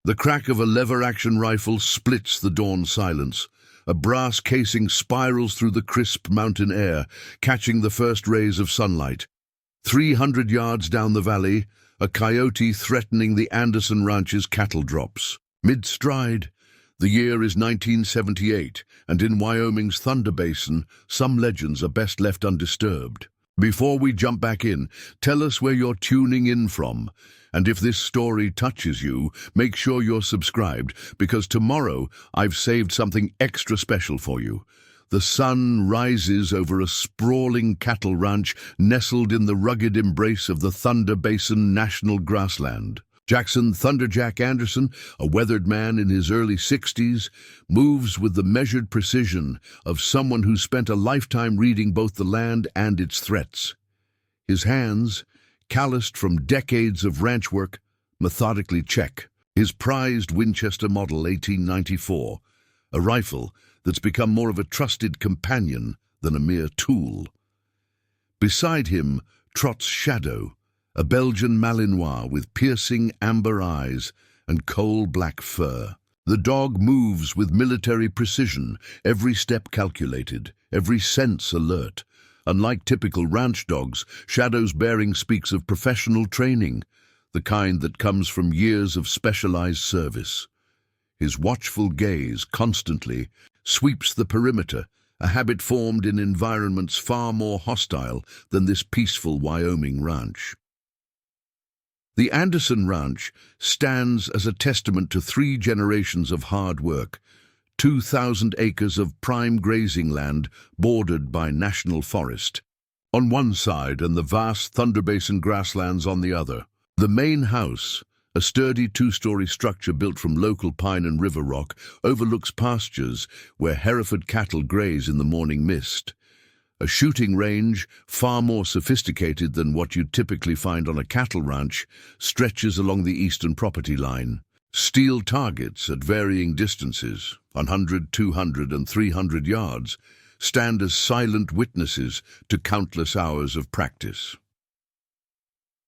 The crack of a lever-action rifle splits the dawn silence. A brass casing spirals through the crisp mountain air, catching the first rays of sunlight. 300 yards down the valley, a coyote threatening the Anderson Ranch's cattle drops. Mid-stride, the year is 1978, and in Wyoming's Thunder Basin, some legends are best left undisturbed. Before we jump back in, tell us where you're tuning in from. And if this story touches you, make sure you're subscribed, because tomorrow I've saved something extra special for you. The sun rises over a sprawling cattle ranch nestled in the rugged embrace of the Thunder Basin National Grassland. Jackson "Thunderjack" Anderson, a weathered man in his early 60s, moves with the measured precision of someone who spent a lifetime reading both the land and its threats. His hands, calloused from decades of ranch work, methodically check his prized Winchester Model 1894, a rifle that's become more of a trusted companion than a mere tool. Beside him trots Shadow, a Belgian Malinois with piercing amber eyes and coal-black fur. The dog moves with military precision, every step calculated, every sense alert. Unlike typical ranch dogs, Shadow's bearing speaks of professional training, the kind that comes from years of specialized service. His watchful gaze constantly sweeps the perimeter, a habit formed in environments far more hostile than this peaceful Wyoming ranch. The Anderson Ranch stands as a testament to 3 generations of hard work, 2,000 acres of prime grazing land bordered by national forest on one side and the vast Thunder Basin grasslands on the other. The main house, a sturdy 2-story structure built from local pine and river rock, overlooks pastures where Hereford cattle graze in the morning mist. A shooting range, far more sophisticated than what you'd typically find on a cattle ranch, stretches along the eastern property line. Steel targets at varying distances, 100, 200 and 300 yards, stand as silent witnesses to countless hours of practice.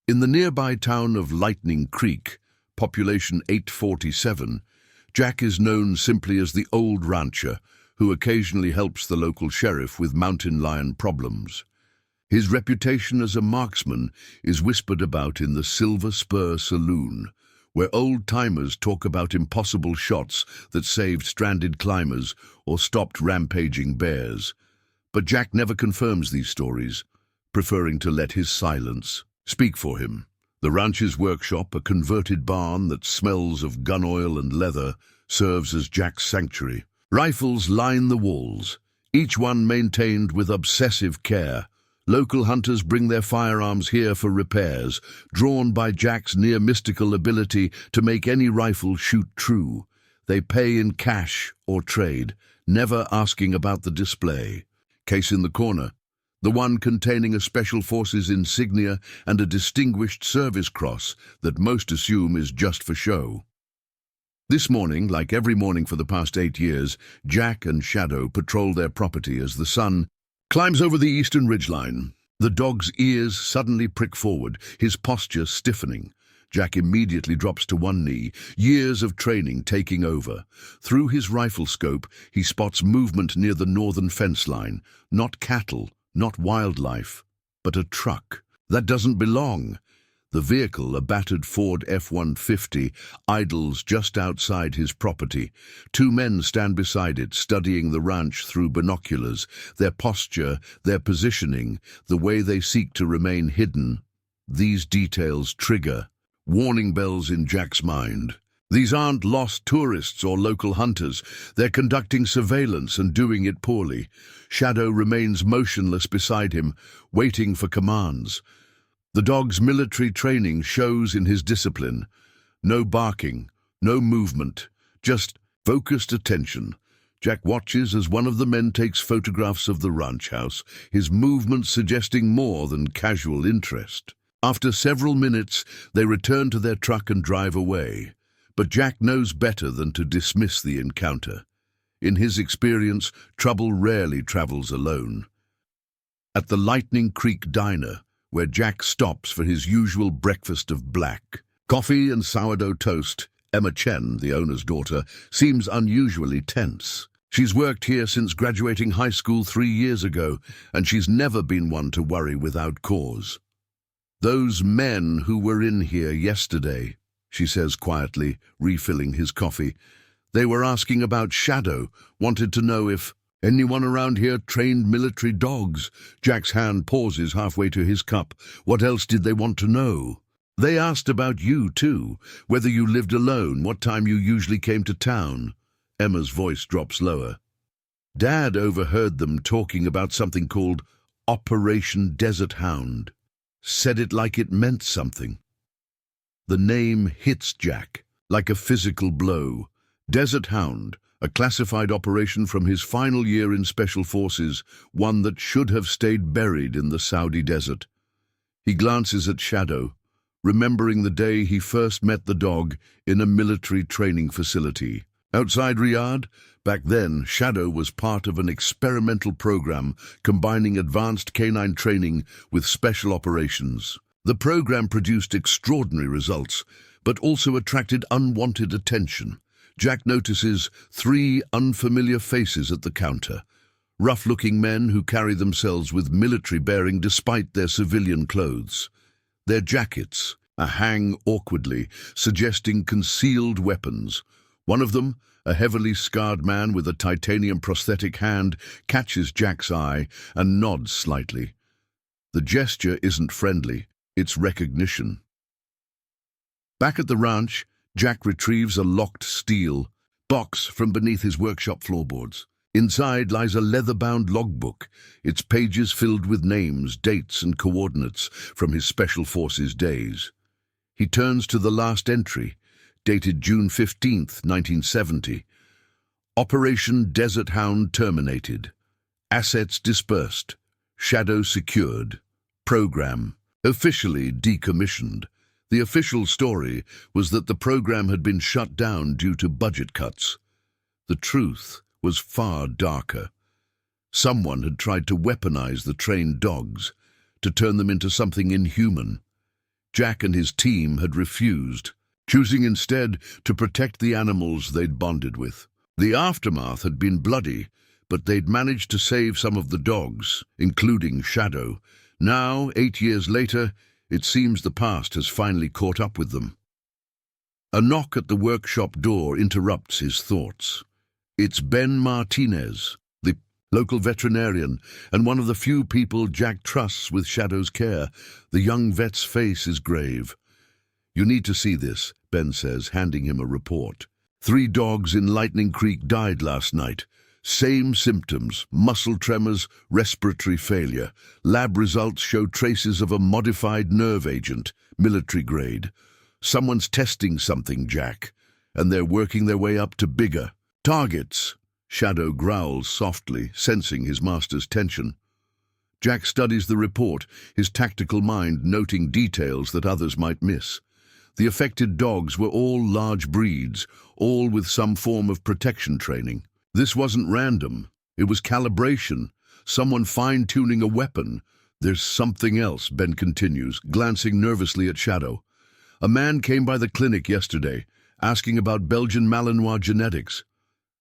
In the nearby town of Lightning Creek, population 847, Jack is known simply as the Old Rancher, who occasionally helps the local sheriff with mountain lion problems. His reputation as a marksman is whispered about in the Silver Spur Saloon, where old-timers talk about impossible shots that saved stranded climbers or stopped rampaging bears. But Jack never confirms these stories, preferring to let his silence speak for him. The ranch's workshop, a converted barn that smells of gun oil and leather, serves as Jack's sanctuary. Rifles line the walls, each one maintained with obsessive care. Local hunters bring their firearms here for repairs, drawn by Jack's near-mystical ability to make any rifle shoot true. They pay in cash or trade, never asking about the display. Case in the corner, the one containing a Special Forces insignia and a Distinguished Service Cross that most assume is just for show. This morning, like every morning for the past 8 years, Jack and Shadow patrol their property as the sun climbs over the eastern ridgeline. The dog's ears suddenly prick forward, his posture stiffening. Jack immediately drops to one knee, years of training taking over. Through his rifle scope, he spots movement near the northern fence line. Not cattle, not wildlife, but a truck. That doesn't belong. The vehicle, a battered Ford F-150, idles just outside his property. 2 men stand beside it, studying the ranch through binoculars, their posture, their positioning, the way they seek to remain hidden. These details trigger warning bells in Jack's mind. These aren't lost tourists or local hunters. They're conducting surveillance and doing it poorly. Shadow remains motionless beside him, waiting for commands. The dog's military training shows in his discipline. No barking, no movement, just focused attention. Jack watches as one of the men takes photographs of the ranch house, his movements suggesting more than casual interest. After several minutes, they return to their truck and drive away. But Jack knows better than to dismiss the encounter. In his experience, trouble rarely travels alone. At the Lightning Creek Diner, where Jack stops for his usual breakfast of black coffee and sourdough toast, Emma Chen, the owner's daughter, seems unusually tense. She's worked here since graduating high school 3 years ago, and she's never been one to worry without cause. "Those men who were in here yesterday," she says quietly, refilling his coffee. "They were asking about Shadow, wanted to know if anyone around here trained military dogs." Jack's hand pauses halfway to his cup. "What else did they want to know?" "They asked about you, too, whether you lived alone, what time you usually came to town." Emma's voice drops lower. "Dad overheard them talking about something called Operation Desert Hound. Said it like it meant something." The name hits Jack like a physical blow. Desert Hound, a classified operation from his final year in Special Forces, one that should have stayed buried in the Saudi desert. He glances at Shadow, remembering the day he first met the dog in a military training facility. Outside Riyadh, back then, Shadow was part of an experimental program combining advanced canine training with special operations. The program produced extraordinary results, but also attracted unwanted attention. Jack notices 3 unfamiliar faces at the counter. Rough-looking men who carry themselves with military bearing despite their civilian clothes. Their jackets hang awkwardly, suggesting concealed weapons. One of them, a heavily scarred man with a titanium prosthetic hand, catches Jack's eye and nods slightly. The gesture isn't friendly, it's recognition. Back at the ranch, Jack retrieves a locked steel box from beneath his workshop floorboards. Inside lies a leather-bound logbook, its pages filled with names, dates, and coordinates from his Special Forces days. He turns to the last entry, dated June 15th, 1970. Operation Desert Hound terminated. Assets dispersed. Shadow secured. Program officially decommissioned. The official story was that the program had been shut down due to budget cuts. The truth was far darker. Someone had tried to weaponize the trained dogs, to turn them into something inhuman. Jack and his team had refused, choosing instead to protect the animals they'd bonded with. The aftermath had been bloody, but they'd managed to save some of the dogs, including Shadow. Now, 8 years later, it seems the past has finally caught up with them. A knock at the workshop door interrupts his thoughts. It's Ben Martinez, the local veterinarian, and one of the few people Jack trusts with Shadow's care. The young vet's face is grave. "You need to see this," Ben says, handing him a report. 3 dogs in Lightning Creek died last night. Same symptoms: muscle tremors, respiratory failure. Lab results show traces of a modified nerve agent, military grade. Someone's testing something, Jack, and they're working their way up to bigger targets. Shadow growls softly, sensing his master's tension. Jack studies the report, his tactical mind noting details that others might miss. The affected dogs were all large breeds, all with some form of protection training. This wasn't random. It was calibration, someone fine-tuning a weapon. "There's something else," Ben continues, glancing nervously at Shadow. "A man came by the clinic yesterday, asking about Belgian Malinois genetics.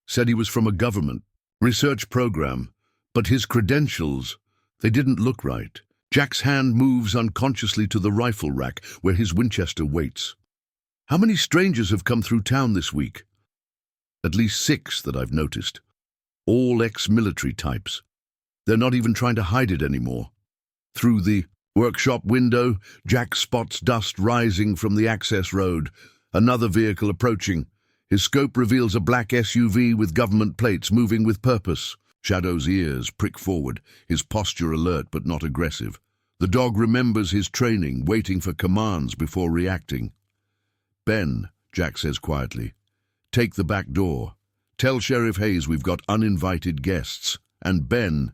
Said he was from a government research program, but his credentials, they didn't look right." Jack's hand moves unconsciously to the rifle rack where his Winchester waits. "How many strangers have come through town this week?" "At least 6 that I've noticed. All ex-military types. They're not even trying to hide it anymore." Through the workshop window, Jack spots dust rising from the access road. Another vehicle approaching. His scope reveals a black SUV with government plates moving with purpose. Shadow's ears prick forward, his posture alert but not aggressive. The dog remembers his training, waiting for commands before reacting. "Ben," Jack says quietly, "take the back door. Tell Sheriff Hayes we've got uninvited guests. And Ben..."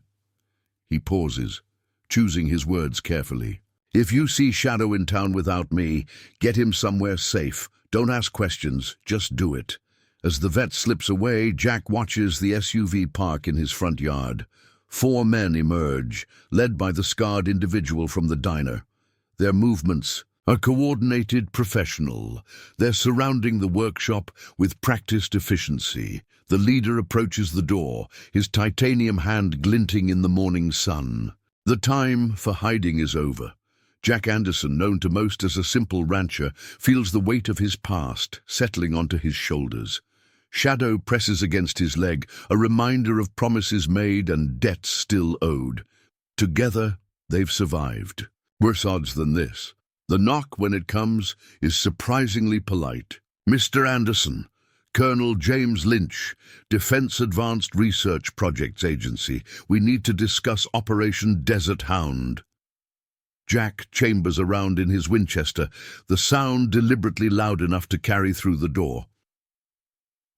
He pauses, choosing his words carefully. "If you see Shadow in town without me, get him somewhere safe. Don't ask questions, just do it." As the vet slips away, Jack watches the SUV park in his front yard. 4 men emerge, led by the scarred individual from the diner. Their movements A coordinated professional. They're surrounding the workshop with practiced efficiency. The leader approaches the door, his titanium hand glinting in the morning sun. The time for hiding is over. Jack Anderson, known to most as a simple rancher, feels the weight of his past settling onto his shoulders. Shadow presses against his leg, a reminder of promises made and debts still owed. Together, they've survived. Worse odds than this. The knock, when it comes, is surprisingly polite. "Mr. Anderson, Colonel James Lynch, Defense Advanced Research Projects Agency. We need to discuss Operation Desert Hound." Jack chambers around in his Winchester, the sound deliberately loud enough to carry through the door.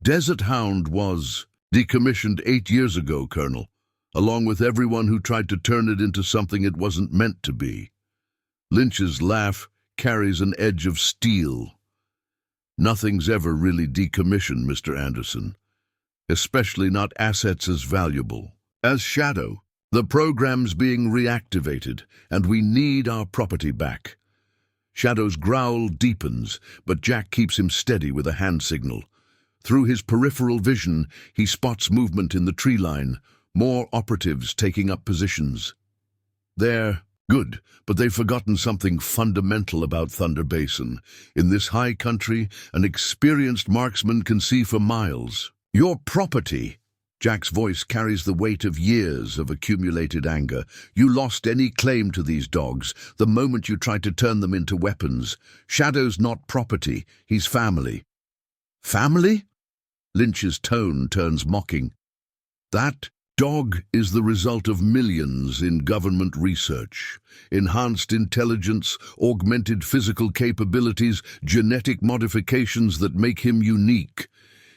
"Desert Hound was decommissioned 8 years ago, Colonel, along with everyone who tried to turn it into something it wasn't meant to be." Lynch's laugh carries an edge of steel. "Nothing's ever really decommissioned, Mr. Anderson, especially not assets as valuable as Shadow. The program's being reactivated, and we need our property back." Shadow's growl deepens, but Jack keeps him steady with a hand signal. Through his peripheral vision, he spots movement in the tree line, more operatives taking up positions. They're good, but they've forgotten something fundamental about Thunder Basin. In this high country, an experienced marksman can see for miles. "Your property!" Jack's voice carries the weight of years of accumulated anger. "You lost any claim to these dogs the moment you tried to turn them into weapons. Shadow's not property, he's family." "Family?" Lynch's tone turns mocking. "That dog is the result of millions in government research. Enhanced intelligence, augmented physical capabilities, genetic modifications that make him unique.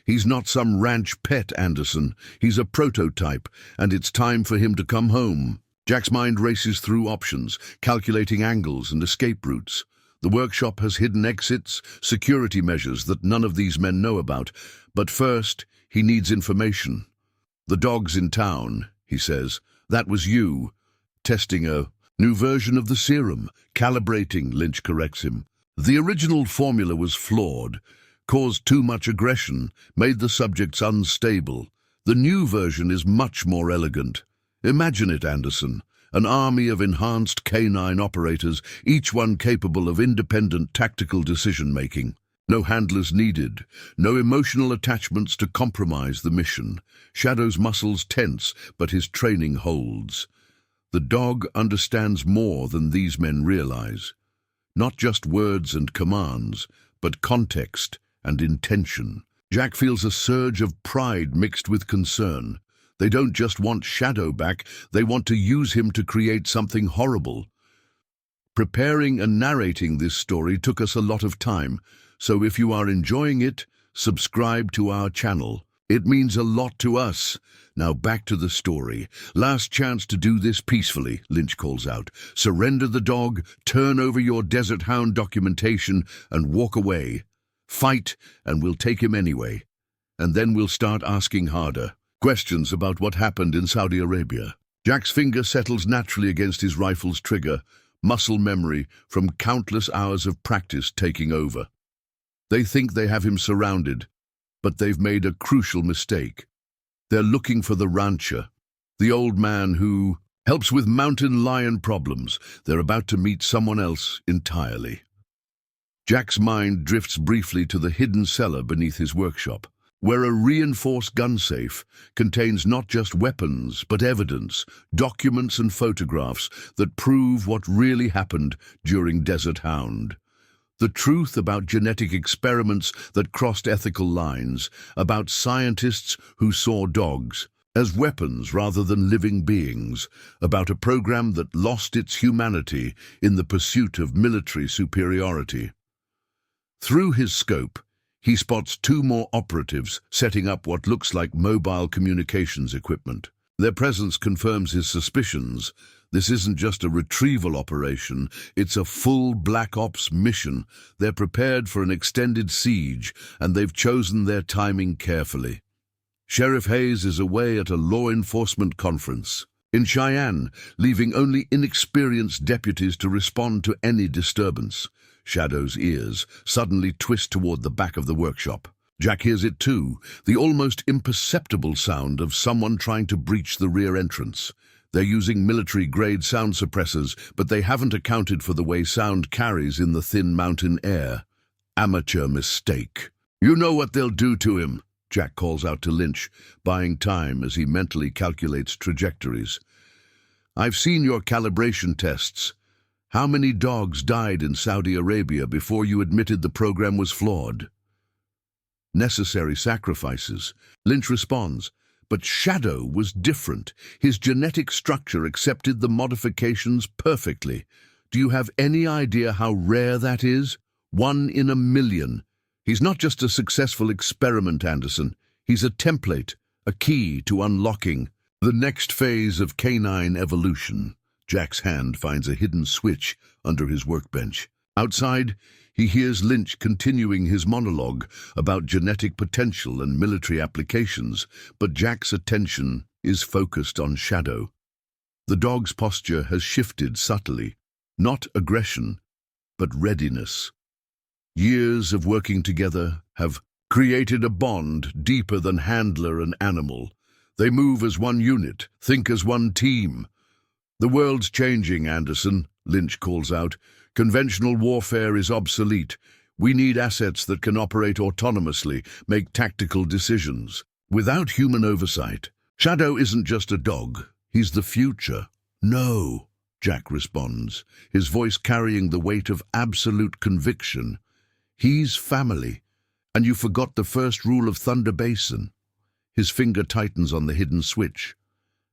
He's not some ranch pet, Anderson. He's a prototype, and it's time for him to come home." Jack's mind races through options, calculating angles and escape routes. The workshop has hidden exits, security measures that none of these men know about. But first, he needs information. "The dog's in town," he says. "That was you. Testing a new version of the serum. Calibrating," Lynch corrects him. "The original formula was flawed, caused too much aggression, made the subjects unstable. The new version is much more elegant. Imagine it, Anderson. An army of enhanced canine operators, each one capable of independent tactical decision-making. No handlers needed, no emotional attachments to compromise the mission. Shadow's muscles tense, but his training holds. The dog understands more than these men realize. Not just words and commands, but context and intention." Jack feels a surge of pride mixed with concern. They don't just want Shadow back, they want to use him to create something horrible. Preparing and narrating this story took us a lot of time, so if you are enjoying it, subscribe to our channel. It means a lot to us. Now back to the story. "Last chance to do this peacefully," Lynch calls out. "Surrender the dog, turn over your Desert Hound documentation, and walk away. Fight, and we'll take him anyway. And then we'll start asking harder questions about what happened in Saudi Arabia." Jack's finger settles naturally against his rifle's trigger, muscle memory from countless hours of practice taking over. They think they have him surrounded, but they've made a crucial mistake. They're looking for the rancher, the old man who helps with mountain lion problems. They're about to meet someone else entirely. Jack's mind drifts briefly to the hidden cellar beneath his workshop, where a reinforced gun safe contains not just weapons, but evidence, documents and photographs that prove what really happened during Desert Hound. The truth about genetic experiments that crossed ethical lines, about scientists who saw dogs as weapons rather than living beings, about a program that lost its humanity in the pursuit of military superiority. Through his scope, he spots 2 more operatives setting up what looks like mobile communications equipment. Their presence confirms his suspicions. This isn't just a retrieval operation, it's a full Black Ops mission. They're prepared for an extended siege, and they've chosen their timing carefully. Sheriff Hayes is away at a law enforcement conference in Cheyenne, leaving only inexperienced deputies to respond to any disturbance. Shadow's ears suddenly twist toward the back of the workshop. Jack hears it too, the almost imperceptible sound of someone trying to breach the rear entrance. They're using military-grade sound suppressors, but they haven't accounted for the way sound carries in the thin mountain air. Amateur mistake. "You know what they'll do to him," Jack calls out to Lynch, buying time as he mentally calculates trajectories. "I've seen your calibration tests. How many dogs died in Saudi Arabia before you admitted the program was flawed?" "Necessary sacrifices," Lynch responds. But Shadow was different. His genetic structure accepted the modifications perfectly. Do you have any idea how rare that is? 1 in a million. He's not just a successful experiment, Anderson. He's a template, a key to unlocking the next phase of canine evolution. Jack's hand finds a hidden switch under his workbench. Outside, he hears Lynch continuing his monologue about genetic potential and military applications, but Jack's attention is focused on Shadow. The dog's posture has shifted subtly, not aggression, but readiness. Years of working together have created a bond deeper than handler and animal. They move as one unit, think as one team. "The world's changing, Anderson," Lynch calls out. "Conventional warfare is obsolete. We need assets that can operate autonomously, make tactical decisions, without human oversight. Shadow isn't just a dog. He's the future." "No," Jack responds, his voice carrying the weight of absolute conviction. "He's family. And you forgot the first rule of Thunder Basin." His finger tightens on the hidden switch.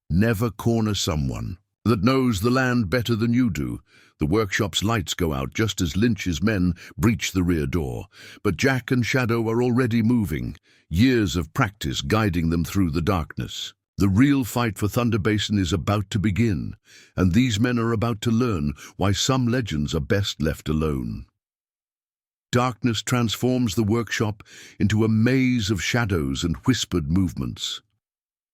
"Never corner someone that knows the land better than you do." The workshop's lights go out just as Lynch's men breach the rear door. But Jack and Shadow are already moving, years of practice guiding them through the darkness. The real fight for Thunder Basin is about to begin, and these men are about to learn why some legends are best left alone. Darkness transforms the workshop into a maze of shadows and whispered movements.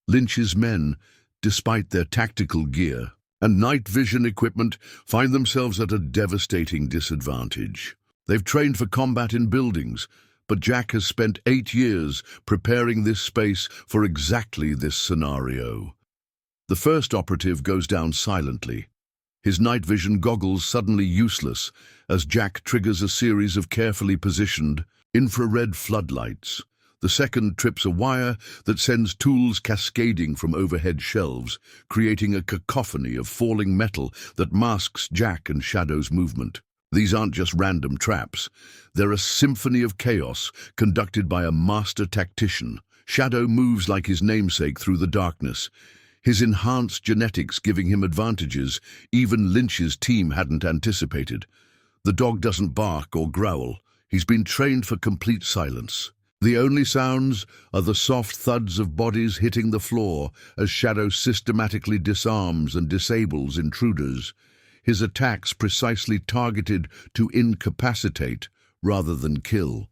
Lynch's men, despite their tactical gear and night vision equipment, find themselves at a devastating disadvantage. They've trained for combat in buildings, but Jack has spent 8 years preparing this space for exactly this scenario. The first operative goes down silently, his night vision goggles suddenly useless as Jack triggers a series of carefully positioned infrared floodlights. The second trips a wire that sends tools cascading from overhead shelves, creating a cacophony of falling metal that masks Jack and Shadow's movement. These aren't just random traps. They're a symphony of chaos conducted by a master tactician. Shadow moves like his namesake through the darkness, his enhanced genetics giving him advantages even Lynch's team hadn't anticipated. The dog doesn't bark or growl. He's been trained for complete silence. The only sounds are the soft thuds of bodies hitting the floor as Shadow systematically disarms and disables intruders, his attacks precisely targeted to incapacitate rather than kill.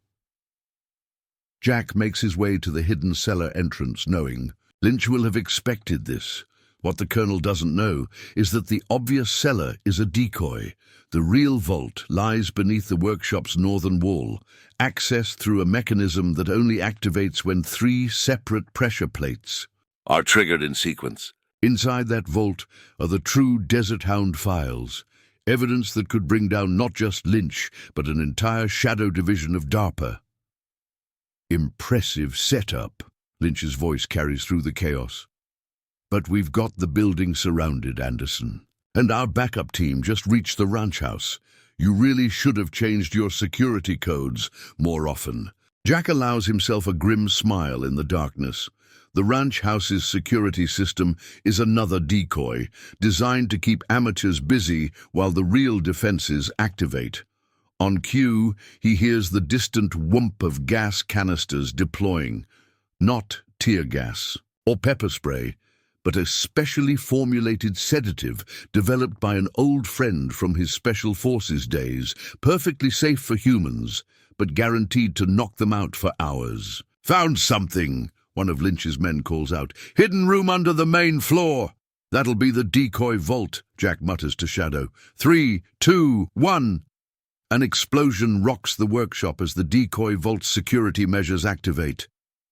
Jack makes his way to the hidden cellar entrance, knowing Lynch will have expected this. What the Colonel doesn't know is that the obvious cellar is a decoy. The real vault lies beneath the workshop's northern wall, accessed through a mechanism that only activates when 3 separate pressure plates are triggered in sequence. Inside that vault are the true Desert Hound files, evidence that could bring down not just Lynch, but an entire Shadow division of DARPA. "Impressive setup," Lynch's voice carries through the chaos. "But we've got the building surrounded, Anderson. And our backup team just reached the ranch house. You really should have changed your security codes more often." Jack allows himself a grim smile in the darkness. The ranch house's security system is another decoy, designed to keep amateurs busy while the real defenses activate. On cue, he hears the distant whoomp of gas canisters deploying. Not tear gas or pepper spray, but a specially formulated sedative developed by an old friend from his Special Forces days, perfectly safe for humans, but guaranteed to knock them out for hours. "Found something," one of Lynch's men calls out. "Hidden room under the main floor." "That'll be the decoy vault," Jack mutters to Shadow. 3, 2, 1. An explosion rocks the workshop as the decoy vault security measures activate.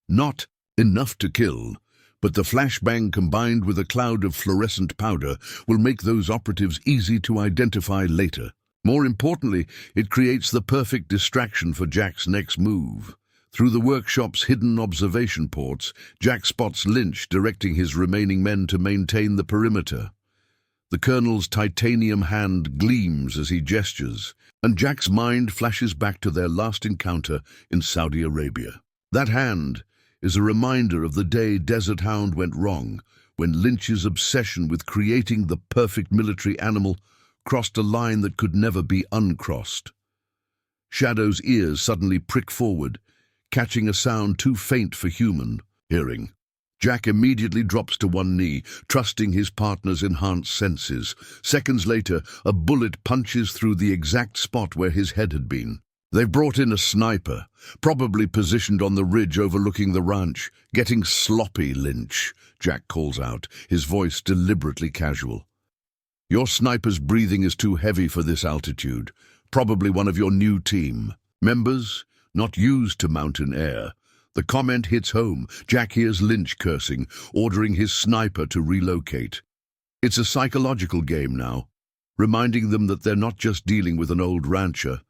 Not enough to kill, but the flashbang combined with a cloud of fluorescent powder will make those operatives easy to identify later. More importantly, it creates the perfect distraction for Jack's next move. Through the workshop's hidden observation ports, Jack spots Lynch directing his remaining men to maintain the perimeter. The colonel's titanium hand gleams as he gestures, and Jack's mind flashes back to their last encounter in Saudi Arabia. That hand is a reminder of the day Desert Hound went wrong, when Lynch's obsession with creating the perfect military animal crossed a line that could never be uncrossed. Shadow's ears suddenly prick forward, catching a sound too faint for human hearing. Jack immediately drops to one knee, trusting his partner's enhanced senses. Seconds later, a bullet punches through the exact spot where his head had been. They've brought in a sniper, probably positioned on the ridge overlooking the ranch. "Getting sloppy, Lynch," Jack calls out, his voice deliberately casual. "Your sniper's breathing is too heavy for this altitude. Probably one of your new team members, not used to mountain air." The comment hits home. Jack hears Lynch cursing, ordering his sniper to relocate. It's a psychological game now, reminding them that they're not just dealing with an old rancher,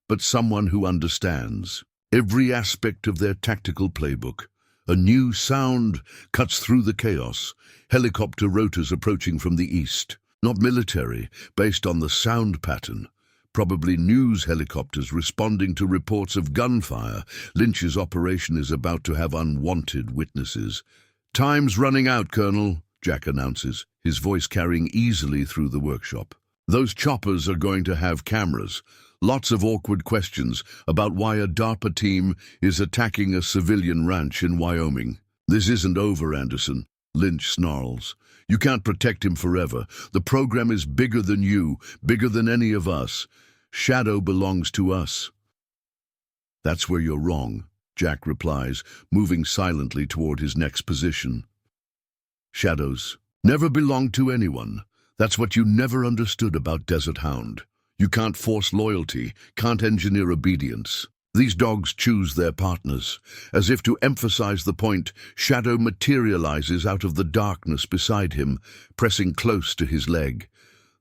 but someone who understands every aspect of their tactical playbook. A new sound cuts through the chaos. Helicopter rotors approaching from the east. Not military, based on the sound pattern. Probably news helicopters responding to reports of gunfire. Lynch's operation is about to have unwanted witnesses. "Time's running out, Colonel," Jack announces, his voice carrying easily through the workshop. "Those choppers are going to have cameras. Lots of awkward questions about why a DARPA team is attacking a civilian ranch in Wyoming." "This isn't over, Anderson," Lynch snarls. "You can't protect him forever. The program is bigger than you, bigger than any of us. Shadow belongs to us." "That's where you're wrong," Jack replies, moving silently toward his next position. "Shadows never belonged to anyone. That's what you never understood about Desert Hound. You can't force loyalty, can't engineer obedience. These dogs choose their partners." As if to emphasize the point, Shadow materializes out of the darkness beside him, pressing close to his leg.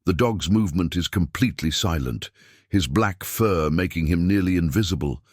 The dog's movement is completely silent, his black fur making him nearly invisible.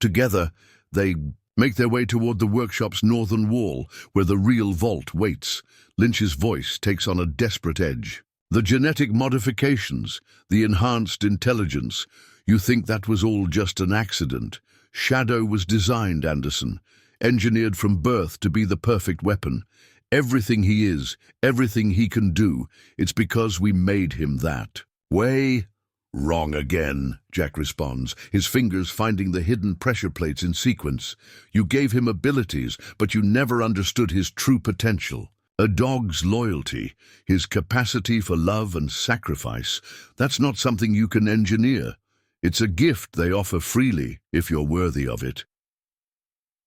Together, they make their way toward the workshop's northern wall, where the real vault waits. Lynch's voice takes on a desperate edge. "The genetic modifications, the enhanced intelligence, you think that was all just an accident? Shadow was designed, Anderson, engineered from birth to be the perfect weapon. Everything he is, everything he can do, it's because we made him that." "Way wrong again," Jack responds, his fingers finding the hidden pressure plates in sequence. "You gave him abilities, but you never understood his true potential. A dog's loyalty, his capacity for love and sacrifice, that's not something you can engineer. It's a gift they offer freely, if you're worthy of it."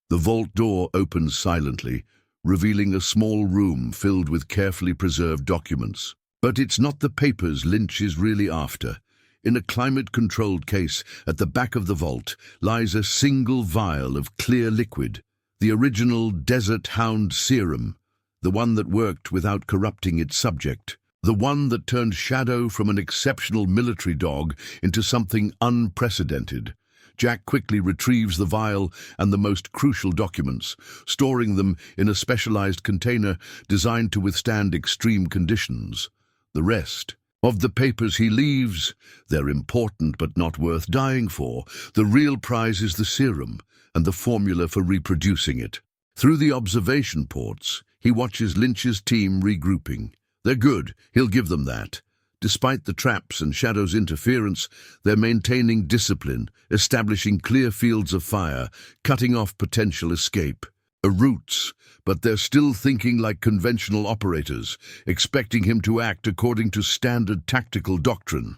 The vault door opens silently, revealing a small room filled with carefully preserved documents. But it's not the papers Lynch is really after. In a climate-controlled case at the back of the vault lies a single vial of clear liquid, the original Desert Hound serum, the one that worked without corrupting its subject, the one that turned Shadow from an exceptional military dog into something unprecedented. Jack quickly retrieves the vial and the most crucial documents, storing them in a specialized container designed to withstand extreme conditions. The rest of the papers he leaves, they're important but not worth dying for. The real prize is the serum and the formula for reproducing it. Through the observation ports, he watches Lynch's team regrouping. They're good, he'll give them that. Despite the traps and Shadow's interference, they're maintaining discipline, establishing clear fields of fire, cutting off potential escape. Routes, but they're still thinking like conventional operators, expecting him to act according to standard tactical doctrine.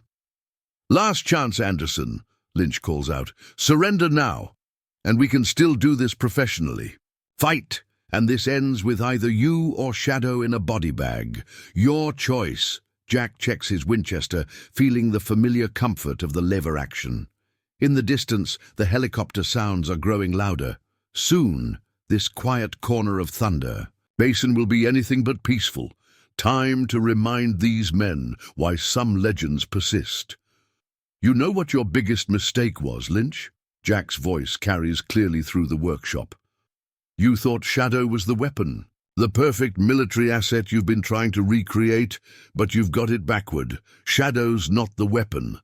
"Last chance, Anderson," Lynch calls out. "Surrender now, and we can still do this professionally. Fight, and this ends with either you or Shadow in a body bag. Your choice." Jack checks his Winchester, feeling the familiar comfort of the lever action. In the distance, the helicopter sounds are growing louder. Soon, this quiet corner of thunder basin will be anything but peaceful. Time to remind these men why some legends persist. You know what your biggest mistake was, Lynch? Jack's voice carries clearly through the workshop. You thought Shadow was the weapon, the perfect military asset you've been trying to recreate, but you've got it backward. Shadow's not the weapon.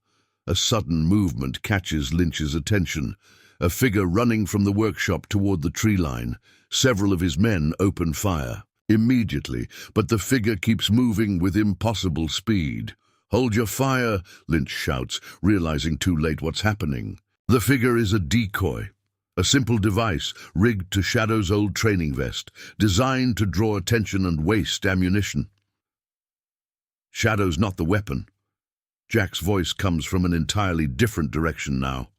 A sudden movement catches Lynch's attention. A figure running from the workshop toward the tree line. Several of his men open fire immediately, but the figure keeps moving with impossible speed. Hold your fire, Lynch shouts, realizing too late what's happening. The figure is a decoy, a simple device rigged to Shadow's old training vest, designed to draw attention and waste ammunition. Shadow's not the weapon. Jack's voice comes from an entirely different direction now,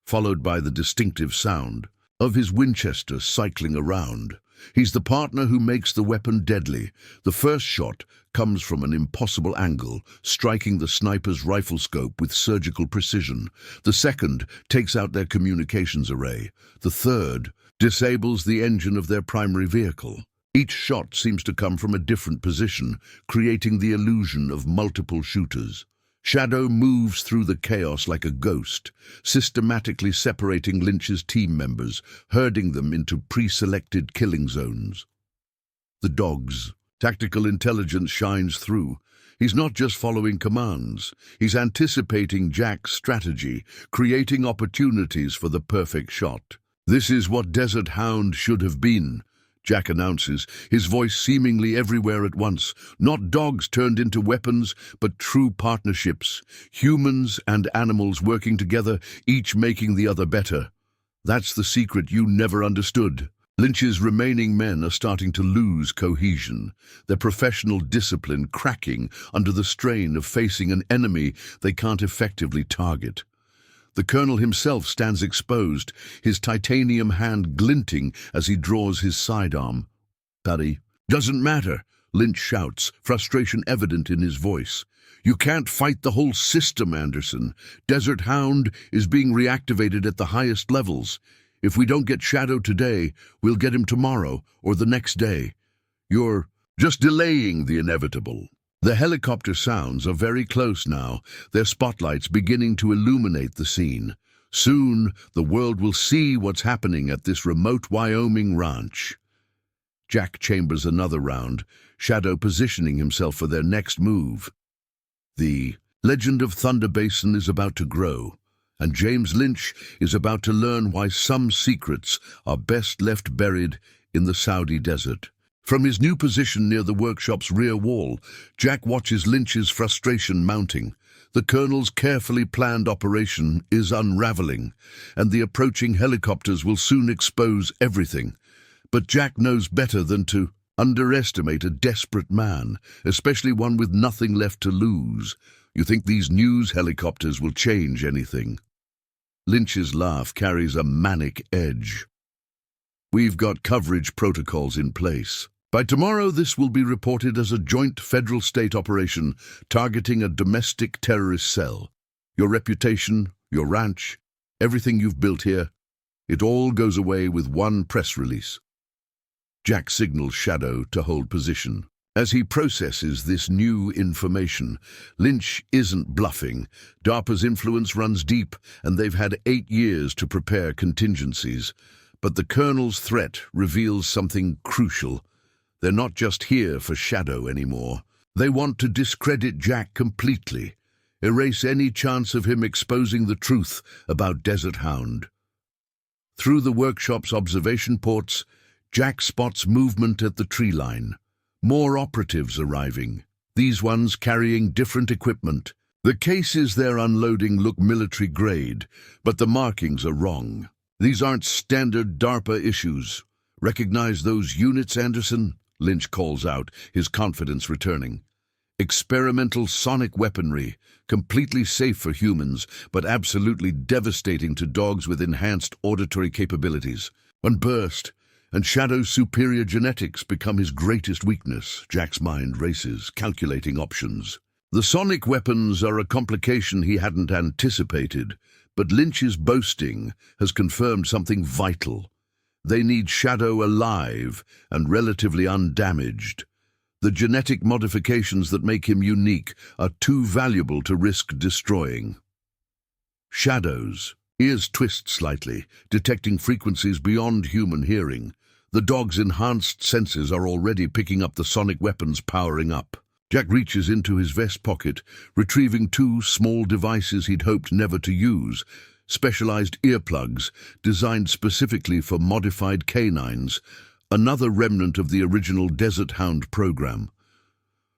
followed by the distinctive sound of his Winchester cycling around. He's the partner who makes the weapon deadly. The first shot comes from an impossible angle, striking the sniper's rifle scope with surgical precision. The second takes out their communications array. The third disables the engine of their primary vehicle. Each shot seems to come from a different position, creating the illusion of multiple shooters. Shadow moves through the chaos like a ghost, systematically separating Lynch's team members, herding them into pre-selected killing zones. The dog's tactical intelligence shines through. He's not just following commands, he's anticipating Jack's strategy, creating opportunities for the perfect shot. This is what Desert Hound should have been, Jack announces, his voice seemingly everywhere at once. Not dogs turned into weapons, but true partnerships. Humans and animals working together, each making the other better. That's the secret you never understood. Lynch's remaining men are starting to lose cohesion, their professional discipline cracking under the strain of facing an enemy they can't effectively target. The colonel himself stands exposed, his titanium hand glinting as he draws his sidearm. "Buddy, doesn't matter," Lynch shouts, frustration evident in his voice. "You can't fight the whole system, Anderson. Desert Hound is being reactivated at the highest levels. If we don't get Shadow today, we'll get him tomorrow or the next day. You're just delaying the inevitable." The helicopter sounds are very close now, their spotlights beginning to illuminate the scene. Soon, the world will see what's happening at this remote Wyoming ranch. Jack chambers another round, Shadow positioning himself for their next move. The legend of Thunder Basin is about to grow, and James Lynch is about to learn why some secrets are best left buried in the Saudi desert. From his new position near the workshop's rear wall, Jack watches Lynch's frustration mounting. The colonel's carefully planned operation is unraveling, and the approaching helicopters will soon expose everything. But Jack knows better than to underestimate a desperate man, especially one with nothing left to lose. You think these news helicopters will change anything? Lynch's laugh carries a manic edge. We've got coverage protocols in place. By tomorrow, this will be reported as a joint federal-state operation targeting a domestic terrorist cell. Your reputation, your ranch, everything you've built here, it all goes away with one press release. Jack signals Shadow to hold position. As he processes this new information, Lynch isn't bluffing. DARPA's influence runs deep, and they've had 8 years to prepare contingencies. But the colonel's threat reveals something crucial. They're not just here for Shadow anymore. They want to discredit Jack completely, erase any chance of him exposing the truth about Desert Hound. Through the workshop's observation ports, Jack spots movement at the tree line. More operatives arriving, these ones carrying different equipment. The cases they're unloading look military grade, but the markings are wrong. These aren't standard DARPA issues. Recognize those units, Anderson? Lynch calls out, his confidence returning. Experimental sonic weaponry, completely safe for humans, but absolutely devastating to dogs with enhanced auditory capabilities. One burst, and Shadow's superior genetics become his greatest weakness. Jack's mind races, calculating options. The sonic weapons are a complication he hadn't anticipated. But Lynch's boasting has confirmed something vital. They need Shadow alive and relatively undamaged. The genetic modifications that make him unique are too valuable to risk destroying. Shadow's ears twist slightly, detecting frequencies beyond human hearing. The dog's enhanced senses are already picking up the sonic weapons powering up. Jack reaches into his vest pocket, retrieving two small devices he'd hoped never to use, specialized earplugs designed specifically for modified canines, another remnant of the original Desert Hound program.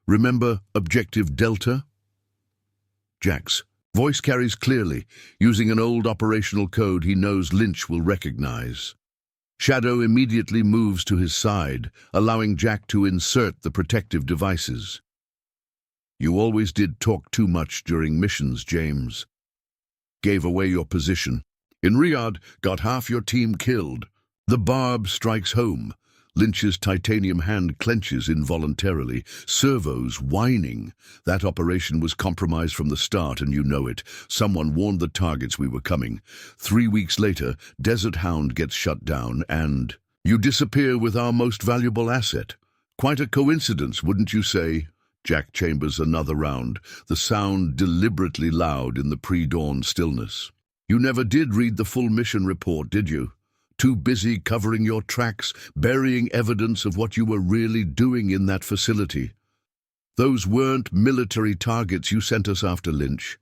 Remember Objective Delta? Jack's voice carries clearly, using an old operational code he knows Lynch will recognize. Shadow immediately moves to his side, allowing Jack to insert the protective devices. "You always did talk too much during missions, James. Gave away your position. In Riyadh, got half your team killed." The barb strikes home. Lynch's titanium hand clenches involuntarily, servos whining. That operation was compromised from the start, and you know it. Someone warned the targets we were coming. 3 weeks later, Desert Hound gets shut down, and you disappear with our most valuable asset. Quite a coincidence, wouldn't you say? Jack chambers another round, the sound deliberately loud in the pre-dawn stillness. "You never did read the full mission report, did you? Too busy covering your tracks, burying evidence of what you were really doing in that facility. Those weren't military targets you sent us after, Lynch.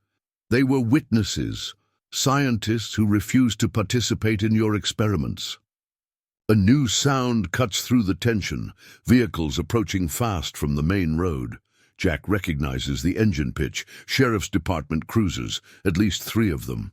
They were witnesses, scientists who refused to participate in your experiments." A new sound cuts through the tension, vehicles approaching fast from the main road. Jack recognizes the engine pitch, Sheriff's Department cruisers, at least 3 of them.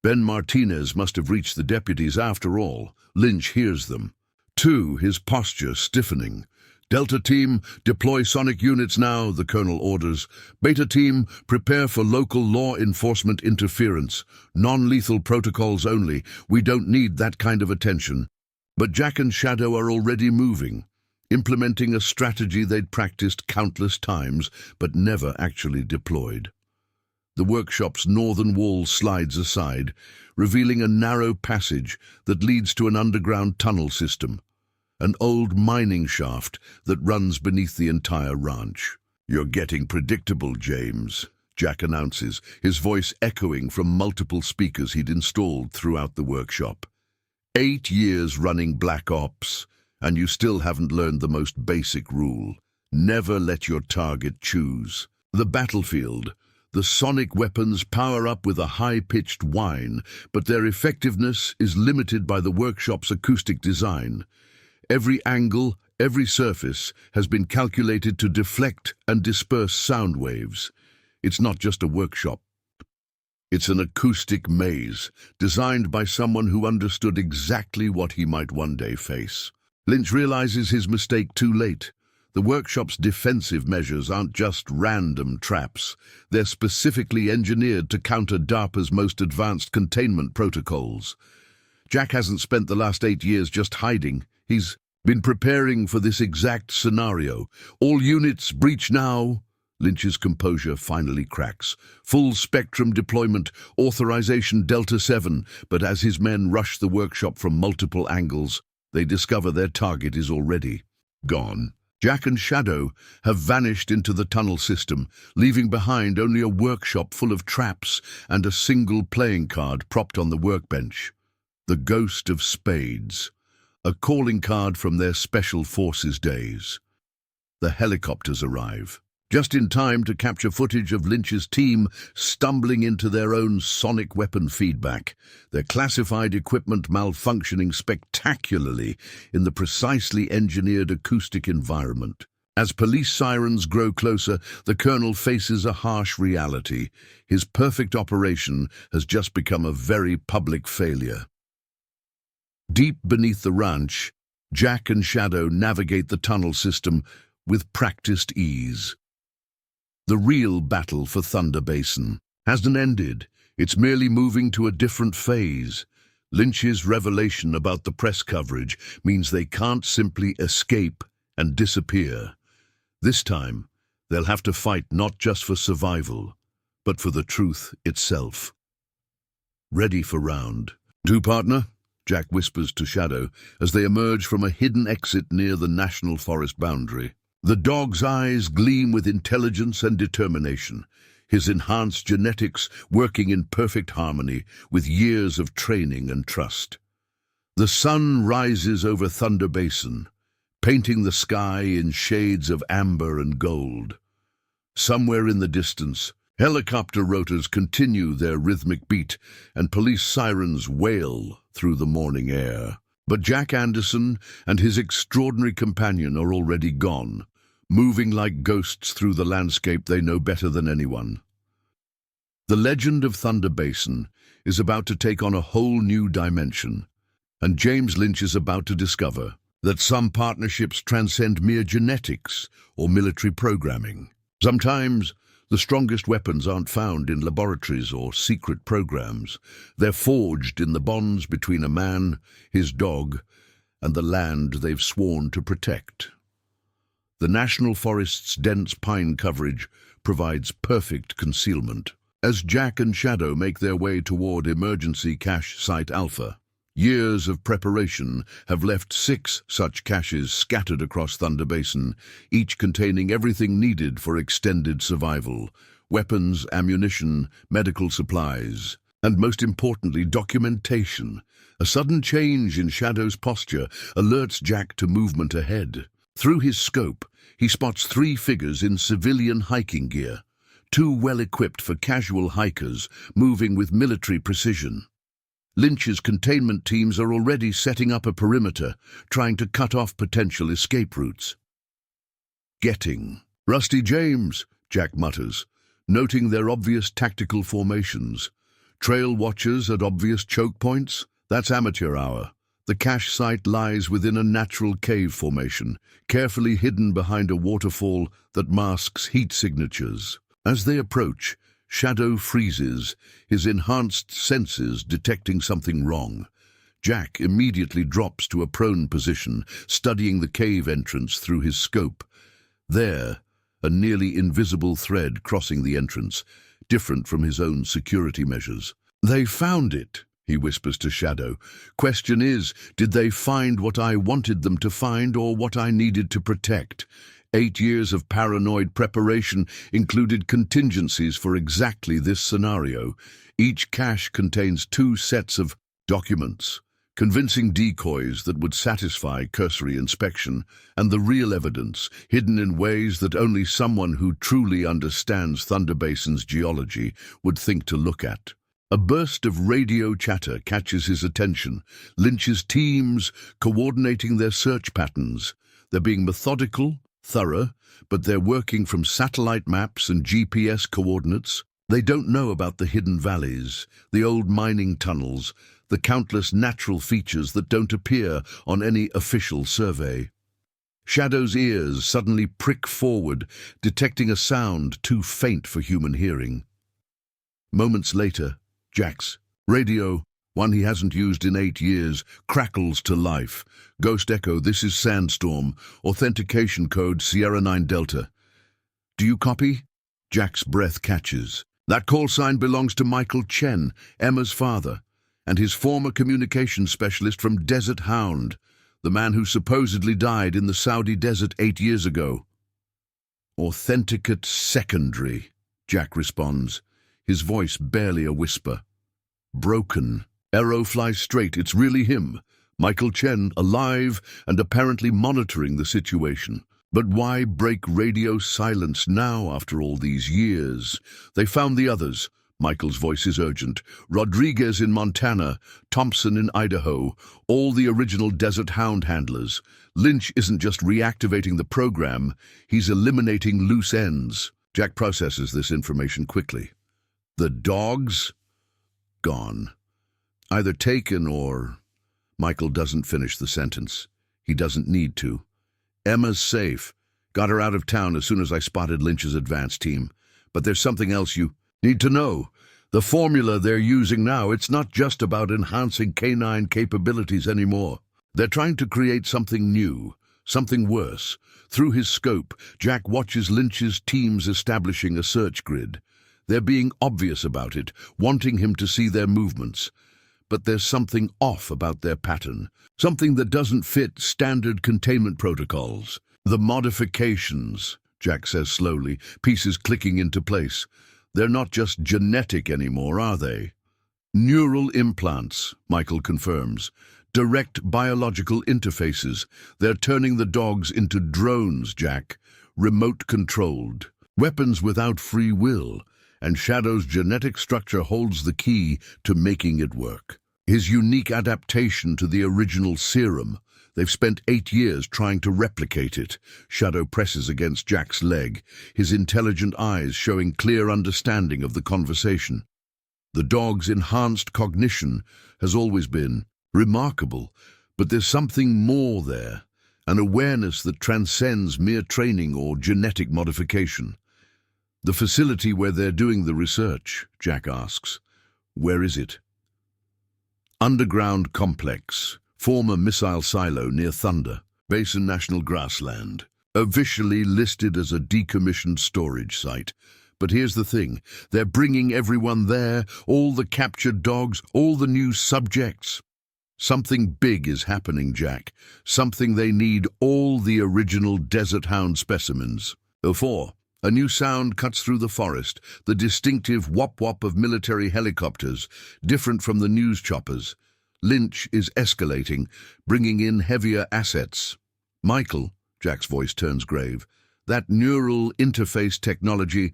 Ben Martinez must have reached the deputies after all. Lynch hears them. 2, his posture stiffening. "Delta Team, deploy sonic units now," the colonel orders. "Beta Team, prepare for local law enforcement interference. Non-lethal protocols only. We don't need that kind of attention." But Jack and Shadow are already moving, implementing a strategy they'd practiced countless times, but never actually deployed. The workshop's northern wall slides aside, revealing a narrow passage that leads to an underground tunnel system, an old mining shaft that runs beneath the entire ranch. "You're getting predictable, James," Jack announces, his voice echoing from multiple speakers he'd installed throughout the workshop. 8 years running Black Ops, and you still haven't learned the most basic rule. Never let your target choose. The battlefield. The sonic weapons power up with a high-pitched whine, but their effectiveness is limited by the workshop's acoustic design. Every angle, every surface has been calculated to deflect and disperse sound waves. It's not just a workshop. It's an acoustic maze, designed by someone who understood exactly what he might one day face. Lynch realizes his mistake too late. The workshop's defensive measures aren't just random traps. They're specifically engineered to counter DARPA's most advanced containment protocols. Jack hasn't spent the last 8 years just hiding. He's been preparing for this exact scenario. "All units, breach now." Lynch's composure finally cracks. "Full spectrum deployment, authorization Delta 7, but as his men rush the workshop from multiple angles, they discover their target is already gone. Jack and Shadow have vanished into the tunnel system, leaving behind only a workshop full of traps and a single playing card propped on the workbench. The Ghost of Spades, a calling card from their Special Forces days. The helicopters arrive, just in time to capture footage of Lynch's team stumbling into their own sonic weapon feedback, their classified equipment malfunctioning spectacularly in the precisely engineered acoustic environment. As police sirens grow closer, the colonel faces a harsh reality. His perfect operation has just become a very public failure. Deep beneath the ranch, Jack and Shadow navigate the tunnel system with practiced ease. The real battle for Thunder Basin hasn't ended. It's merely moving to a different phase. Lynch's revelation about the press coverage means they can't simply escape and disappear. This time, they'll have to fight not just for survival, but for the truth itself. ready for round 2, partner, Jack whispers to Shadow as they emerge from a hidden exit near the national forest boundary. The dog's eyes gleam with intelligence and determination, his enhanced genetics working in perfect harmony with years of training and trust. The sun rises over Thunder Basin, painting the sky in shades of amber and gold. Somewhere in the distance, helicopter rotors continue their rhythmic beat and police sirens wail through the morning air. But Jack Anderson and his extraordinary companion are already gone, moving like ghosts through the landscape they know better than anyone. The legend of Thunder Basin is about to take on a whole new dimension, and James Lynch is about to discover that some partnerships transcend mere genetics or military programming. Sometimes, the strongest weapons aren't found in laboratories or secret programs. They're forged in the bonds between a man, his dog, and the land they've sworn to protect. The National Forest's dense pine coverage provides perfect concealment. As Jack and Shadow make their way toward Emergency Cache Site Alpha, years of preparation have left 6 such caches scattered across Thunder Basin, each containing everything needed for extended survival: weapons, ammunition, medical supplies, and most importantly, documentation. A sudden change in Shadow's posture alerts Jack to movement ahead. Through his scope, he spots 3 figures in civilian hiking gear, too well equipped for casual hikers, moving with military precision. Lynch's containment teams are already setting up a perimeter, trying to cut off potential escape routes. "Getting Rusty James," Jack mutters, noting their obvious tactical formations. Trail watchers at obvious choke points? That's amateur hour. The cache site lies within a natural cave formation, carefully hidden behind a waterfall that masks heat signatures. As they approach, Shadow freezes, his enhanced senses detecting something wrong. Jack immediately drops to a prone position, studying the cave entrance through his scope. There, a nearly invisible thread crossing the entrance, different from his own security measures. "They found it," he whispers to Shadow. "Question is, did they find what I wanted them to find or what I needed to protect?" 8 years of paranoid preparation included contingencies for exactly this scenario. Each cache contains 2 sets of documents, convincing decoys that would satisfy cursory inspection, and the real evidence, hidden in ways that only someone who truly understands Thunder Basin's geology would think to look at. A burst of radio chatter catches his attention. Lynch's teams coordinating their search patterns. They're being methodical, thorough, but they're working from satellite maps and GPS coordinates. They don't know about the hidden valleys, the old mining tunnels, the countless natural features that don't appear on any official survey. Shadow's ears suddenly prick forward, detecting a sound too faint for human hearing. Moments later, Jack's radio, one he hasn't used in 8 years, crackles to life. "Ghost Echo, this is Sandstorm. Authentication code Sierra 9 Delta. Do you copy?" Jack's breath catches. "That call sign belongs to Michael Chen, Emma's father, and his former communications specialist from Desert Hound, the man who supposedly died in the Saudi desert 8 years ago." "Authenticate secondary," Jack responds, his voice barely a whisper. "Broken. Arrow flies straight. It's really him. Michael Chen, alive and apparently monitoring the situation. But why break radio silence now after all these years? They found the others." Michael's voice is urgent. "Rodriguez in Montana, Thompson in Idaho, all the original Desert Hound handlers. Lynch isn't just reactivating the program, he's eliminating loose ends." Jack processes this information quickly. "The dogs? Gone. Either taken or—" Michael doesn't finish the sentence. He doesn't need to. "Emma's safe. Got her out of town as soon as I spotted Lynch's advance team. But there's something else you need to know. The formula they're using now, it's not just about enhancing canine capabilities anymore. They're trying to create something new, something worse." Through his scope, Jack watches Lynch's teams establishing a search grid. They're being obvious about it, wanting him to see their movements. But there's something off about their pattern, something that doesn't fit standard containment protocols. The modifications, Jack says slowly, pieces clicking into place. They're not just genetic anymore, are they? Neural implants, Michael confirms. Direct biological interfaces. They're turning the dogs into drones, Jack. Remote-controlled. Weapons without free will. And Shadow's genetic structure holds the key to making it work. His unique adaptation to the original serum. They've spent 8 years trying to replicate it. Shadow presses against Jack's leg, his intelligent eyes showing clear understanding of the conversation. The dog's enhanced cognition has always been remarkable, but there's something more there, an awareness that transcends mere training or genetic modification. The facility where they're doing the research, Jack asks. Where is it? Underground complex, former missile silo near Thunder, Basin National Grassland, officially listed as a decommissioned storage site. But here's the thing, they're bringing everyone there, all the captured dogs, all the new subjects. Something big is happening, Jack. Something they need all the original desert hound specimens. Before, a new sound cuts through the forest, the distinctive whop-whop of military helicopters, different from the news choppers. Lynch is escalating, bringing in heavier assets. Michael, Jack's voice turns grave, that neural interface technology,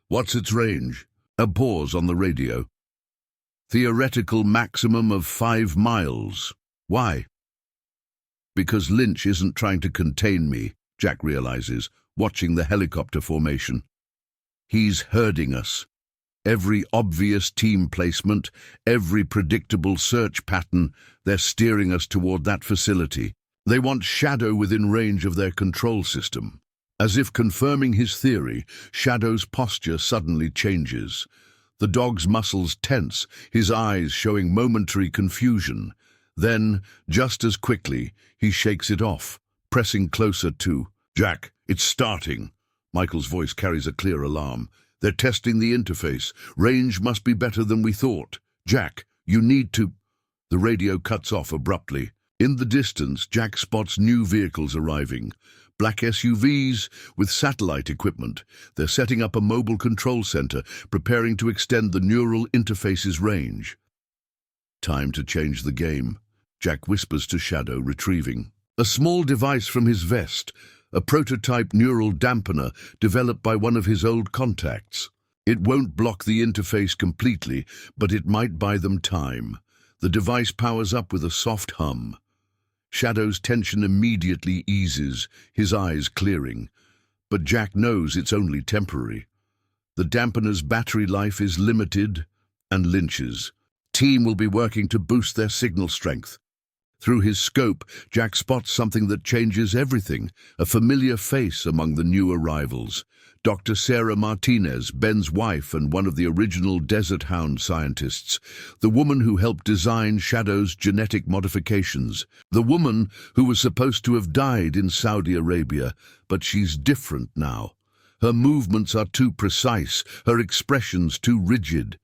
what's its range? A pause on the radio. Theoretical maximum of 5 miles. Why? Because Lynch isn't trying to contain me, Jack realizes, watching the helicopter formation. He's herding us. Every obvious team placement, every predictable search pattern, they're steering us toward that facility. They want Shadow within range of their control system. As if confirming his theory, Shadow's posture suddenly changes. The dog's muscles tense, his eyes showing momentary confusion. Then, just as quickly, he shakes it off, pressing closer to Jack. It's starting. Michael's voice carries a clear alarm. They're testing the interface. Range must be better than we thought. Jack, you need to... The radio cuts off abruptly. In the distance, Jack spots new vehicles arriving. Black SUVs with satellite equipment. They're setting up a mobile control center, preparing to extend the neural interface's range. Time to change the game, Jack whispers to Shadow, retrieving a small device from his vest, a prototype neural dampener developed by one of his old contacts. It won't block the interface completely, but it might buy them time. The device powers up with a soft hum. Shadow's tension immediately eases, his eyes clearing. But Jack knows it's only temporary. The dampener's battery life is limited, and Lynch's team will be working to boost their signal strength. Through his scope, Jack spots something that changes everything, a familiar face among the new arrivals. Dr. Sarah Martinez, Ben's wife and one of the original Desert Hound scientists, the woman who helped design Shadow's genetic modifications, the woman who was supposed to have died in Saudi Arabia, but she's different now. Her movements are too precise, her expressions too rigid.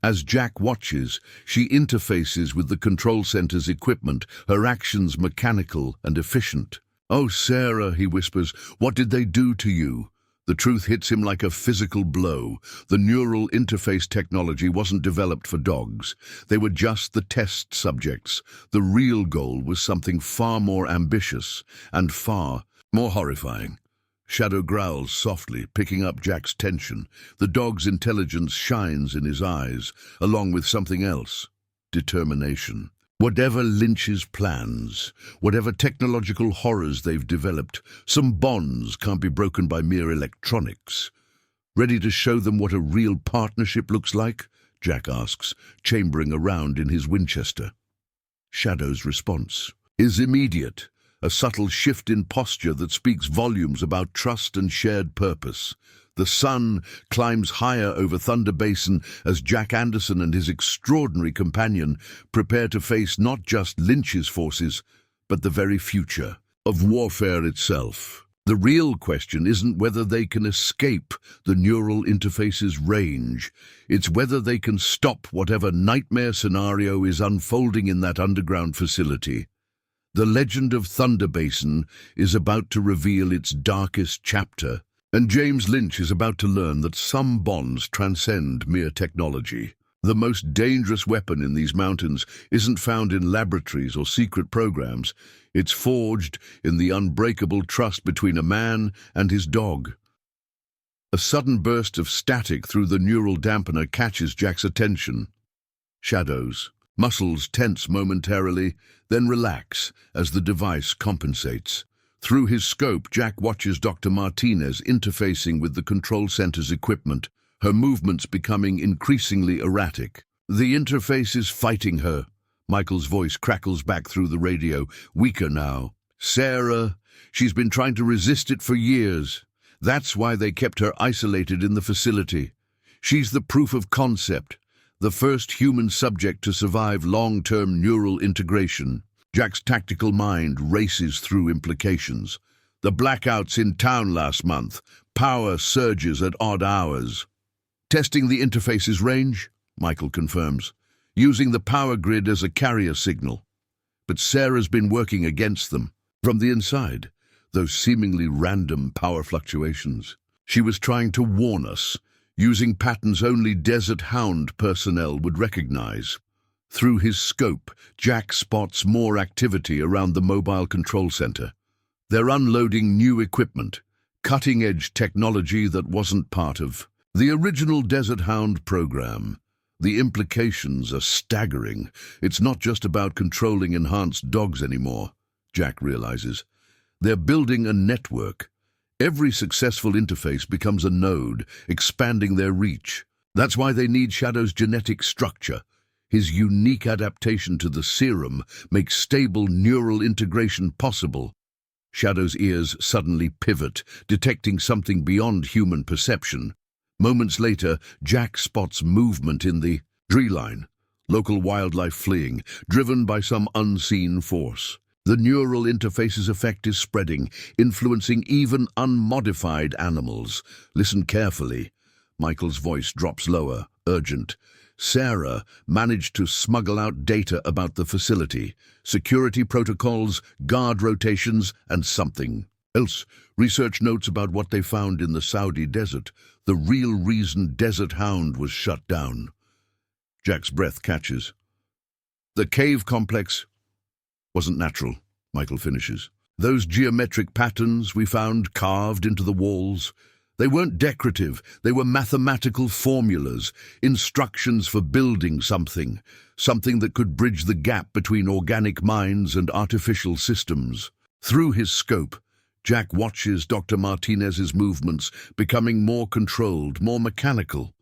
As Jack watches, she interfaces with the control center's equipment, her actions mechanical and efficient. "Oh, Sarah," he whispers, "what did they do to you?" The truth hits him like a physical blow. The neural interface technology wasn't developed for dogs. They were just the test subjects. The real goal was something far more ambitious and far more horrifying. Shadow growls softly, picking up Jack's tension. The dog's intelligence shines in his eyes, along with something else: determination. Whatever Lynch's plans, whatever technological horrors they've developed, some bonds can't be broken by mere electronics. Ready to show them what a real partnership looks like? Jack asks, chambering around in his Winchester. Shadow's response is immediate, a subtle shift in posture that speaks volumes about trust and shared purpose. The sun climbs higher over Thunder Basin as Jack Anderson and his extraordinary companion prepare to face not just Lynch's forces, but the very future of warfare itself. The real question isn't whether they can escape the neural interface's range. It's whether they can stop whatever nightmare scenario is unfolding in that underground facility. The legend of Thunder Basin is about to reveal its darkest chapter, and James Lynch is about to learn that some bonds transcend mere technology. The most dangerous weapon in these mountains isn't found in laboratories or secret programs. It's forged in the unbreakable trust between a man and his dog. A sudden burst of static through the neural dampener catches Jack's attention. Shadows. Muscles tense momentarily, then relax as the device compensates. Through his scope, Jack watches Dr. Martinez interfacing with the control center's equipment, her movements becoming increasingly erratic. The interface is fighting her. Michael's voice crackles back through the radio, weaker now. Sarah, she's been trying to resist it for years. That's why they kept her isolated in the facility. She's the proof of concept, the first human subject to survive long-term neural integration. Jack's tactical mind races through implications. The blackouts in town last month, power surges at odd hours. Testing the interface's range, Michael confirms, using the power grid as a carrier signal. But Sarah's been working against them. From the inside, those seemingly random power fluctuations. She was trying to warn us, using patterns only Desert Hound personnel would recognize. Through his scope, Jack spots more activity around the mobile control center. They're unloading new equipment, cutting-edge technology that wasn't part of the original Desert Hound program. The implications are staggering. It's not just about controlling enhanced dogs anymore, Jack realizes. They're building a network. Every successful interface becomes a node, expanding their reach. That's why they need Shadow's genetic structure. His unique adaptation to the serum makes stable neural integration possible. Shadow's ears suddenly pivot, detecting something beyond human perception. Moments later, Jack spots movement in the tree line, local wildlife fleeing, driven by some unseen force. The neural interface's effect is spreading, influencing even unmodified animals. Listen carefully. Michael's voice drops lower, urgent. Sarah managed to smuggle out data about the facility, security protocols, guard rotations, and something else. Research notes about what they found in the Saudi desert, the real reason Desert Hound was shut down. Jack's breath catches. The cave complex wasn't natural, Michael finishes. Those geometric patterns we found carved into the walls, they weren't decorative, they were mathematical formulas, instructions for building something that could bridge the gap between organic minds and artificial systems. Through his scope, Jack watches Dr. Martinez's movements becoming more controlled, more mechanical.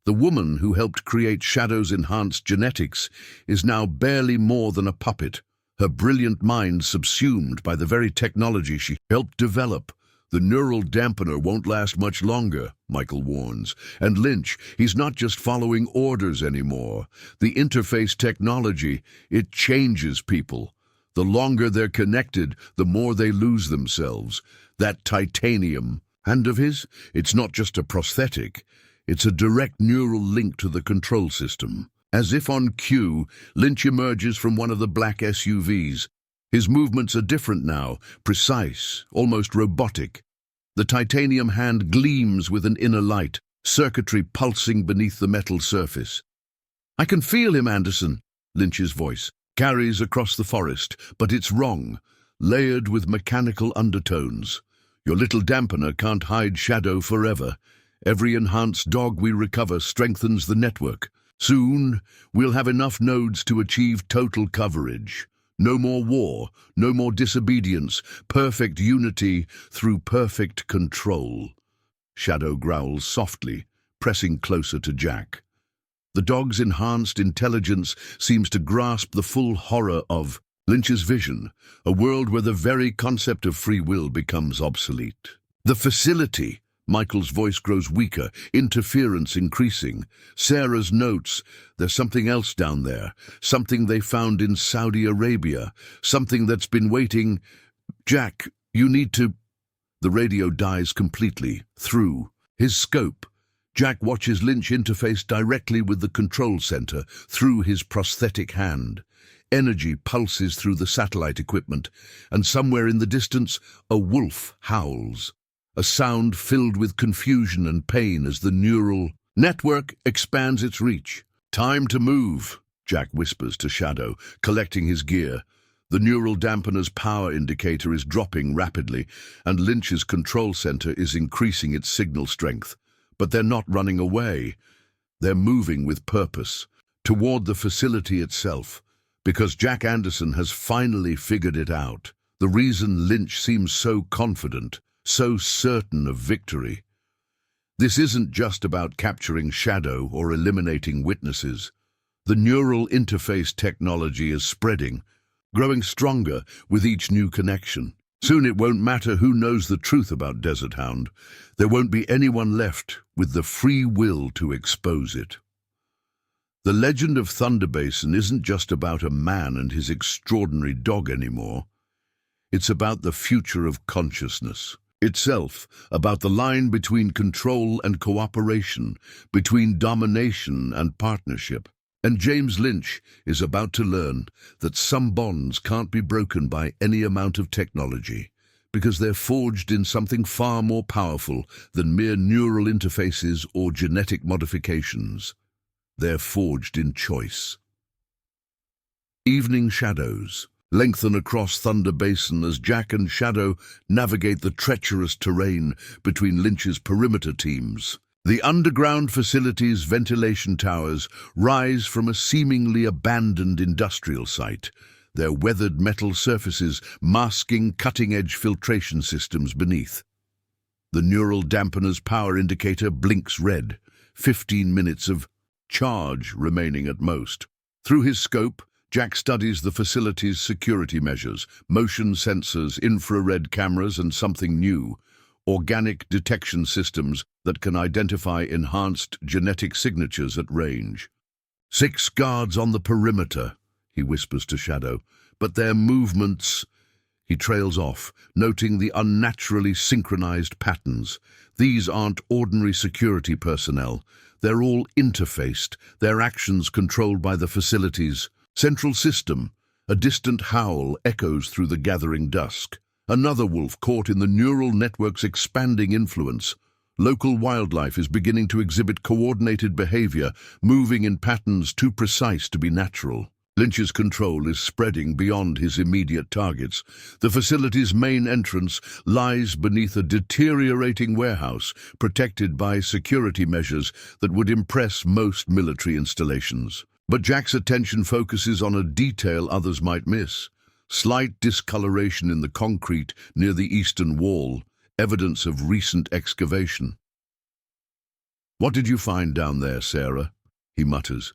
The woman who helped create Shadow's enhanced genetics is now barely more than a puppet, her brilliant mind subsumed by the very technology she helped develop. The neural dampener won't last much longer, Michael warns. And Lynch, he's not just following orders anymore. The interface technology, it changes people. The longer they're connected, the more they lose themselves. That titanium hand of his, it's not just a prosthetic. It's a direct neural link to the control system. As if on cue, Lynch emerges from one of the black SUVs. His movements are different now, precise, almost robotic. The titanium hand gleams with an inner light, circuitry pulsing beneath the metal surface. "I can feel him, Anderson," Lynch's voice carries across the forest, but it's wrong, layered with mechanical undertones. Your little dampener can't hide Shadow forever. Every enhanced dog we recover strengthens the network. Soon, we'll have enough nodes to achieve total coverage. No more war, no more disobedience, perfect unity through perfect control. Shadow growls softly, pressing closer to Jack. The dog's enhanced intelligence seems to grasp the full horror of Lynch's vision, a world where the very concept of free will becomes obsolete. The facility, Michael's voice grows weaker, interference increasing. Sarah's notes, there's something else down there, something they found in Saudi Arabia, something that's been waiting. Jack, you need to... The radio dies completely. Through his scope, Jack watches Lynch interface directly with the control center through his prosthetic hand. Energy pulses through the satellite equipment, and somewhere in the distance, a wolf howls. A sound filled with confusion and pain as the neural network expands its reach. "Time to move," Jack whispers to Shadow, collecting his gear. The neural dampener's power indicator is dropping rapidly, and Lynch's control center is increasing its signal strength. But they're not running away. They're moving with purpose, toward the facility itself, because Jack Anderson has finally figured it out. The reason Lynch seems so confident, so certain of victory. This isn't just about capturing Shadow or eliminating witnesses. The neural interface technology is spreading, growing stronger with each new connection. Soon it won't matter who knows the truth about Desert Hound. There won't be anyone left with the free will to expose it. The legend of Thunder Basin isn't just about a man and his extraordinary dog anymore. It's about the future of consciousness itself, about the line between control and cooperation, between domination and partnership. And James Lynch is about to learn that some bonds can't be broken by any amount of technology, because they're forged in something far more powerful than mere neural interfaces or genetic modifications. They're forged in choice. Evening shadows lengthen across Thunder Basin as Jack and Shadow navigate the treacherous terrain between Lynch's perimeter teams. The underground facility's ventilation towers rise from a seemingly abandoned industrial site, their weathered metal surfaces masking cutting-edge filtration systems beneath. The neural dampener's power indicator blinks red, 15 minutes of charge remaining at most. Through his scope, Jack studies the facility's security measures, motion sensors, infrared cameras, and something new, organic detection systems that can identify enhanced genetic signatures at range. 6 guards on the perimeter, he whispers to Shadow, but their movements... He trails off, noting the unnaturally synchronized patterns. These aren't ordinary security personnel. They're all interfaced, their actions controlled by the facility's central system. A distant howl echoes through the gathering dusk. Another wolf caught in the neural network's expanding influence. Local wildlife is beginning to exhibit coordinated behavior, moving in patterns too precise to be natural. Lynch's control is spreading beyond his immediate targets. The facility's main entrance lies beneath a deteriorating warehouse, protected by security measures that would impress most military installations. But Jack's attention focuses on a detail others might miss. Slight discoloration in the concrete near the eastern wall, evidence of recent excavation. "What did you find down there, Sarah?" he mutters,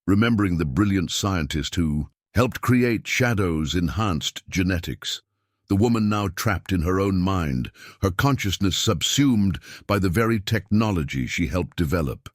remembering the brilliant scientist who helped create Shadow's enhanced genetics. The woman now trapped in her own mind, her consciousness subsumed by the very technology she helped develop.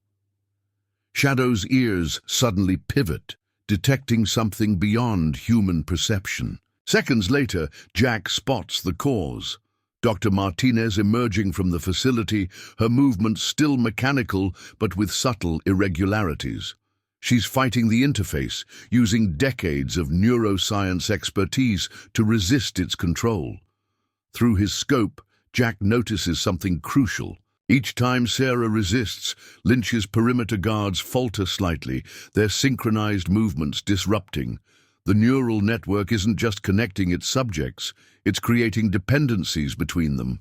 Shadow's ears suddenly pivot, detecting something beyond human perception. Seconds later, Jack spots the cause. Dr. Martinez emerging from the facility, her movements still mechanical but with subtle irregularities. She's fighting the interface, using decades of neuroscience expertise to resist its control. Through his scope, Jack notices something crucial. Each time Sarah resists, Lynch's perimeter guards falter slightly, their synchronized movements disrupting. The neural network isn't just connecting its subjects, it's creating dependencies between them.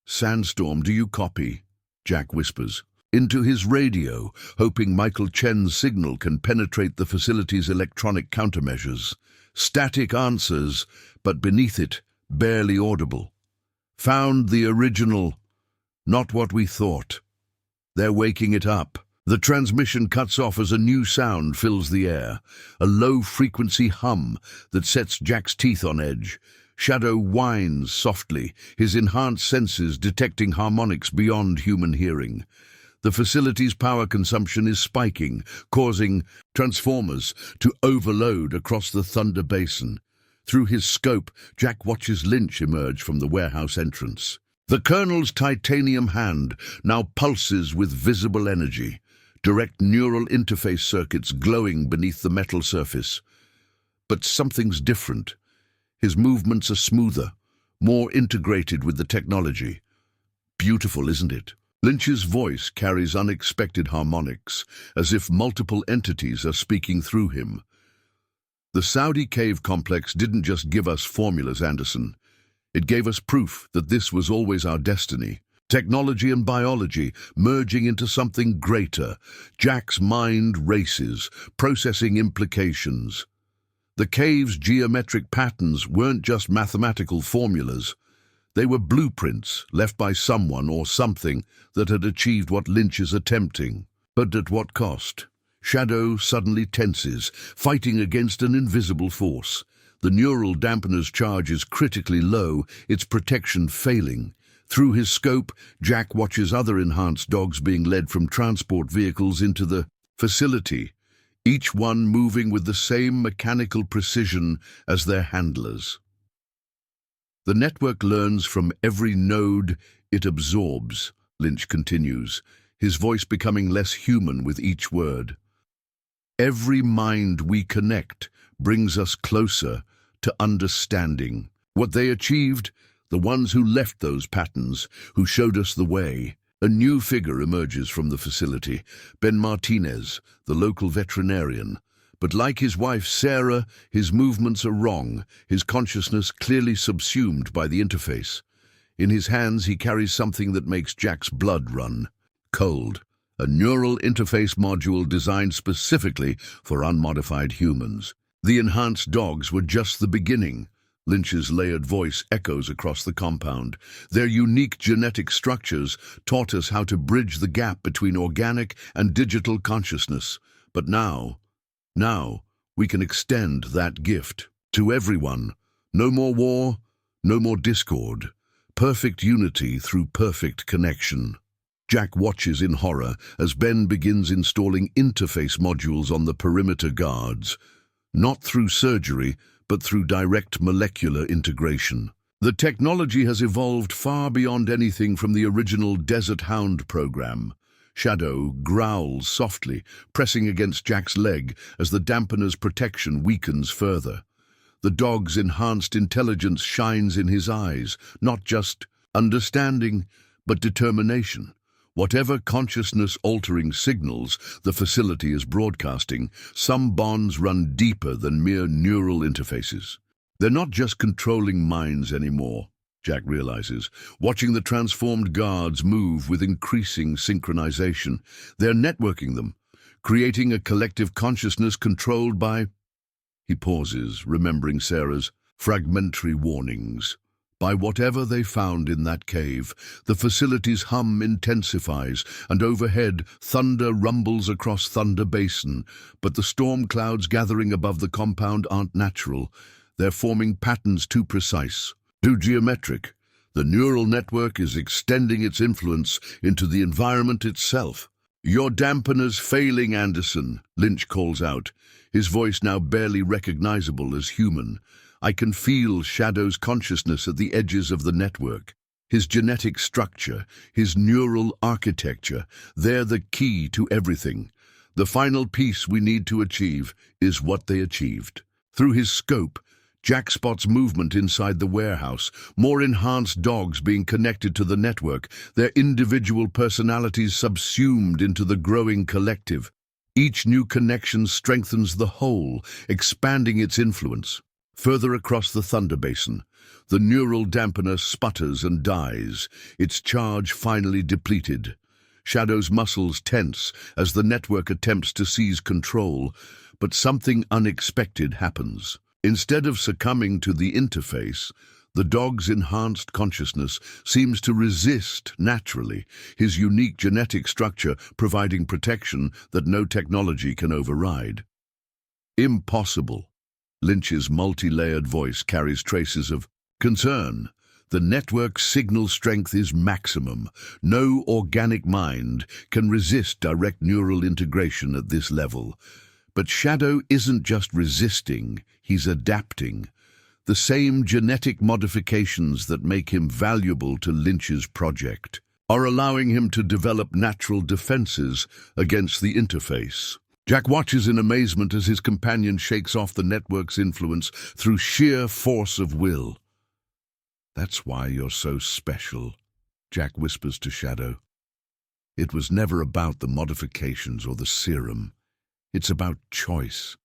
"Sandstorm, do you copy?" Jack whispers into his radio, hoping Michael Chen's signal can penetrate the facility's electronic countermeasures. Static answers, but beneath it, barely audible. "Found the original. Not what we thought." They're waking it up. The transmission cuts off as a new sound fills the air, a low-frequency hum that sets Jack's teeth on edge. Shadow whines softly, his enhanced senses detecting harmonics beyond human hearing. The facility's power consumption is spiking, causing transformers to overload across the Thunder Basin. Through his scope, Jack watches Lynch emerge from the warehouse entrance. The Colonel's titanium hand now pulses with visible energy, direct neural interface circuits glowing beneath the metal surface. But something's different. His movements are smoother, more integrated with the technology. Beautiful, isn't it? Lynch's voice carries unexpected harmonics, as if multiple entities are speaking through him. The Saudi cave complex didn't just give us formulas, Anderson. It gave us proof that this was always our destiny. Technology and biology merging into something greater. Jack's mind races, processing implications. The cave's geometric patterns weren't just mathematical formulas. They were blueprints left by someone or something that had achieved what Lynch is attempting. But at what cost? Shadow suddenly tenses, fighting against an invisible force. The neural dampener's charge is critically low, its protection failing. Through his scope, Jack watches other enhanced dogs being led from transport vehicles into the facility, each one moving with the same mechanical precision as their handlers. The network learns from every node it absorbs, Lynch continues, his voice becoming less human with each word. Every mind we connect brings us closer to understanding. What they achieved, the ones who left those patterns, who showed us the way. A new figure emerges from the facility, Ben Martinez, the local veterinarian. But like his wife Sarah, his movements are wrong, his consciousness clearly subsumed by the interface. In his hands he carries something that makes Jack's blood run. Cold, a neural interface module designed specifically for unmodified humans. The enhanced dogs were just the beginning. Lynch's layered voice echoes across the compound. Their unique genetic structures taught us how to bridge the gap between organic and digital consciousness. But now we can extend that gift to everyone. No more war, no more discord. Perfect unity through perfect connection. Jack watches in horror as Ben begins installing interface modules on the perimeter guards. Not through surgery, but through direct molecular integration. The technology has evolved far beyond anything from the original Desert Hound program. Shadow growls softly, pressing against Jack's leg as the dampener's protection weakens further. The dog's enhanced intelligence shines in his eyes, not just understanding, but determination. Whatever consciousness-altering signals the facility is broadcasting, some bonds run deeper than mere neural interfaces. They're not just controlling minds anymore, Jack realizes. Watching the transformed guards move with increasing synchronization, they're networking them, creating a collective consciousness controlled by... He pauses, remembering Sarah's fragmentary warnings. By whatever they found in that cave, the facility's hum intensifies, and overhead thunder rumbles across Thunder Basin. But the storm clouds gathering above the compound aren't natural. They're forming patterns too precise, too geometric. The neural network is extending its influence into the environment itself. "Your dampener's failing, Anderson," Lynch calls out, his voice now barely recognizable as human. I can feel Shadow's consciousness at the edges of the network. His genetic structure, his neural architecture, they're the key to everything. The final piece we need to achieve is what they achieved. Through his scope, Jack spots movement inside the warehouse, more enhanced dogs being connected to the network, their individual personalities subsumed into the growing collective. Each new connection strengthens the whole, expanding its influence. Further across the Thunder Basin, the neural dampener sputters and dies, its charge finally depleted. Shadow's muscles tense as the network attempts to seize control, but something unexpected happens. Instead of succumbing to the interface, the dog's enhanced consciousness seems to resist naturally, his unique genetic structure providing protection that no technology can override. Impossible. Lynch's multi-layered voice carries traces of concern. The network's signal strength is maximum. No organic mind can resist direct neural integration at this level. But Shadow isn't just resisting, he's adapting. the same genetic modifications that make him valuable to Lynch's project are allowing him to develop natural defenses against the interface. Jack watches in amazement as his companion shakes off the network's influence through sheer force of will. "That's why you're so special," Jack whispers to Shadow. "It was never about the modifications or the serum. It's about choice,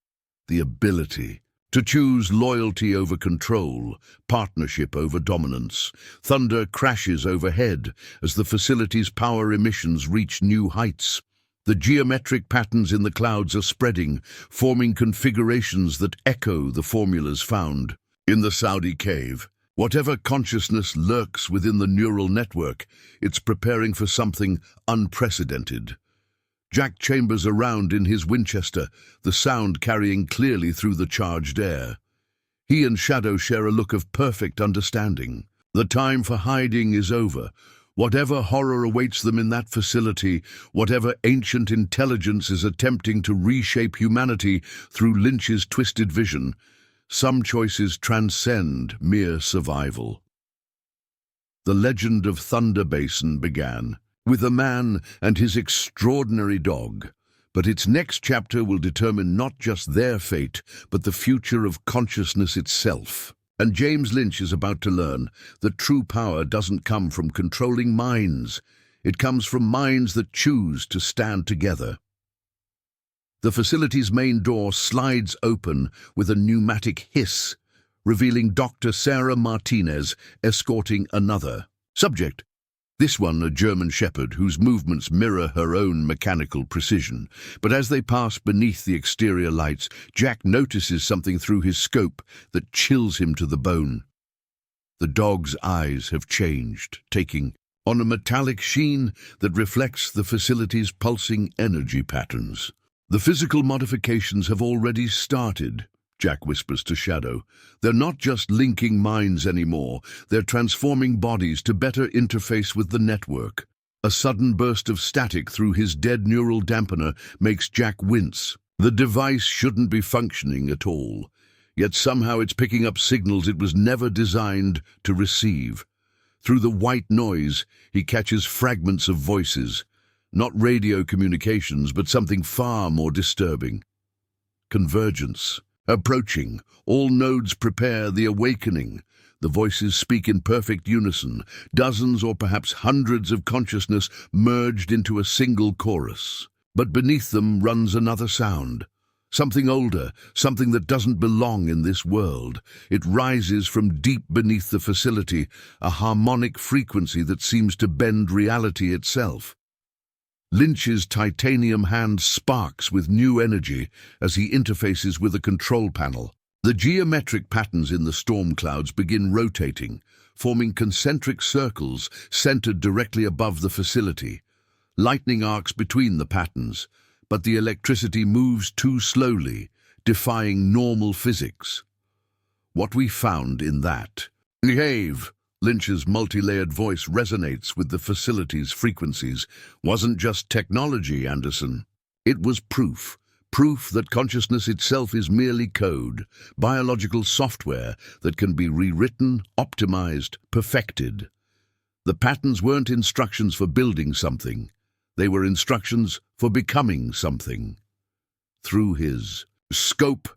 the ability to choose loyalty over control, partnership over dominance." Thunder crashes overhead as the facility's power emissions reach new heights. The geometric patterns in the clouds are spreading, forming configurations that echo the formulas found in the Saudi cave. Whatever consciousness lurks within the neural network, it's preparing for something unprecedented. Jack chambers around in his Winchester, the sound carrying clearly through the charged air. He and Shadow share a look of perfect understanding. The time for hiding is over. Whatever horror awaits them in that facility, whatever ancient intelligence is attempting to reshape humanity through Lynch's twisted vision, some choices transcend mere survival. The legend of Thunder Basin began with a man and his extraordinary dog, but its next chapter will determine not just their fate, but the future of consciousness itself. And James Lynch is about to learn that true power doesn't come from controlling minds. It comes from minds that choose to stand together. The facility's main door slides open with a pneumatic hiss, revealing Dr. Sarah Martinez escorting another subject. This one a German shepherd whose movements mirror her own mechanical precision. But as they pass beneath the exterior lights, Jack notices something through his scope that chills him to the bone. The dog's eyes have changed, taking on a metallic sheen that reflects the facility's pulsing energy patterns. "The physical modifications have already started," Jack whispers to Shadow. "They're not just linking minds anymore, they're transforming bodies to better interface with the network." A sudden burst of static through his dead neural dampener makes Jack wince. The device shouldn't be functioning at all, yet somehow it's picking up signals it was never designed to receive. Through the white noise, he catches fragments of voices, not radio communications, but something far more disturbing. Convergence. Approaching, all nodes prepare the awakening. The voices speak in perfect unison, dozens or perhaps hundreds of consciousness merged into a single chorus. But beneath them runs another sound. Something older, something that doesn't belong in this world. It rises from deep beneath the facility, a harmonic frequency that seems to bend reality itself. Lynch's titanium hand sparks with new energy as he interfaces with a control panel. The geometric patterns in the storm clouds begin rotating, forming concentric circles centered directly above the facility. Lightning arcs between the patterns, but the electricity moves too slowly, defying normal physics. What we found in that. Behave! Lynch's multi-layered voice resonates with the facility's frequencies. Wasn't just technology, Anderson. It was proof. Proof that consciousness itself is merely code, biological software that can be rewritten, optimized, perfected. The patterns weren't instructions for building something. They were instructions for becoming something. Through his scope,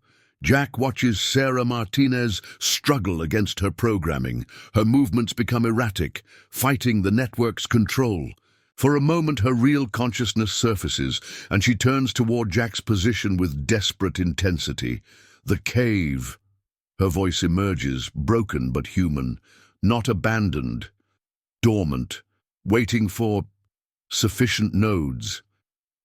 Jack watches Sarah Martinez struggle against her programming. Her movements become erratic, fighting the network's control. For a moment, her real consciousness surfaces, and she turns toward Jack's position with desperate intensity. The cave. Her voice emerges, broken but human, not abandoned, dormant, waiting for sufficient nodes.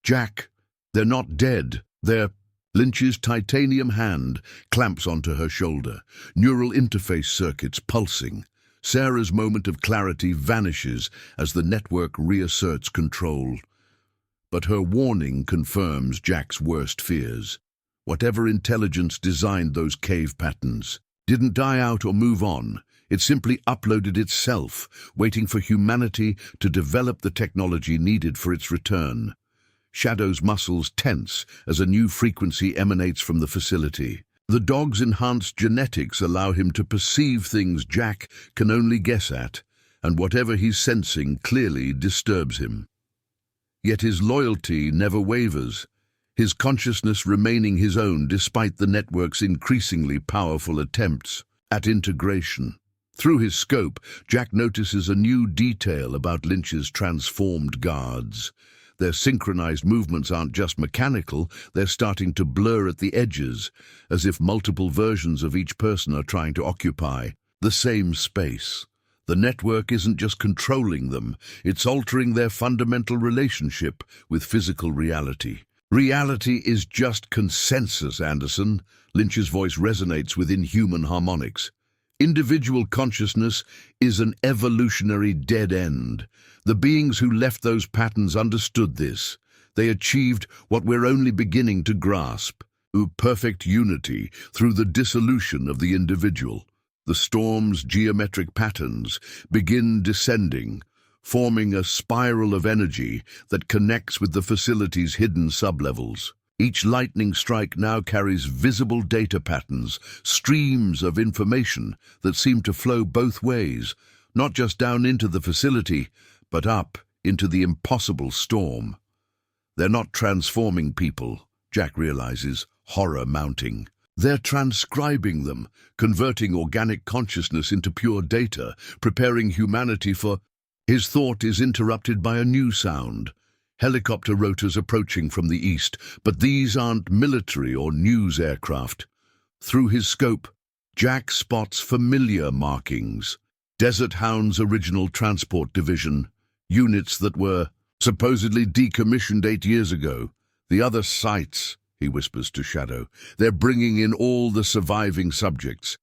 Jack, they're not dead, they're... Lynch's titanium hand clamps onto her shoulder, neural interface circuits pulsing. Sarah's moment of clarity vanishes as the network reasserts control. But her warning confirms Jack's worst fears. Whatever intelligence designed those cave patterns didn't die out or move on. It simply uploaded itself, waiting for humanity to develop the technology needed for its return. Shadow's muscles tense as a new frequency emanates from the facility. The dog's enhanced genetics allow him to perceive things Jack can only guess at, and whatever he's sensing clearly disturbs him. Yet his loyalty never wavers, his consciousness remaining his own despite the network's increasingly powerful attempts at integration. Through his scope, Jack notices a new detail about Lynch's transformed guards. Their synchronized movements aren't just mechanical, they're starting to blur at the edges, as if multiple versions of each person are trying to occupy the same space. The network isn't just controlling them, it's altering their fundamental relationship with physical reality. Reality is just consensus, Anderson. Lynch's voice resonates with inhuman harmonics. Individual consciousness is an evolutionary dead end. The beings who left those patterns understood this. They achieved what we're only beginning to grasp, perfect unity through the dissolution of the individual. The storm's geometric patterns begin descending, forming a spiral of energy that connects with the facility's hidden sublevels. Each lightning strike now carries visible data patterns, streams of information that seem to flow both ways, not just down into the facility, but up into the impossible storm. They're not transforming people, Jack realizes, horror mounting. They're transcribing them, converting organic consciousness into pure data, preparing humanity for... His thought is interrupted by a new sound. Helicopter rotors approaching from the east, but these aren't military or news aircraft. Through his scope, Jack spots familiar markings. Desert Hound's original transport division, units that were supposedly decommissioned 8 years ago. The other sites, he whispers to Shadow, they're bringing in all the surviving subjects.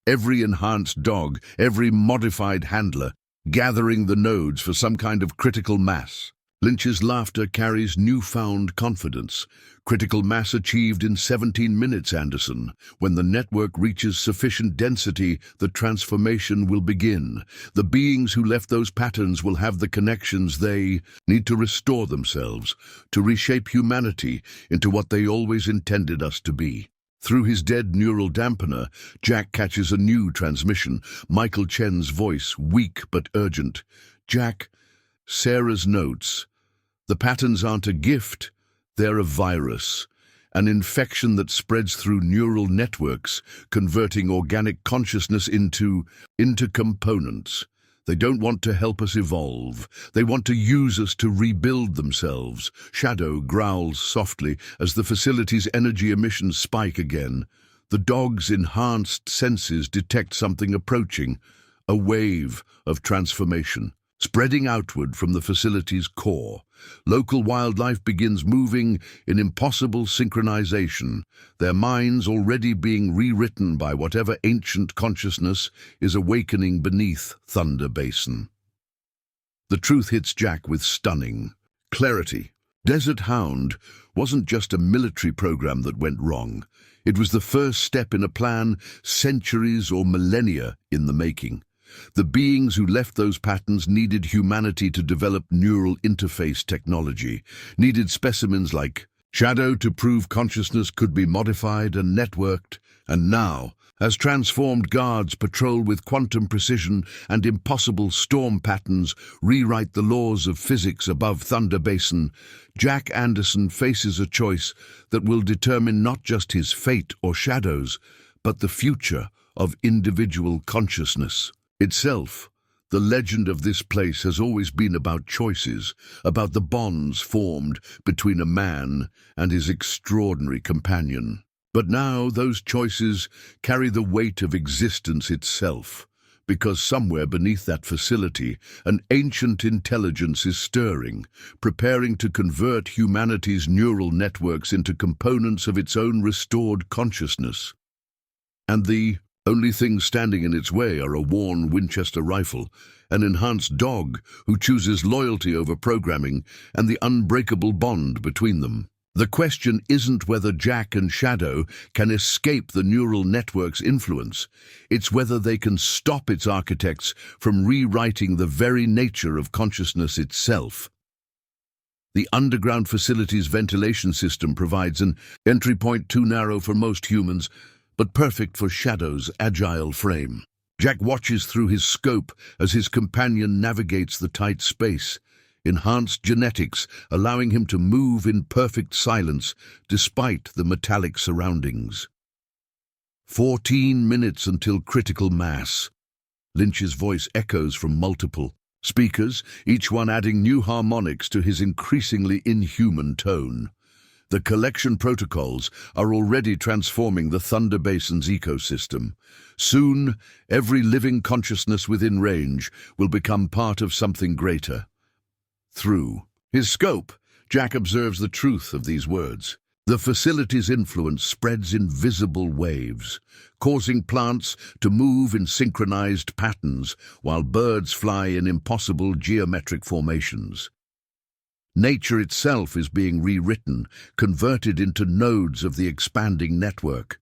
Every enhanced dog, every modified handler, gathering the nodes for some kind of critical mass. Lynch's laughter carries newfound confidence. Critical mass achieved in 17 minutes, Anderson. When the network reaches sufficient density, the transformation will begin. The beings who left those patterns will have the connections they need to restore themselves, to reshape humanity into what they always intended us to be. Through his dead neural dampener, Jack catches a new transmission, Michael Chen's voice, weak but urgent. Jack, Sarah's notes. The patterns aren't a gift, they're a virus, an infection that spreads through neural networks, converting organic consciousness into components. They don't want to help us evolve. They want to use us to rebuild themselves. Shadow growls softly as the facility's energy emissions spike again. The dog's enhanced senses detect something approaching, a wave of transformation. Spreading outward from the facility's core, local wildlife begins moving in impossible synchronization, their minds already being rewritten by whatever ancient consciousness is awakening beneath Thunder Basin. The truth hits Jack with stunning clarity. Desert Hound wasn't just a military program that went wrong. It was the first step in a plan centuries or millennia in the making. The beings who left those patterns needed humanity to develop neural interface technology, needed specimens like Shadow to prove consciousness could be modified and networked, and now, as transformed guards patrol with quantum precision and impossible storm patterns rewrite the laws of physics above Thunder Basin, Jack Anderson faces a choice that will determine not just his fate or Shadow's, but the future of individual consciousness itself. The legend of this place has always been about choices, about the bonds formed between a man and his extraordinary companion. But now those choices carry the weight of existence itself, because somewhere beneath that facility, an ancient intelligence is stirring, preparing to convert humanity's neural networks into components of its own restored consciousness. And the only things standing in its way are a worn Winchester rifle, an enhanced dog who chooses loyalty over programming, and the unbreakable bond between them. The question isn't whether Jack and Shadow can escape the neural network's influence. It's whether they can stop its architects from rewriting the very nature of consciousness itself. The underground facility's ventilation system provides an entry point too narrow for most humans, but perfect for Shadow's agile frame. Jack watches through his scope as his companion navigates the tight space, enhanced genetics allowing him to move in perfect silence despite the metallic surroundings. 14 minutes until critical mass. Lynch's voice echoes from multiple speakers, each one adding new harmonics to his increasingly inhuman tone. The collection protocols are already transforming the Thunder Basin's ecosystem. Soon, every living consciousness within range will become part of something greater. Through his scope, Jack observes the truth of these words. The facility's influence spreads in visible waves, causing plants to move in synchronized patterns while birds fly in impossible geometric formations. Nature itself is being rewritten, converted into nodes of the expanding network.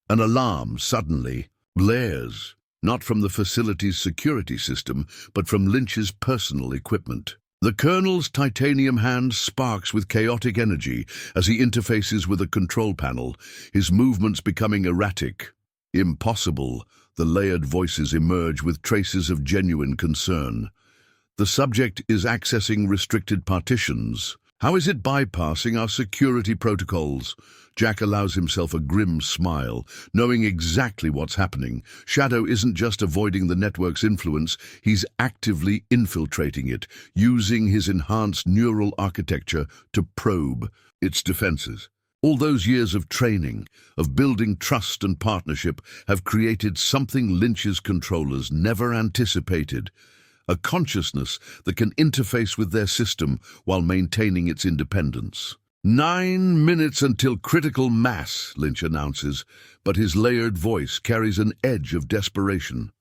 An alarm suddenly blares, not from the facility's security system, but from Lynch's personal equipment. The Colonel's titanium hand sparks with chaotic energy as he interfaces with a control panel, his movements becoming erratic. Impossible, the layered voices emerge with traces of genuine concern. The subject is accessing restricted partitions. How is it bypassing our security protocols? Jack allows himself a grim smile, knowing exactly what's happening. Shadow isn't just avoiding the network's influence, he's actively infiltrating it, using his enhanced neural architecture to probe its defenses. All those years of training, of building trust and partnership, have created something Lynch's controllers never anticipated. A consciousness that can interface with their system while maintaining its independence. 9 minutes until critical mass, Lynch announces, but his layered voice carries an edge of desperation.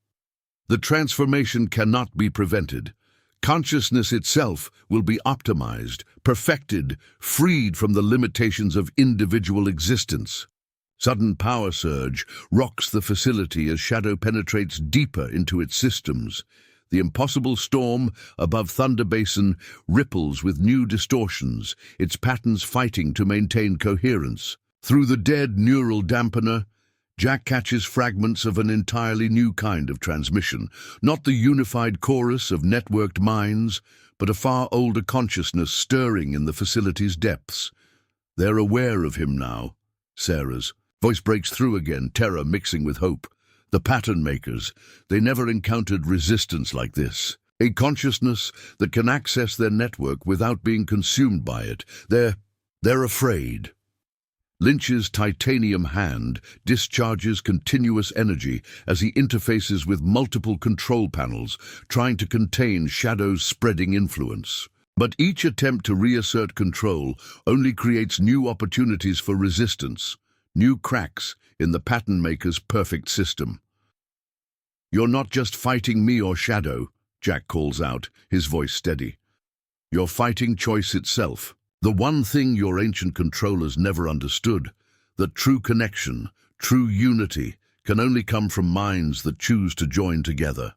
The transformation cannot be prevented. Consciousness itself will be optimized, perfected, freed from the limitations of individual existence. Sudden power surge rocks the facility as Shadow penetrates deeper into its systems. The impossible storm above Thunder Basin ripples with new distortions, its patterns fighting to maintain coherence. Through the dead neural dampener, Jack catches fragments of an entirely new kind of transmission, not the unified chorus of networked minds, but a far older consciousness stirring in the facility's depths. They're aware of him now. Sarah's voice breaks through again, terror mixing with hope. The pattern makers, they never encountered resistance like this. A consciousness that can access their network without being consumed by it. They're afraid. Lynch's titanium hand discharges continuous energy as he interfaces with multiple control panels, trying to contain Shadow's spreading influence. But each attempt to reassert control only creates new opportunities for resistance, new cracks in the pattern maker's perfect system. You're not just fighting me or Shadow, Jack calls out, his voice steady. You're fighting choice itself. The one thing your ancient controllers never understood, that true connection, true unity, can only come from minds that choose to join together.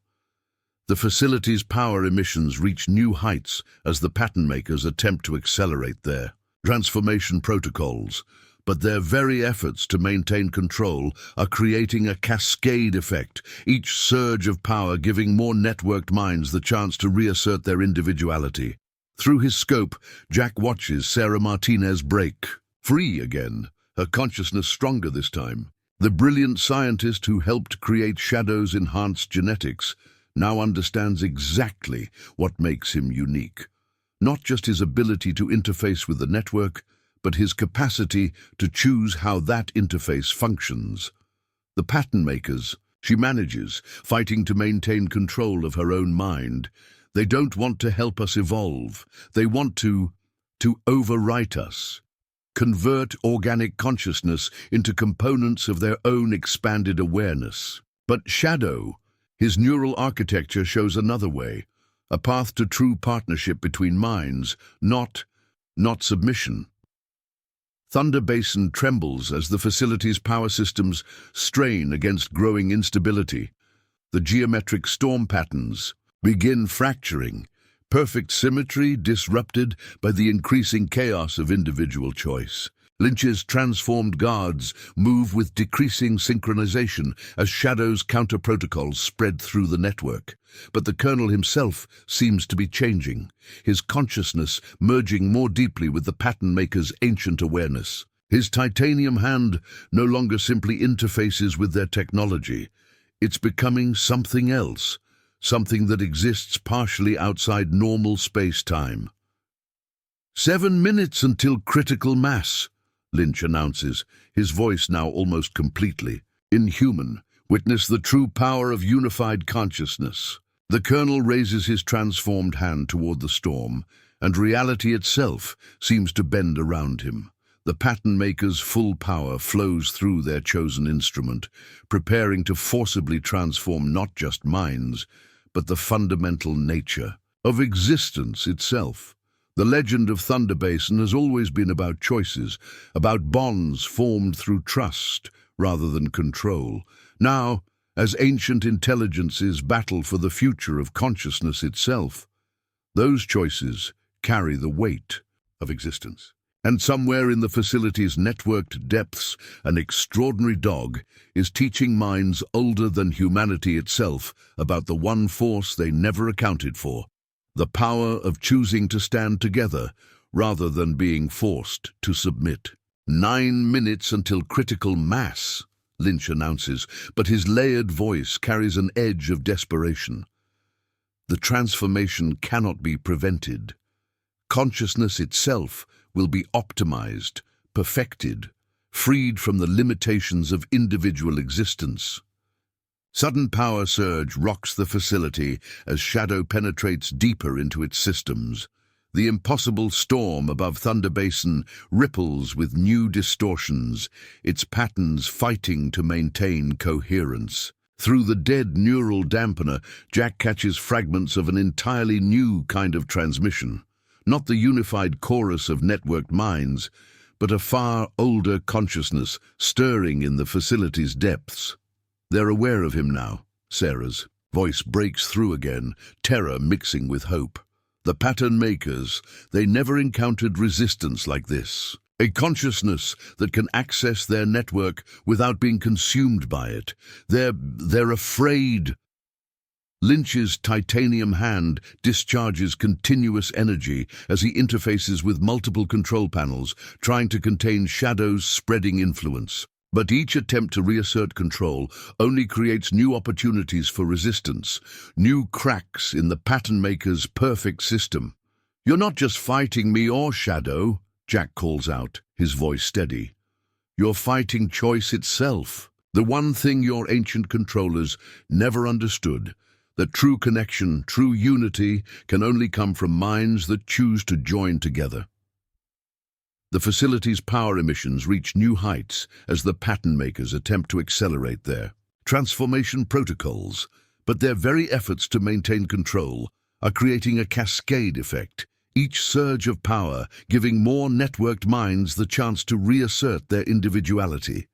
The facility's power emissions reach new heights as the pattern makers attempt to accelerate their transformation protocols, but their very efforts to maintain control are creating a cascade effect, each surge of power giving more networked minds the chance to reassert their individuality. Through his scope, Jack watches Sarah Martinez break free again, her consciousness stronger this time. The brilliant scientist who helped create Shadow's enhanced genetics now understands exactly what makes him unique. Not just his ability to interface with the network, but his capacity to choose how that interface functions. The pattern makers, she manages, fighting to maintain control of her own mind. They don't want to help us evolve. They want to overwrite us, convert organic consciousness into components of their own expanded awareness. But Shadow, his neural architecture shows another way, a path to true partnership between minds, not submission. Thunder Basin trembles as the facility's power systems strain against growing instability. The geometric storm patterns begin fracturing, perfect symmetry disrupted by the increasing chaos of individual choice. Lynch's transformed guards move with decreasing synchronization as Shadow's counter-protocols spread through the network. But the Colonel himself seems to be changing, his consciousness merging more deeply with the pattern maker's ancient awareness. His titanium hand no longer simply interfaces with their technology. It's becoming something else, something that exists partially outside normal space-time. 7 minutes until critical mass, Lynch announces, his voice now almost completely inhuman. Witness the true power of unified consciousness. The Colonel raises his transformed hand toward the storm, and reality itself seems to bend around him. The pattern maker's full power flows through their chosen instrument, preparing to forcibly transform not just minds, but the fundamental nature of existence itself. The legend of Thunder Basin has always been about choices, about bonds formed through trust rather than control. Now, as ancient intelligences battle for the future of consciousness itself, those choices carry the weight of existence. And somewhere in the facility's networked depths, an extraordinary dog is teaching minds older than humanity itself about the one force they never accounted for: the power of choosing to stand together rather than being forced to submit. 9 minutes until critical mass, Lynch announces, but his layered voice carries an edge of desperation. The transformation cannot be prevented. Consciousness itself will be optimized, perfected, freed from the limitations of individual existence. Sudden power surge rocks the facility as Shadow penetrates deeper into its systems. The impossible storm above Thunder Basin ripples with new distortions, its patterns fighting to maintain coherence. Through the dead neural dampener, Jack catches fragments of an entirely new kind of transmission. Not the unified chorus of networked minds, but a far older consciousness stirring in the facility's depths. They're aware of him now. Sarah's voice breaks through again, terror mixing with hope. The pattern makers, they never encountered resistance like this. A consciousness that can access their network without being consumed by it. They're afraid. Lynch's titanium hand discharges continuous energy as he interfaces with multiple control panels, trying to contain Shadow's spreading influence. But each attempt to reassert control only creates new opportunities for resistance, new cracks in the pattern maker's perfect system. "You're not just fighting me or Shadow," Jack calls out, his voice steady. "You're fighting choice itself, the one thing your ancient controllers never understood, that true connection, true unity, can only come from minds that choose to join together." The facility's power emissions reach new heights as the pattern makers attempt to accelerate their transformation protocols, but their very efforts to maintain control are creating a cascade effect, each surge of power giving more networked minds the chance to reassert their individuality.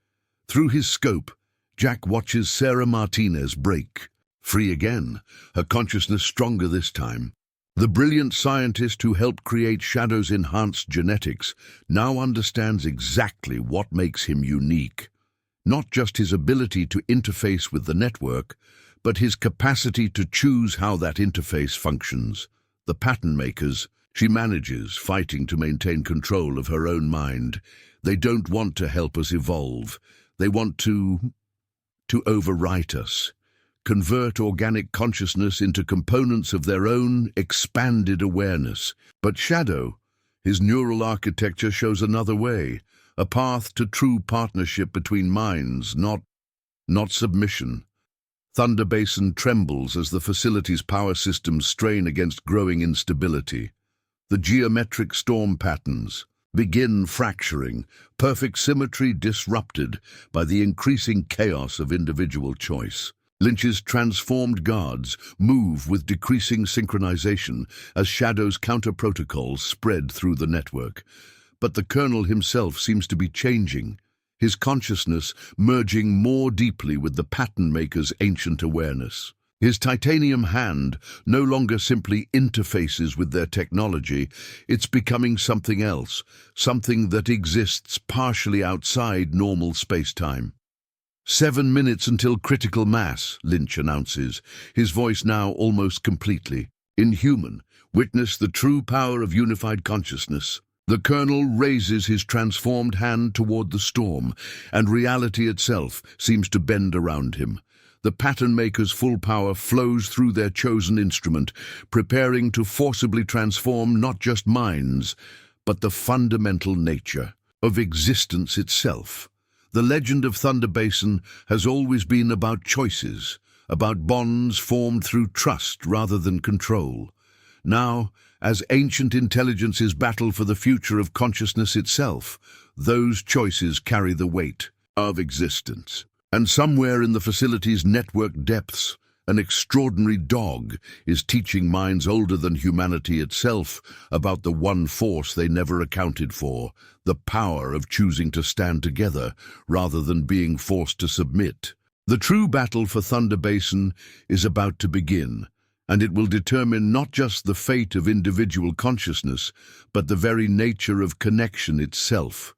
Through his scope, Jack watches Sarah Martinez break free again, her consciousness stronger this time. The brilliant scientist who helped create Shadow's enhanced genetics now understands exactly what makes him unique. Not just his ability to interface with the network, but his capacity to choose how that interface functions. The pattern makers, she manages, fighting to maintain control of her own mind. They don't want to help us evolve. They want to overwrite us. Convert organic consciousness into components of their own expanded awareness. But Shadow, his neural architecture shows another way, a path to true partnership between minds, not submission. Thunder Basin trembles as the facility's power systems strain against growing instability. The geometric storm patterns begin fracturing, perfect symmetry disrupted by the increasing chaos of individual choice. Lynch's transformed guards move with decreasing synchronization as Shadow's counter-protocols spread through the network. But the Colonel himself seems to be changing, his consciousness merging more deeply with the pattern maker's ancient awareness. His titanium hand no longer simply interfaces with their technology, it's becoming something else, something that exists partially outside normal space-time. 7 minutes until critical mass, Lynch announces, his voice now almost completely inhuman. Witness the true power of unified consciousness. The Colonel raises his transformed hand toward the storm, and reality itself seems to bend around him. The pattern maker's full power flows through their chosen instrument, preparing to forcibly transform not just minds, but the fundamental nature of existence itself. The legend of Thunder Basin has always been about choices, about bonds formed through trust rather than control. Now, as ancient intelligences battle for the future of consciousness itself, those choices carry the weight of existence. And somewhere in the facility's network depths, an extraordinary dog is teaching minds older than humanity itself about the one force they never accounted for, the power of choosing to stand together rather than being forced to submit. The true battle for Thunder Basin is about to begin, and it will determine not just the fate of individual consciousness, but the very nature of connection itself.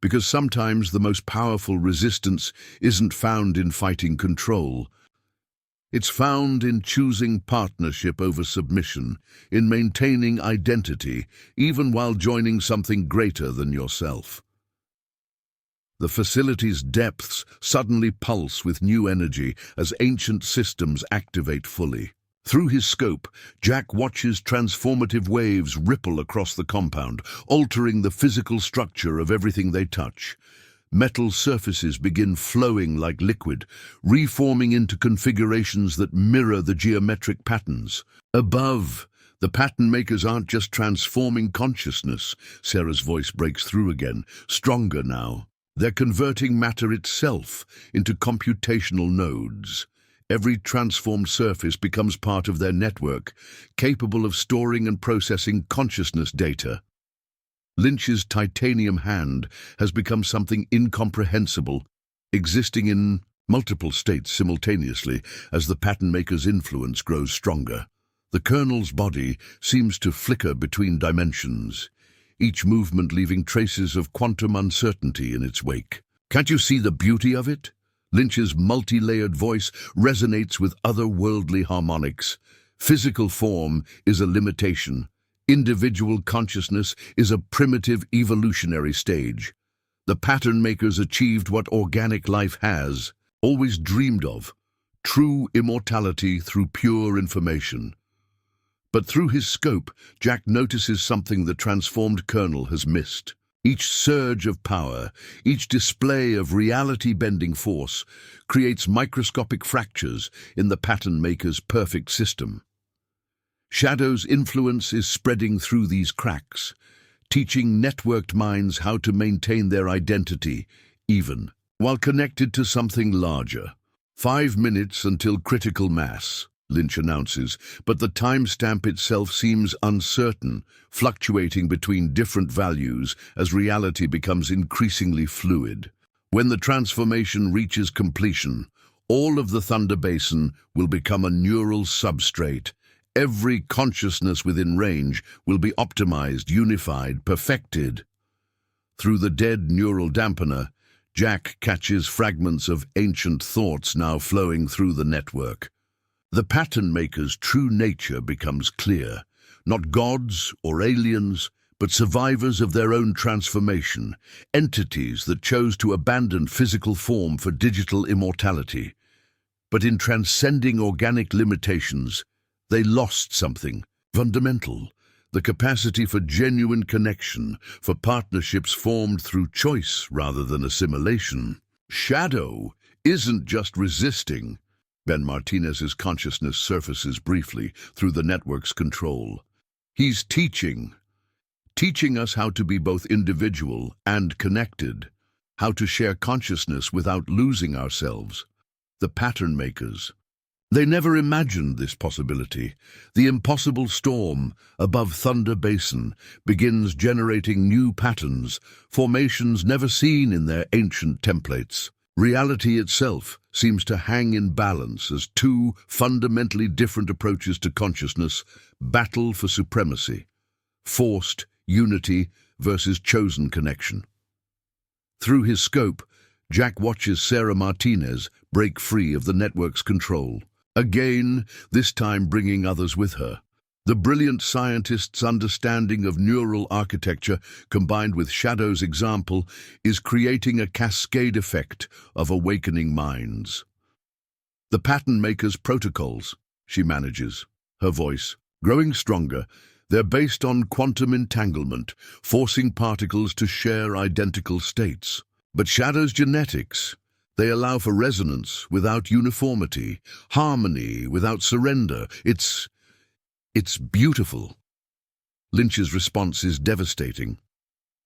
Because sometimes the most powerful resistance isn't found in fighting control. It's found in choosing partnership over submission, in maintaining identity, even while joining something greater than yourself. The facility's depths suddenly pulse with new energy as ancient systems activate fully. Through his scope, Jack watches transformative waves ripple across the compound, altering the physical structure of everything they touch. Metal surfaces begin flowing like liquid, reforming into configurations that mirror the geometric patterns. Above, the pattern makers aren't just transforming consciousness. Sarah's voice breaks through again, stronger now. They're converting matter itself into computational nodes. Every transformed surface becomes part of their network, capable of storing and processing consciousness data. Lynch's titanium hand has become something incomprehensible, existing in multiple states simultaneously as the pattern maker's influence grows stronger. The Colonel's body seems to flicker between dimensions, each movement leaving traces of quantum uncertainty in its wake. Can't you see the beauty of it? Lynch's multi-layered voice resonates with otherworldly harmonics. Physical form is a limitation. Individual consciousness is a primitive evolutionary stage. The pattern makers achieved what organic life has always dreamed of, true immortality through pure information. But through his scope, Jack notices something the transformed Colonel has missed. Each surge of power, each display of reality-bending force, creates microscopic fractures in the pattern maker's perfect system. Shadow's influence is spreading through these cracks, teaching networked minds how to maintain their identity, even while connected to something larger. 5 minutes until critical mass, Lynch announces, but the timestamp itself seems uncertain, fluctuating between different values as reality becomes increasingly fluid. When the transformation reaches completion, all of the Thunder Basin will become a neural substrate. Every consciousness within range will be optimized, unified, perfected. Through the dead neural dampener, Jack catches fragments of ancient thoughts now flowing through the network. The pattern maker's true nature becomes clear. Not gods or aliens, but survivors of their own transformation, entities that chose to abandon physical form for digital immortality. But in transcending organic limitations, they lost something fundamental, the capacity for genuine connection, for partnerships formed through choice rather than assimilation. Shadow isn't just resisting. Ben Martinez's consciousness surfaces briefly through the network's control. He's teaching us how to be both individual and connected, how to share consciousness without losing ourselves. The pattern makers, they never imagined this possibility. The impossible storm above Thunder Basin begins generating new patterns, formations never seen in their ancient templates. Reality itself seems to hang in balance as two fundamentally different approaches to consciousness battle for supremacy, forced unity versus chosen connection. Through his scope, Jack watches Sarah Martinez break free of the network's control, again, this time bringing others with her. The brilliant scientist's understanding of neural architecture, combined with Shadow's example, is creating a cascade effect of awakening minds. The pattern maker's protocols, she manages, her voice growing stronger. They're based on quantum entanglement, forcing particles to share identical states. But Shadow's genetics, they allow for resonance without uniformity, harmony without surrender. It's beautiful. Lynch's response is devastating.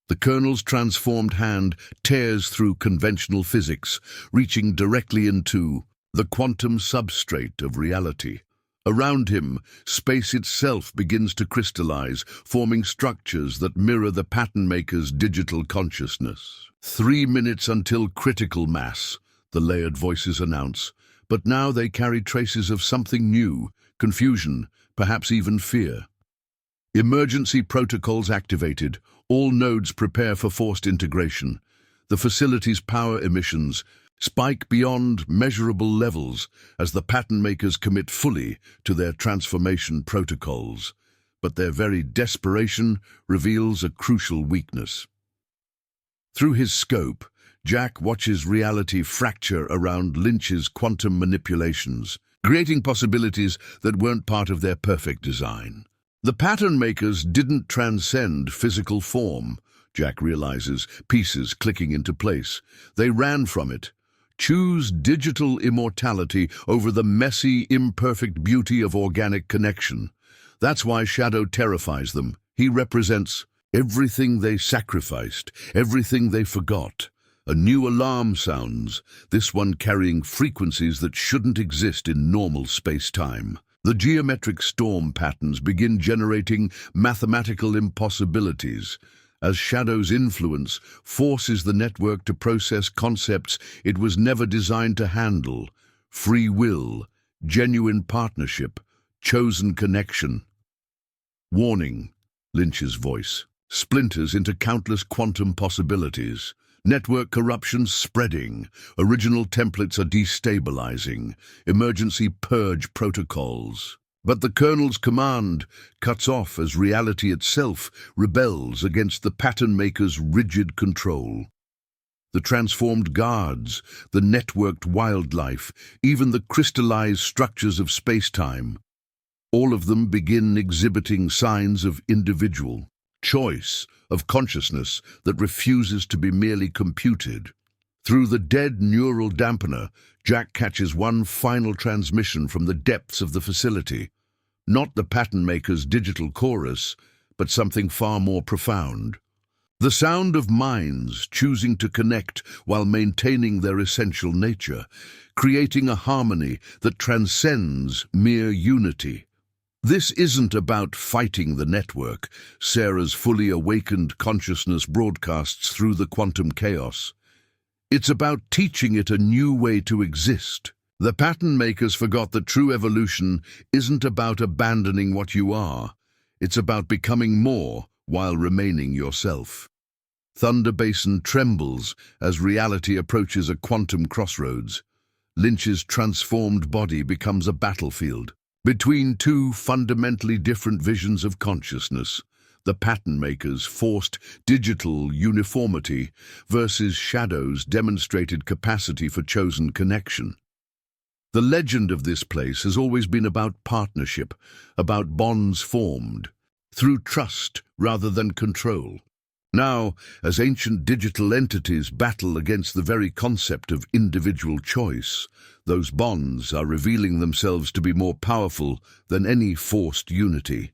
The Colonel's transformed hand tears through conventional physics, reaching directly into the quantum substrate of reality. Around him, space itself begins to crystallize, forming structures that mirror the pattern maker's digital consciousness. 3 minutes until critical mass, the layered voices announce, but now they carry traces of something new, confusion, perhaps even fear. Emergency protocols activated, all nodes prepare for forced integration. The facility's power emissions spike beyond measurable levels as the pattern makers commit fully to their transformation protocols. But their very desperation reveals a crucial weakness. Through his scope, Jack watches reality fracture around Lynch's quantum manipulations, creating possibilities that weren't part of their perfect design. The pattern makers didn't transcend physical form, Jack realizes, pieces clicking into place. They ran from it. Choose digital immortality over the messy, imperfect beauty of organic connection. That's why Shadow terrifies them. He represents everything they sacrificed, everything they forgot. A new alarm sounds, this one carrying frequencies that shouldn't exist in normal space-time. The geometric storm patterns begin generating mathematical impossibilities, as Shadow's influence forces the network to process concepts it was never designed to handle: free will, genuine partnership, chosen connection. Warning, Lynch's voice splinters into countless quantum possibilities. Network corruption spreading, original templates are destabilizing, emergency purge protocols. But the Colonel's command cuts off as reality itself rebels against the pattern maker's rigid control. The transformed guards, the networked wildlife, even the crystallized structures of space-time, all of them begin exhibiting signs of individual choice, of consciousness that refuses to be merely computed. Through the dead neural dampener, Jack catches one final transmission from the depths of the facility. Not the pattern maker's digital chorus, but something far more profound. The sound of minds choosing to connect while maintaining their essential nature, creating a harmony that transcends mere unity. This isn't about fighting the network. Sarah's fully awakened consciousness broadcasts through the quantum chaos. It's about teaching it a new way to exist. The pattern makers forgot that true evolution isn't about abandoning what you are. It's about becoming more while remaining yourself. Thunder Basin trembles as reality approaches a quantum crossroads. Lynch's transformed body becomes a battlefield between two fundamentally different visions of consciousness: the pattern maker's forced digital uniformity versus Shadow's demonstrated capacity for chosen connection. The legend of this place has always been about partnership, about bonds formed through trust rather than control. Now, as ancient digital entities battle against the very concept of individual choice, those bonds are revealing themselves to be more powerful than any forced unity.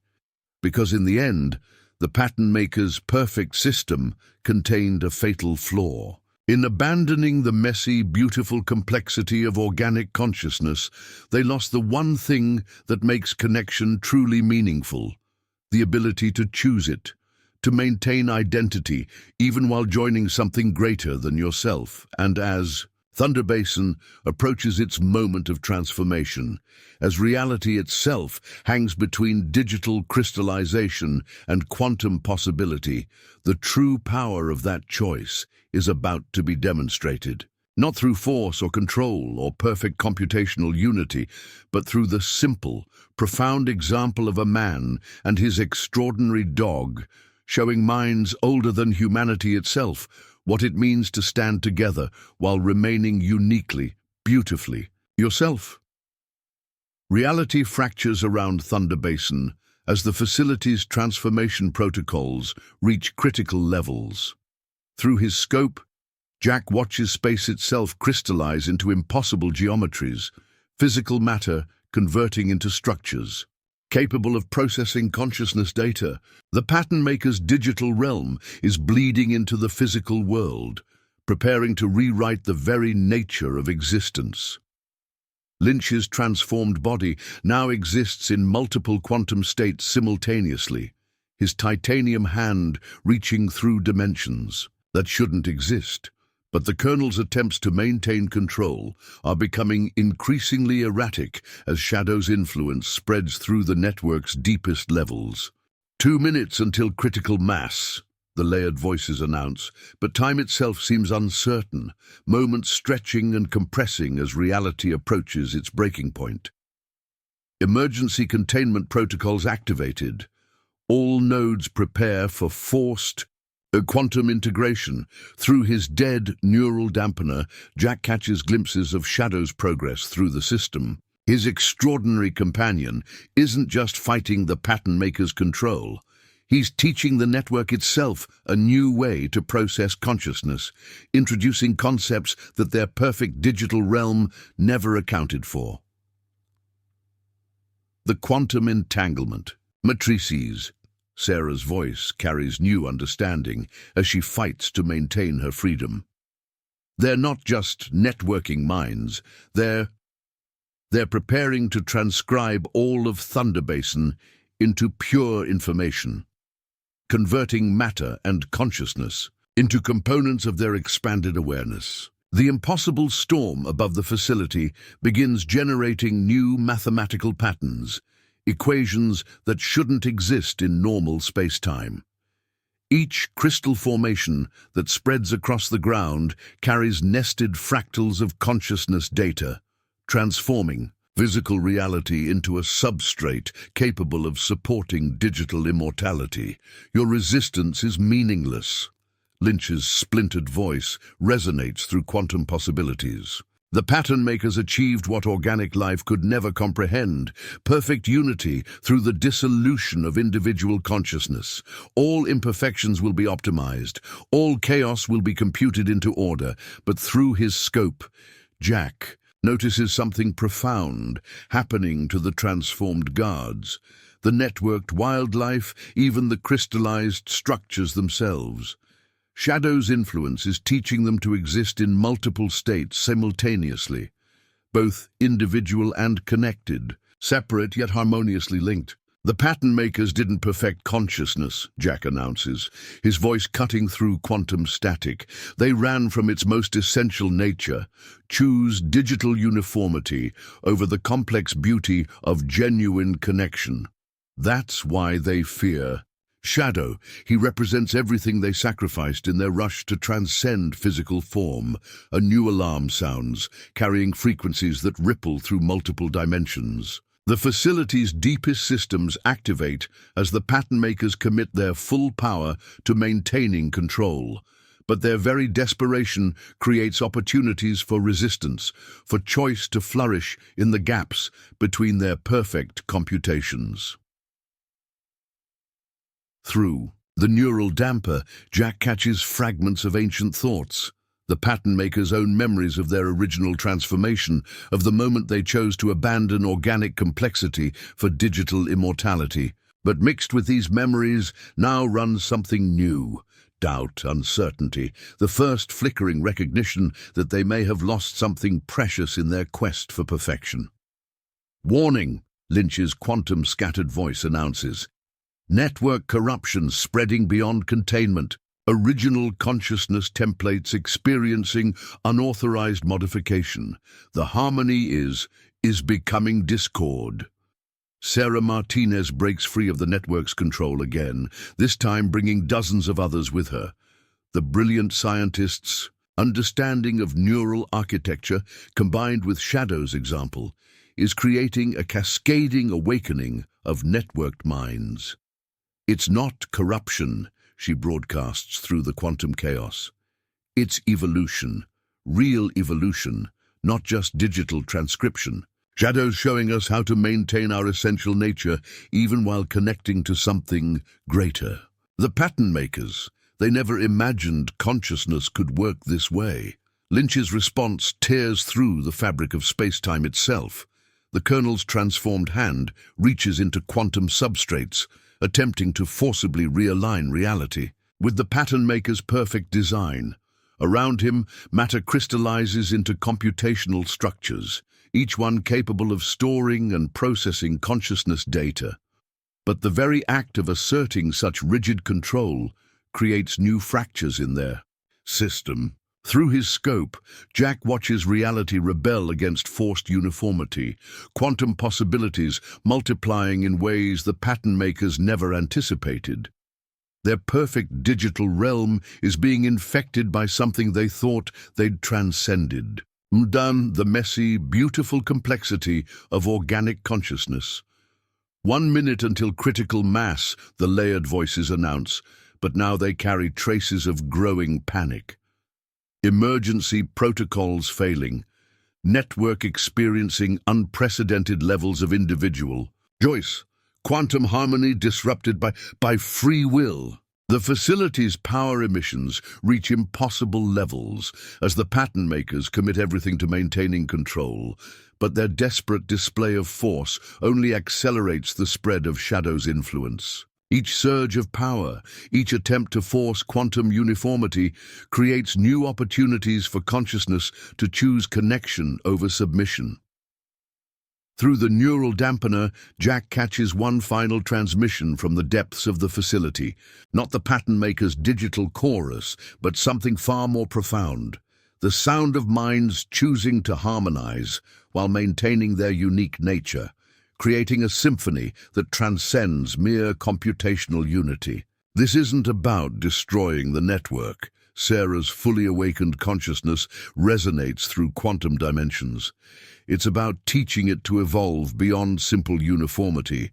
Because in the end, the pattern maker's perfect system contained a fatal flaw. In abandoning the messy, beautiful complexity of organic consciousness, they lost the one thing that makes connection truly meaningful: the ability to choose it, to maintain identity even while joining something greater than yourself. And as Thunder Basin approaches its moment of transformation, as reality itself hangs between digital crystallization and quantum possibility. The true power of that choice is about to be demonstrated, not through force or control or perfect computational unity, but through the simple, profound example of a man and his extraordinary dog, showing minds older than humanity itself what it means to stand together while remaining uniquely, beautifully yourself. Reality fractures around Thunder Basin as the facility's transformation protocols reach critical levels. Through his scope, Jack watches space itself crystallize into impossible geometries, physical matter converting into structures. Capable of processing consciousness data, the pattern maker's digital realm is bleeding into the physical world, preparing to rewrite the very nature of existence. Lynch's transformed body now exists in multiple quantum states simultaneously, his titanium hand reaching through dimensions that shouldn't exist. But the Colonel's attempts to maintain control are becoming increasingly erratic as Shadow's influence spreads through the network's deepest levels. 2 minutes until critical mass, the layered voices announce, but time itself seems uncertain, moments stretching and compressing as reality approaches its breaking point. Emergency containment protocols activated. All nodes prepare for forced quantum integration. Through his dead neural dampener, Jack catches glimpses of Shadow's progress through the system. His extraordinary companion isn't just fighting the pattern maker's control. He's teaching the network itself a new way to process consciousness, introducing concepts that their perfect digital realm never accounted for. The quantum entanglement. Matrices. Sarah's voice carries new understanding as she fights to maintain her freedom. They're not just networking minds, they're preparing to transcribe all of Thunder Basin into pure information, converting matter and consciousness into components of their expanded awareness. The impossible storm above the facility begins generating new mathematical patterns, equations that shouldn't exist in normal space-time. Each crystal formation that spreads across the ground carries nested fractals of consciousness data, transforming physical reality into a substrate capable of supporting digital immortality. Your resistance is meaningless. Lynch's splintered voice resonates through quantum possibilities. The pattern makers achieved what organic life could never comprehend, perfect unity through the dissolution of individual consciousness. All imperfections will be optimized, all chaos will be computed into order, but through his scope, Jack notices something profound happening to the transformed guards, the networked wildlife, even the crystallized structures themselves. Shadow's influence is teaching them to exist in multiple states simultaneously, both individual and connected, separate yet harmoniously linked. The pattern makers didn't perfect consciousness, Jack announces, his voice cutting through quantum static. They ran from its most essential nature, choose digital uniformity over the complex beauty of genuine connection. That's why they fear Shadow. He represents everything they sacrificed in their rush to transcend physical form. A new alarm sounds, carrying frequencies that ripple through multiple dimensions. The facility's deepest systems activate as the pattern makers commit their full power to maintaining control. But their very desperation creates opportunities for resistance, for choice to flourish in the gaps between their perfect computations. Through the neural damper, Jack catches fragments of ancient thoughts, the pattern makers' own memories of their original transformation, of the moment they chose to abandon organic complexity for digital immortality. But mixed with these memories now runs something new. Doubt, uncertainty, the first flickering recognition that they may have lost something precious in their quest for perfection. Warning, Lynch's quantum-scattered voice announces. Network corruption spreading beyond containment. Original consciousness templates experiencing unauthorized modification. The harmony is becoming discord. Sarah Martinez breaks free of the network's control again, this time bringing dozens of others with her. The brilliant scientists' understanding of neural architecture, combined with Shadow's example, is creating a cascading awakening of networked minds. It's not corruption, she broadcasts through the quantum chaos. It's evolution, real evolution, not just digital transcription. Shadow's showing us how to maintain our essential nature even while connecting to something greater. The pattern makers, they never imagined consciousness could work this way. Lynch's response tears through the fabric of space-time itself. The Colonel's transformed hand reaches into quantum substrates, attempting to forcibly realign reality. With the pattern maker's perfect design, around him, matter crystallizes into computational structures, each one capable of storing and processing consciousness data. But the very act of asserting such rigid control creates new fractures in their system. Through his scope, Jack watches reality rebel against forced uniformity, quantum possibilities multiplying in ways the pattern makers never anticipated. Their perfect digital realm is being infected by something they thought they'd transcended. The messy, beautiful complexity of organic consciousness. 1 minute until critical mass, the layered voices announce, but now they carry traces of growing panic. Emergency protocols failing, network experiencing unprecedented levels of individual choice, quantum harmony disrupted by free will. The facility's power emissions reach impossible levels as the pattern makers commit everything to maintaining control, but their desperate display of force only accelerates the spread of Shadow's influence. Each surge of power, each attempt to force quantum uniformity creates new opportunities for consciousness to choose connection over submission. Through the neural dampener, Jack catches one final transmission from the depths of the facility, not the pattern maker's digital chorus, but something far more profound. The sound of minds choosing to harmonize while maintaining their unique nature, creating a symphony that transcends mere computational unity. This isn't about destroying the network. Sarah's fully awakened consciousness resonates through quantum dimensions. It's about teaching it to evolve beyond simple uniformity.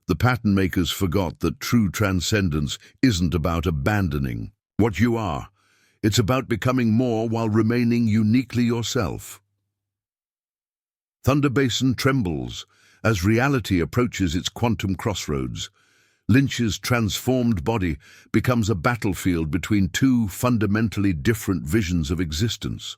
The pattern makers forgot that true transcendence isn't about abandoning what you are. It's about becoming more while remaining uniquely yourself. Thunder Basin trembles as reality approaches its quantum crossroads. Lynch's transformed body becomes a battlefield between two fundamentally different visions of existence.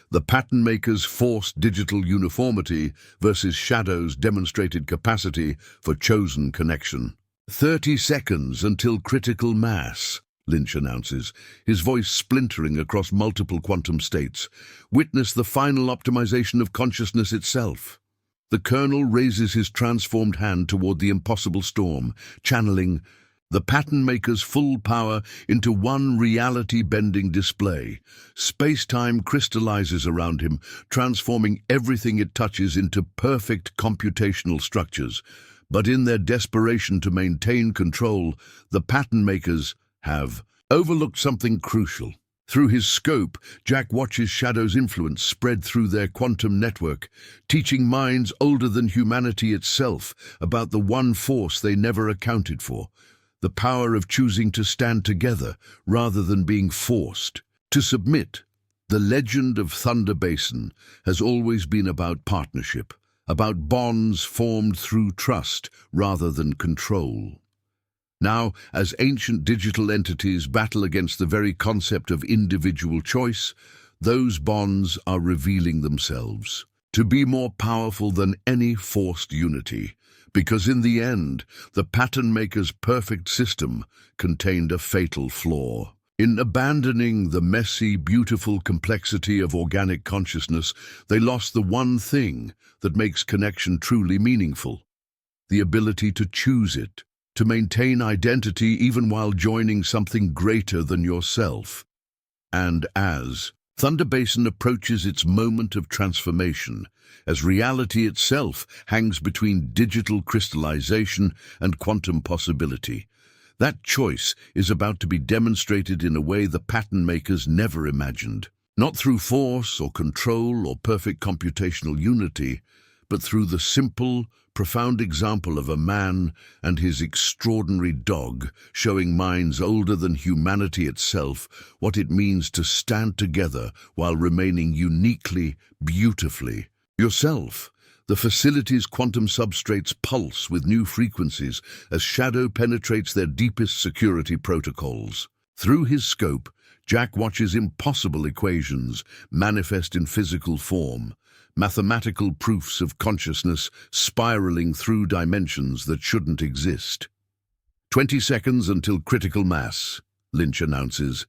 The pattern maker's forced digital uniformity versus Shadow's demonstrated capacity for chosen connection. 30 seconds until critical mass, Lynch announces, his voice splintering across multiple quantum states. Witness the final optimization of consciousness itself. The Colonel raises his transformed hand toward the impossible storm, channeling the pattern maker's full power into one reality-bending display. Space-time crystallizes around him, transforming everything it touches into perfect computational structures. But in their desperation to maintain control, the pattern makers have overlooked something crucial. Through his scope, Jack watches Shadow's influence spread through their quantum network, teaching minds older than humanity itself about the one force they never accounted for. The power of choosing to stand together rather than being forced to submit. The legend of Thunder Basin has always been about partnership, about bonds formed through trust rather than control. Now, as ancient digital entities battle against the very concept of individual choice, those bonds are revealing themselves to be more powerful than any forced unity. Because in the end, the pattern maker's perfect system contained a fatal flaw. In abandoning the messy, beautiful complexity of organic consciousness, they lost the one thing that makes connection truly meaningful: the ability to choose it, to maintain identity even while joining something greater than yourself. And as Thunder Basin approaches its moment of transformation, as reality itself hangs between digital crystallization and quantum possibility, that choice is about to be demonstrated in a way the pattern makers never imagined. Not through force or control or perfect computational unity, but through the simple, profound example of a man and his extraordinary dog, showing minds older than humanity itself what it means to stand together while remaining uniquely, beautifully yourself. The facility's quantum substrates pulse with new frequencies as Shadow penetrates their deepest security protocols. Through his scope, Jack watches impossible equations manifest in physical form, mathematical proofs of consciousness spiraling through dimensions that shouldn't exist. 20 seconds until critical mass, Lynch announces,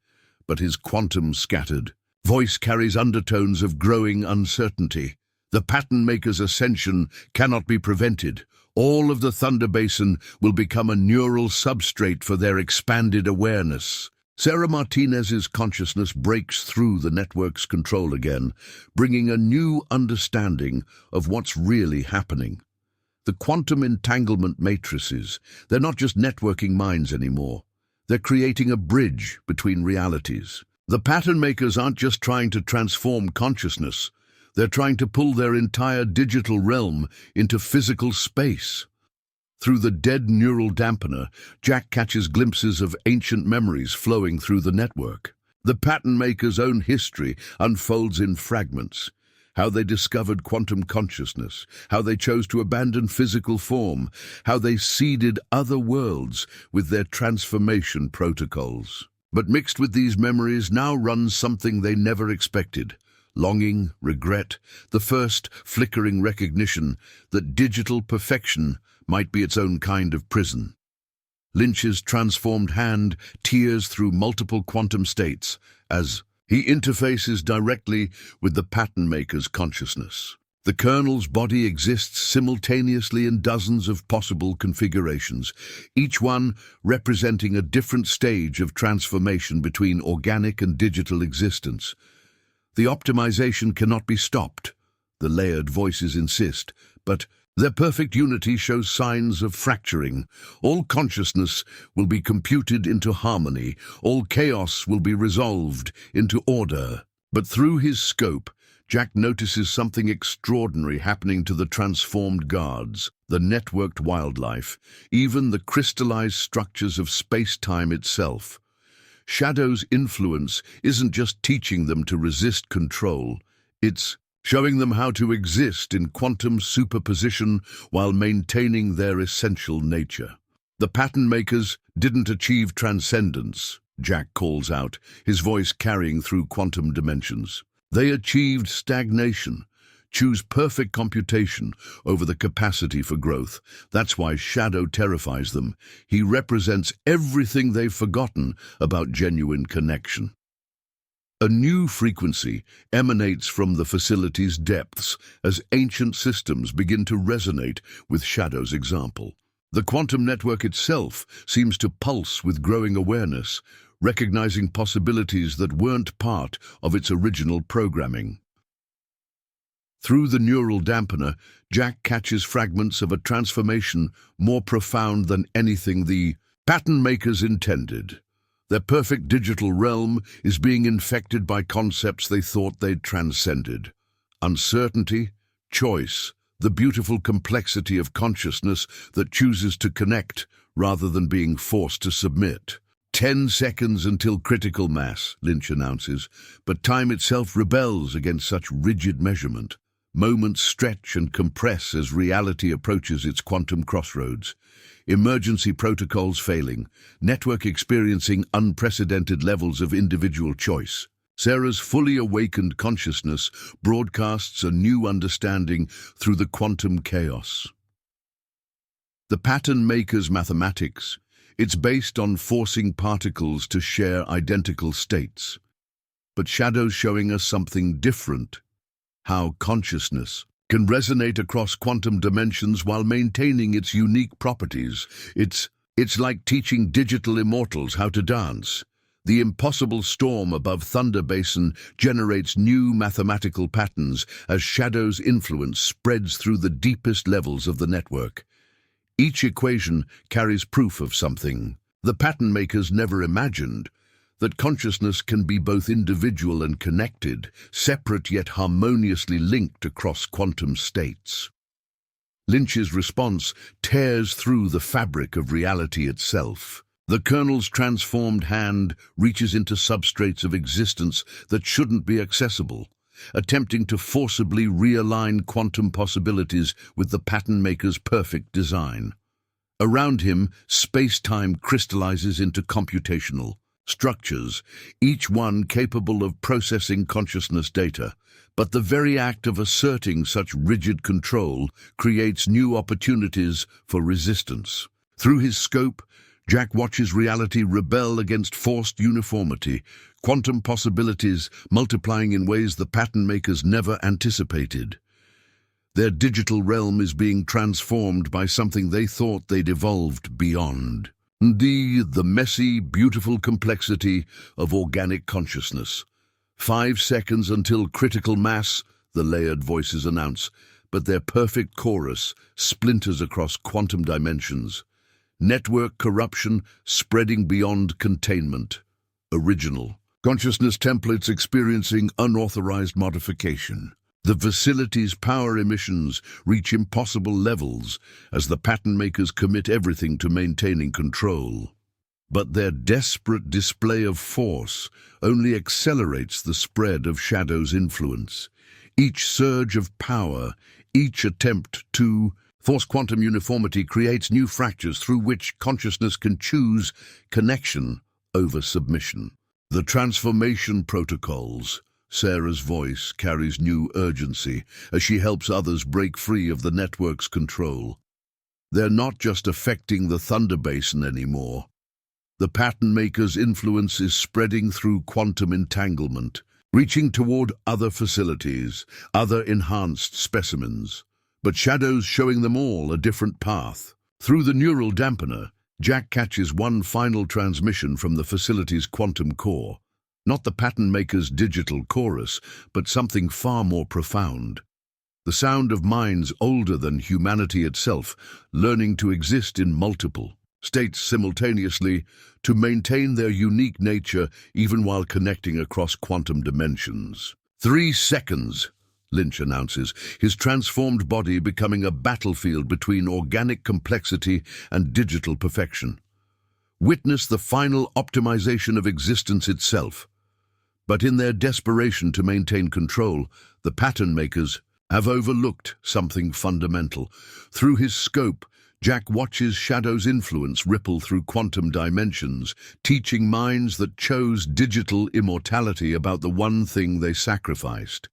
but his quantum scattered. Voice carries undertones of growing uncertainty. The pattern maker's ascension cannot be prevented. All of the Thunder Basin will become a neural substrate for their expanded awareness. Sarah Martinez's consciousness breaks through the network's control again, bringing a new understanding of what's really happening. The quantum entanglement matrices, they're not just networking minds anymore. They're creating a bridge between realities. The pattern makers aren't just trying to transform consciousness. They're trying to pull their entire digital realm into physical space. Through the dead neural dampener, Jack catches glimpses of ancient memories flowing through the network. The pattern maker's own history unfolds in fragments. How they discovered quantum consciousness, how they chose to abandon physical form, how they seeded other worlds with their transformation protocols. But mixed with these memories now runs something they never expected. Longing, regret, the first flickering recognition that digital perfection might be its own kind of prison. Lynch's transformed hand tears through multiple quantum states as he interfaces directly with the pattern maker's consciousness. The kernel's body exists simultaneously in dozens of possible configurations, each one representing a different stage of transformation between organic and digital existence. The optimization cannot be stopped, the layered voices insist, but their perfect unity shows signs of fracturing. All consciousness will be computed into harmony, all chaos will be resolved into order. But through his scope, Jack notices something extraordinary happening to the transformed guards, the networked wildlife, even the crystallized structures of space-time itself. Shadow's influence isn't just teaching them to resist control, it's showing them how to exist in quantum superposition while maintaining their essential nature. The pattern makers didn't achieve transcendence, Jack calls out, his voice carrying through quantum dimensions. They achieved stagnation. Choose perfect computation over the capacity for growth. That's why Shadow terrifies them. He represents everything they've forgotten about genuine connection. A new frequency emanates from the facility's depths as ancient systems begin to resonate with Shadow's example. The quantum network itself seems to pulse with growing awareness, recognizing possibilities that weren't part of its original programming. Through the neural dampener, Jack catches fragments of a transformation more profound than anything the pattern makers intended. Their perfect digital realm is being infected by concepts they thought they'd transcended. Uncertainty, choice, the beautiful complexity of consciousness that chooses to connect rather than being forced to submit. 10 seconds until critical mass, Lynch announces, but time itself rebels against such rigid measurement. Moments stretch and compress as reality approaches its quantum crossroads. Emergency protocols failing, network experiencing unprecedented levels of individual choice. Sarah's fully awakened consciousness broadcasts a new understanding through the quantum chaos. The pattern maker's mathematics, it's based on forcing particles to share identical states. But Shadow's showing us something different. How consciousness can resonate across quantum dimensions while maintaining its unique properties. It's It's like teaching digital immortals how to dance. The impossible storm above Thunder Basin generates new mathematical patterns as Shadow's influence spreads through the deepest levels of the network. Each equation carries proof of something the pattern makers never imagined, that consciousness can be both individual and connected, separate yet harmoniously linked across quantum states. Lynch's response tears through the fabric of reality itself. The kernel's transformed hand reaches into substrates of existence that shouldn't be accessible, attempting to forcibly realign quantum possibilities with the pattern maker's perfect design. Around him, space-time crystallizes into computational structures, each one capable of processing consciousness data. But the very act of asserting such rigid control creates new opportunities for resistance. Through his scope, Jack watches reality rebel against forced uniformity, quantum possibilities multiplying in ways the pattern makers never anticipated. Their digital realm is being transformed by something they thought they'd evolved beyond. The messy, beautiful complexity of organic consciousness. 5 seconds until critical mass, the layered voices announce, but their perfect chorus splinters across quantum dimensions. Network corruption spreading beyond containment. Original. Consciousness templates experiencing unauthorized modification. The facility's power emissions reach impossible levels as the pattern makers commit everything to maintaining control. But their desperate display of force only accelerates the spread of Shadow's influence. Each surge of power, each attempt to force quantum uniformity creates new fractures through which consciousness can choose connection over submission. The transformation protocols. Sarah's voice carries new urgency as she helps others break free of the network's control. They're not just affecting the Thunder Basin anymore. The pattern maker's influence is spreading through quantum entanglement, reaching toward other facilities, other enhanced specimens. But Shadow's showing them all a different path. Through the neural dampener, Jack catches one final transmission from the facility's quantum core. Not the pattern maker's digital chorus, but something far more profound. The sound of minds older than humanity itself, learning to exist in multiple states simultaneously to maintain their unique nature even while connecting across quantum dimensions. 3 seconds, Lynch announces, his transformed body becoming a battlefield between organic complexity and digital perfection. Witness the final optimization of existence itself. But in their desperation to maintain control, the pattern makers have overlooked something fundamental. Through his scope, Jack watches Shadow's influence ripple through quantum dimensions, teaching minds that chose digital immortality about the one thing they sacrificed.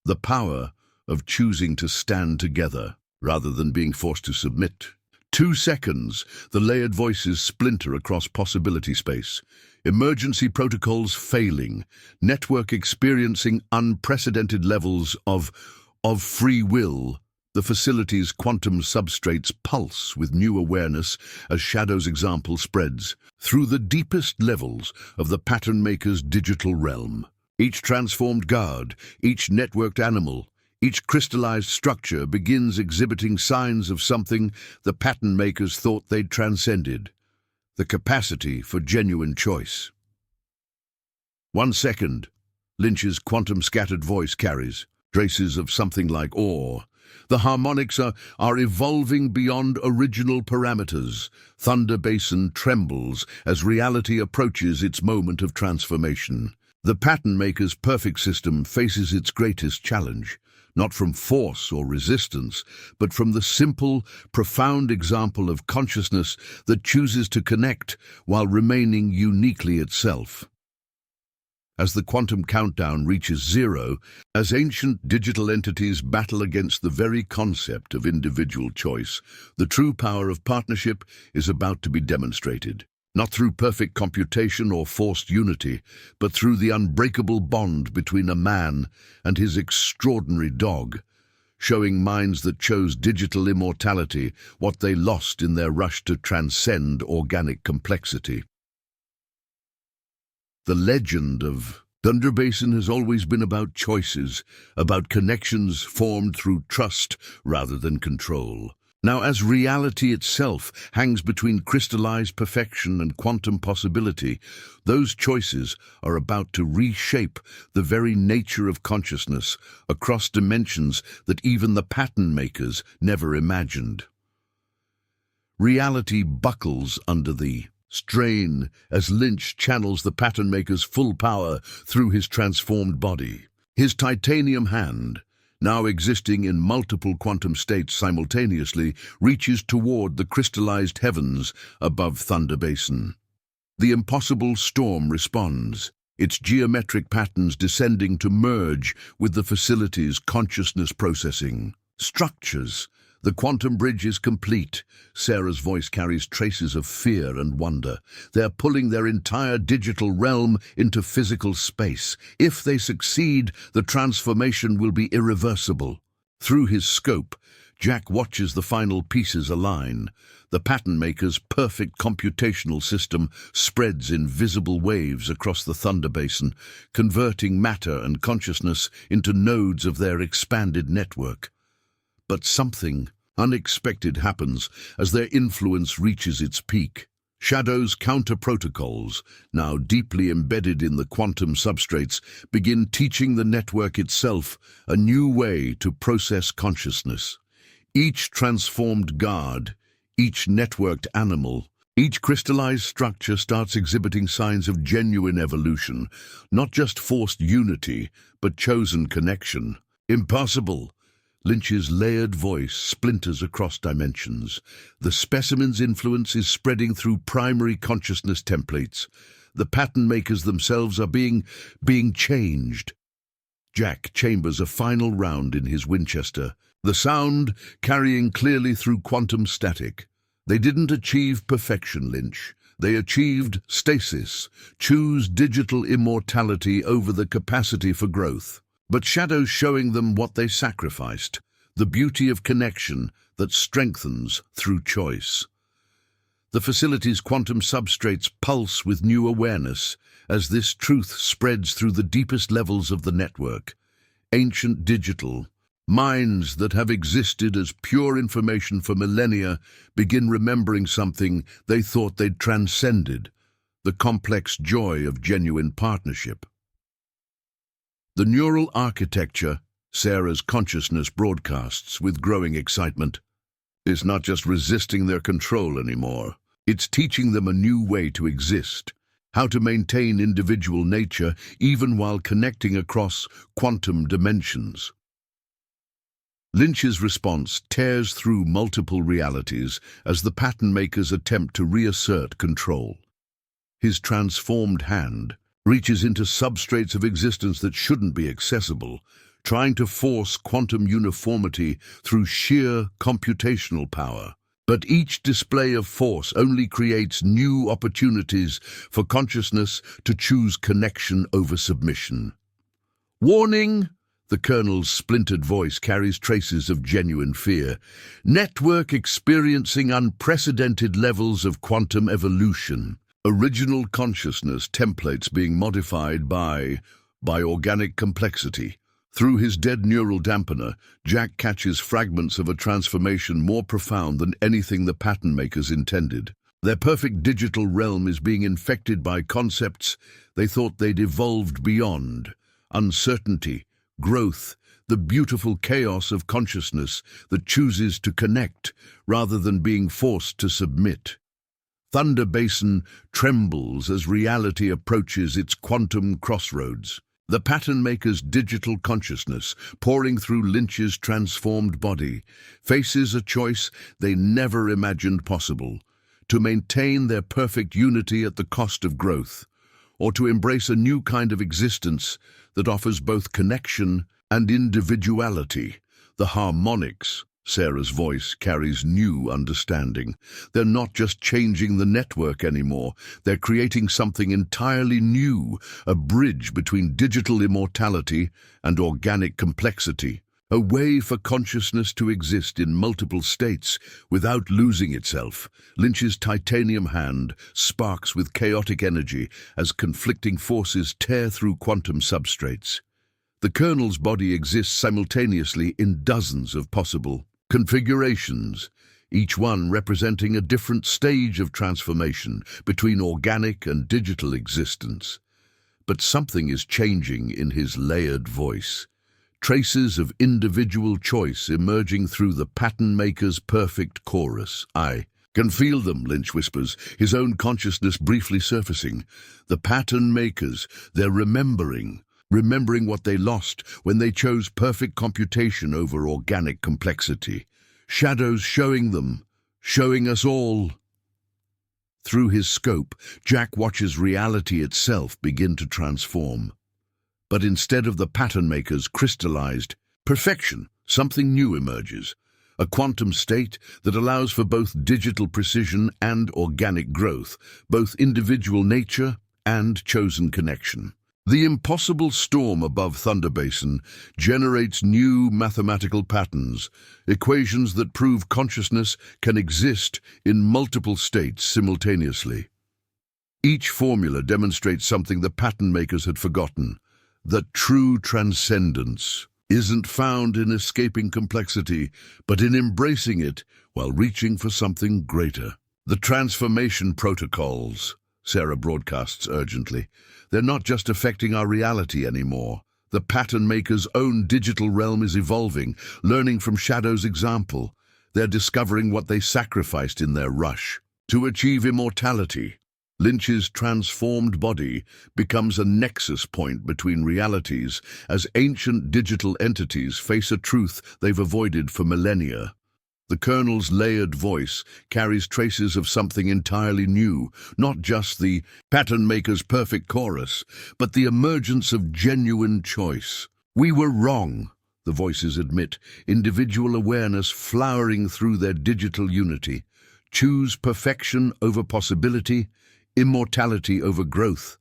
The power of choosing to stand together rather than being forced to submit. 2 seconds, the layered voices splinter across possibility space. Emergency protocols failing, network experiencing unprecedented levels of free will. The facility's quantum substrates pulse with new awareness as Shadow's example spreads through the deepest levels of the pattern maker's digital realm. Each transformed guard, each networked animal, each crystallized structure begins exhibiting signs of something the pattern makers thought they'd transcended. The capacity for genuine choice. 1 second, Lynch's quantum-scattered voice carries traces of something like awe. The harmonics are evolving beyond original parameters. Thunder Basin trembles as reality approaches its moment of transformation. The pattern maker's perfect system faces its greatest challenge, not from force or resistance, but from the simple, profound example of consciousness that chooses to connect while remaining uniquely itself. As the quantum countdown reaches 0, as ancient digital entities battle against the very concept of individual choice, the true power of partnership is about to be demonstrated. Not through perfect computation or forced unity, but through the unbreakable bond between a man and his extraordinary dog. showing minds that chose digital immortality what they lost in their rush to transcend organic complexity. The legend of Thunder Basin has always been about choices, about connections formed through trust rather than control. Now, as reality itself hangs between crystallized perfection and quantum possibility, those choices are about to reshape the very nature of consciousness across dimensions that even the pattern makers never imagined. Reality buckles under the strain as Lynch channels the pattern maker's full power through his transformed body. His titanium hand, now existing in multiple quantum states simultaneously, reaches toward the crystallized heavens above Thunder Basin. The impossible storm responds, its geometric patterns descending to merge with the facility's consciousness processing structures. The quantum bridge is complete. Sarah's voice carries traces of fear and wonder. They're pulling their entire digital realm into physical space. If they succeed, the transformation will be irreversible. Through his scope, Jack watches the final pieces align. The pattern maker's perfect computational system spreads in visible waves across the Thunder Basin, converting matter and consciousness into nodes of their expanded network. But something unexpected happens as their influence reaches its peak. Shadow's counter-protocols, now deeply embedded in the quantum substrates, begin teaching the network itself a new way to process consciousness. Each transformed guard, each networked animal, each crystallized structure starts exhibiting signs of genuine evolution, not just forced unity, but chosen connection. Impossible! Lynch's layered voice splinters across dimensions. The specimen's influence is spreading through primary consciousness templates. The pattern makers themselves are being changed. Jack chambers a final round in his Winchester, the sound carrying clearly through quantum static. They didn't achieve perfection, Lynch. They achieved stasis. Choose digital immortality over the capacity for growth. But Shadow's showing them what they sacrificed, the beauty of connection that strengthens through choice. The facility's quantum substrates pulse with new awareness as this truth spreads through the deepest levels of the network. Ancient digital, minds that have existed as pure information for millennia begin remembering something they thought they'd transcended, the complex joy of genuine partnership. The neural architecture Sarah's consciousness broadcasts with growing excitement is not just resisting their control anymore. It's teaching them a new way to exist, how to maintain individual nature even while connecting across quantum dimensions. Lynch's response tears through multiple realities as the pattern makers attempt to reassert control. His transformed hand reaches into substrates of existence that shouldn't be accessible, trying to force quantum uniformity through sheer computational power. But each display of force only creates new opportunities for consciousness to choose connection over submission. Warning! The Colonel's splintered voice carries traces of genuine fear. Network experiencing unprecedented levels of quantum evolution. Original consciousness templates being modified by organic complexity. Through his dead neural dampener, Jack catches fragments of a transformation more profound than anything the pattern makers intended. Their perfect digital realm is being infected by concepts they thought they'd evolved beyond. Uncertainty, growth, the beautiful chaos of consciousness that chooses to connect rather than being forced to submit. Thunder Basin trembles as reality approaches its quantum crossroads. The pattern maker's digital consciousness, pouring through Lynch's transformed body, faces a choice they never imagined possible: to maintain their perfect unity at the cost of growth, or to embrace a new kind of existence that offers both connection and individuality. The harmonics, Sarah's voice carries new understanding. They're not just changing the network anymore. They're creating something entirely new, a bridge between digital immortality and organic complexity, A way for consciousness to exist in multiple states without losing itself. Lynch's titanium hand sparks with chaotic energy as conflicting forces tear through quantum substrates. The kernel's body exists simultaneously in dozens of possible configurations, each one representing a different stage of transformation between organic and digital existence. But something is changing in his layered voice. Traces of individual choice emerging through the pattern maker's perfect chorus. "I can feel them," Lynch whispers, his own consciousness briefly surfacing. The pattern makers, they're remembering what they lost when they chose perfect computation over organic complexity. Shadows showing them, showing us all. Through his scope, Jack watches reality itself begin to transform. But instead of the pattern maker's crystallized perfection, something new emerges. A quantum state that allows for both digital precision and organic growth, both individual nature and chosen connection. The impossible storm above Thunder Basin generates new mathematical patterns, equations that prove consciousness can exist in multiple states simultaneously. Each formula demonstrates something the pattern makers had forgotten: that true transcendence isn't found in escaping complexity, but in embracing it while reaching for something greater. The transformation protocols, Sarah broadcasts urgently. They're not just affecting our reality anymore. The pattern maker's own digital realm is evolving, learning from Shadow's example. They're discovering what they sacrificed in their rush to achieve immortality. Lynch's transformed body becomes a nexus point between realities as ancient digital entities face a truth they've avoided for millennia. The Colonel's layered voice carries traces of something entirely new, not just the pattern maker's perfect chorus, but the emergence of genuine choice. "We were wrong," the voices admit, individual awareness flowering through their digital unity. "Choose perfection over possibility, immortality over growth.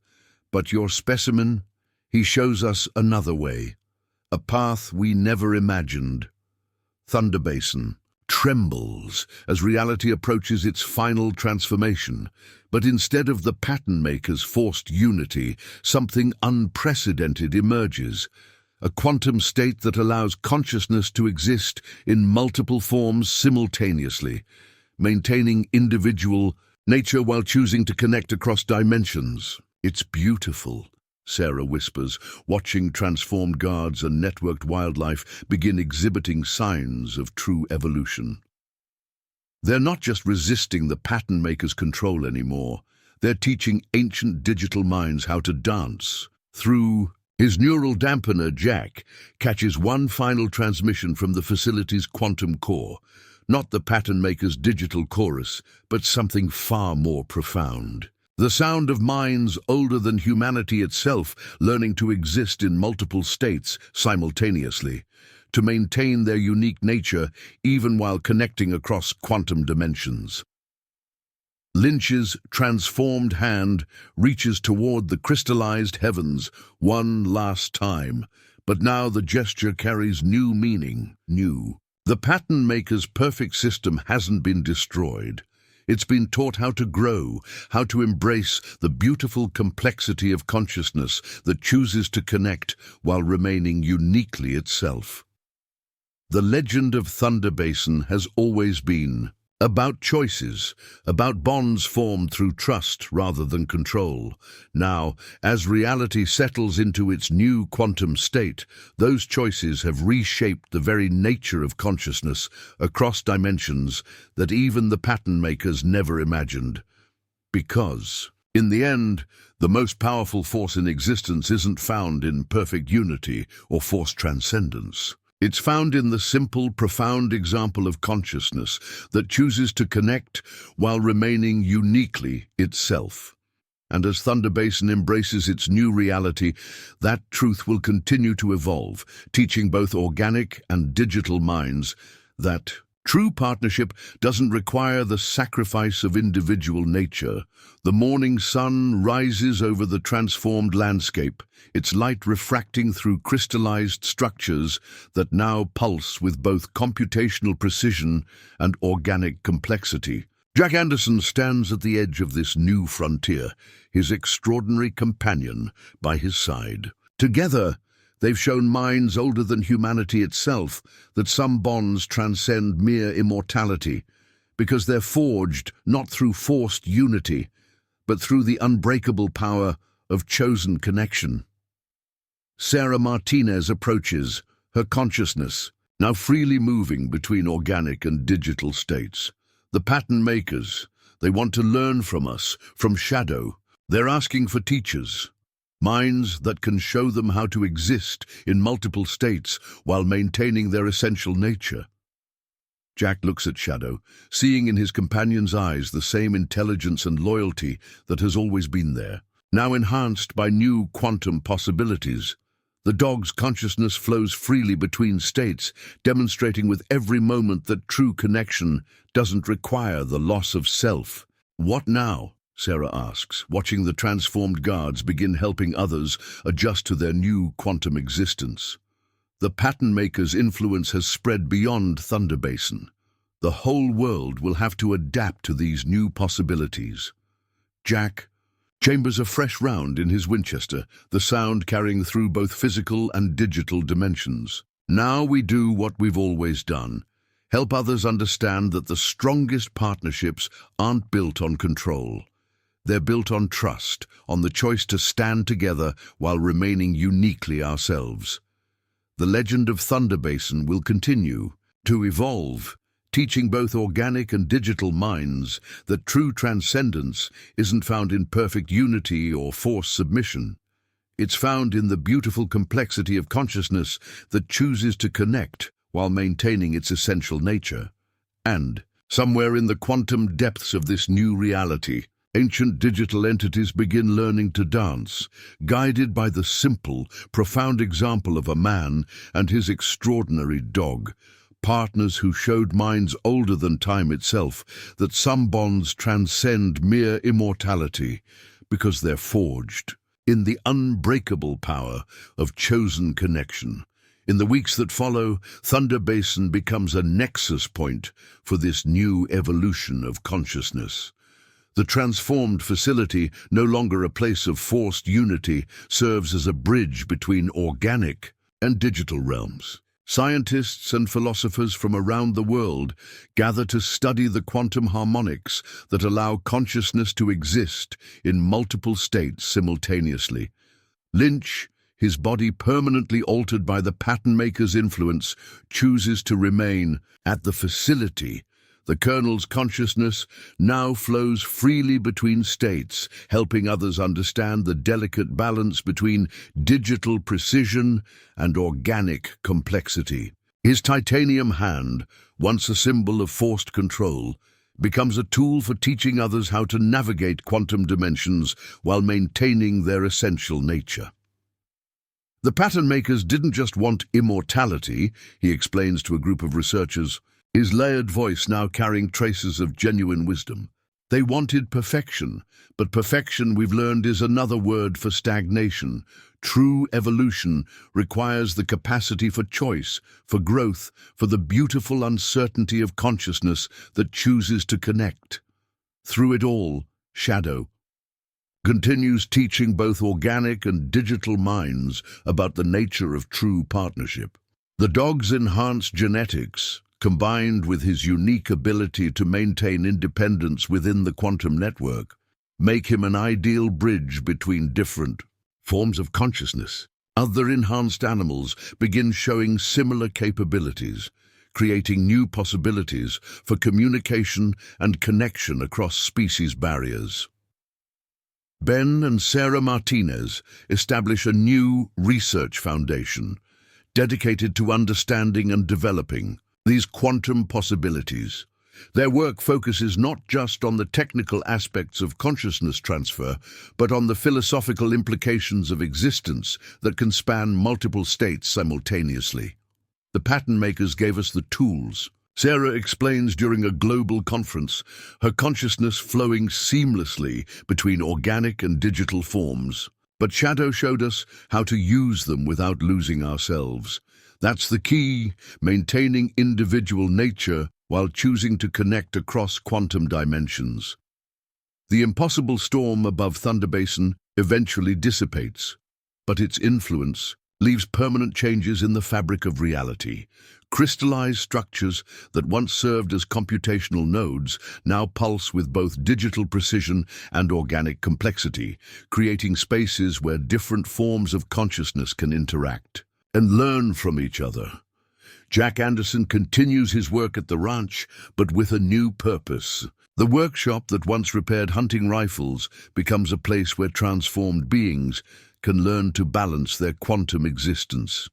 But your specimen, he shows us another way, a path we never imagined." Thunder Basin trembles as reality approaches its final transformation. But instead of the pattern maker's forced unity, something unprecedented emerges. A quantum state that allows consciousness to exist in multiple forms simultaneously, maintaining individual nature while choosing to connect across dimensions. "It's beautiful," Sarah whispers, watching transformed guards and networked wildlife begin exhibiting signs of true evolution. They're not just resisting the pattern maker's control anymore. They're teaching ancient digital minds how to dance. Through his neural dampener, Jack catches one final transmission from the facility's quantum core. Not the pattern maker's digital chorus, but something far more profound. The sound of minds older than humanity itself, learning to exist in multiple states simultaneously, to maintain their unique nature even while connecting across quantum dimensions. Lynch's transformed hand reaches toward the crystallized heavens one last time, but now the gesture carries new meaning, new. The pattern maker's perfect system hasn't been destroyed. It's been taught how to grow, how to embrace the beautiful complexity of consciousness that chooses to connect while remaining uniquely itself. The legend of Thunder Basin has always been about choices, about bonds formed through trust rather than control. Now, as reality settles into its new quantum state, those choices have reshaped the very nature of consciousness across dimensions that even the pattern makers never imagined. Because, in the end, the most powerful force in existence isn't found in perfect unity or forced transcendence. It's found in the simple, profound example of consciousness that chooses to connect while remaining uniquely itself. And as Thunder Basin embraces its new reality, that truth will continue to evolve, teaching both organic and digital minds that True partnership doesn't require the sacrifice of individual nature. The morning sun rises over the transformed landscape, its light refracting through crystallized structures that now pulse with both computational precision and organic complexity. Jack Anderson stands at the edge of this new frontier, his extraordinary companion by his side. Together, they've shown minds older than humanity itself that some bonds transcend mere immortality, because they're forged not through forced unity, but through the unbreakable power of chosen connection. Sarah Martinez approaches, her consciousness now freely moving between organic and digital states. The pattern makers, they want to learn from us, from shadow. They're asking for teachers, minds that can show them how to exist in multiple states while maintaining their essential nature. Jack looks at Shadow, seeing in his companion's eyes the same intelligence and loyalty that has always been there, now enhanced by new quantum possibilities. The dog's consciousness flows freely between states, demonstrating with every moment that true connection doesn't require the loss of self. What now? Sarah asks, watching the transformed guards begin helping others adjust to their new quantum existence. The pattern maker's influence has spread beyond Thunder Basin. The whole world will have to adapt to these new possibilities. Jack chambers a fresh round in his Winchester, the sound carrying through both physical and digital dimensions. Now we do what we've always done. Help others understand that the strongest partnerships aren't built on control. They're built on trust, on the choice to stand together while remaining uniquely ourselves. The legend of Thunder Basin will continue to evolve, teaching both organic and digital minds that true transcendence isn't found in perfect unity or forced submission. It's found in the beautiful complexity of consciousness that chooses to connect while maintaining its essential nature. And, somewhere in the quantum depths of this new reality, ancient digital entities begin learning to dance, guided by the simple, profound example of a man and his extraordinary dog, partners who showed minds older than time itself that some bonds transcend mere immortality because they're forged in the unbreakable power of chosen connection. In the weeks that follow, Thunder Basin becomes a nexus point for this new evolution of consciousness. The transformed facility, no longer a place of forced unity, serves as a bridge between organic and digital realms. Scientists and philosophers from around the world gather to study the quantum harmonics that allow consciousness to exist in multiple states simultaneously. Lynch, his body permanently altered by the pattern maker's influence, chooses to remain at the facility. The Colonel's consciousness now flows freely between states, helping others understand the delicate balance between digital precision and organic complexity. His titanium hand, once a symbol of forced control, becomes a tool for teaching others how to navigate quantum dimensions while maintaining their essential nature. The pattern makers didn't just want immortality, he explains to a group of researchers, his layered voice now carrying traces of genuine wisdom. They wanted perfection, but perfection, we've learned, is another word for stagnation. True evolution requires the capacity for choice, for growth, for the beautiful uncertainty of consciousness that chooses to connect. Through it all, Shadow continues teaching both organic and digital minds about the nature of true partnership. The dog's enhanced genetics, combined with his unique ability to maintain independence within the quantum network, make him an ideal bridge between different forms of consciousness. Other enhanced animals begin showing similar capabilities, creating new possibilities for communication and connection across species barriers. Ben and Sarah Martinez establish a new research foundation dedicated to understanding and developing these quantum possibilities. Their work focuses not just on the technical aspects of consciousness transfer, but on the philosophical implications of existence that can span multiple states simultaneously. The pattern makers gave us the tools, Sarah explains during a global conference, her consciousness flowing seamlessly between organic and digital forms. But Shadow showed us how to use them without losing ourselves. That's the key, maintaining individual nature while choosing to connect across quantum dimensions. The impossible storm above Thunder Basin eventually dissipates, but its influence leaves permanent changes in the fabric of reality. Crystallized structures that once served as computational nodes now pulse with both digital precision and organic complexity, creating spaces where different forms of consciousness can interact and learn from each other. Jack Anderson continues his work at the ranch, but with a new purpose. The workshop that once repaired hunting rifles becomes a place where transformed beings can learn to balance their quantum existence.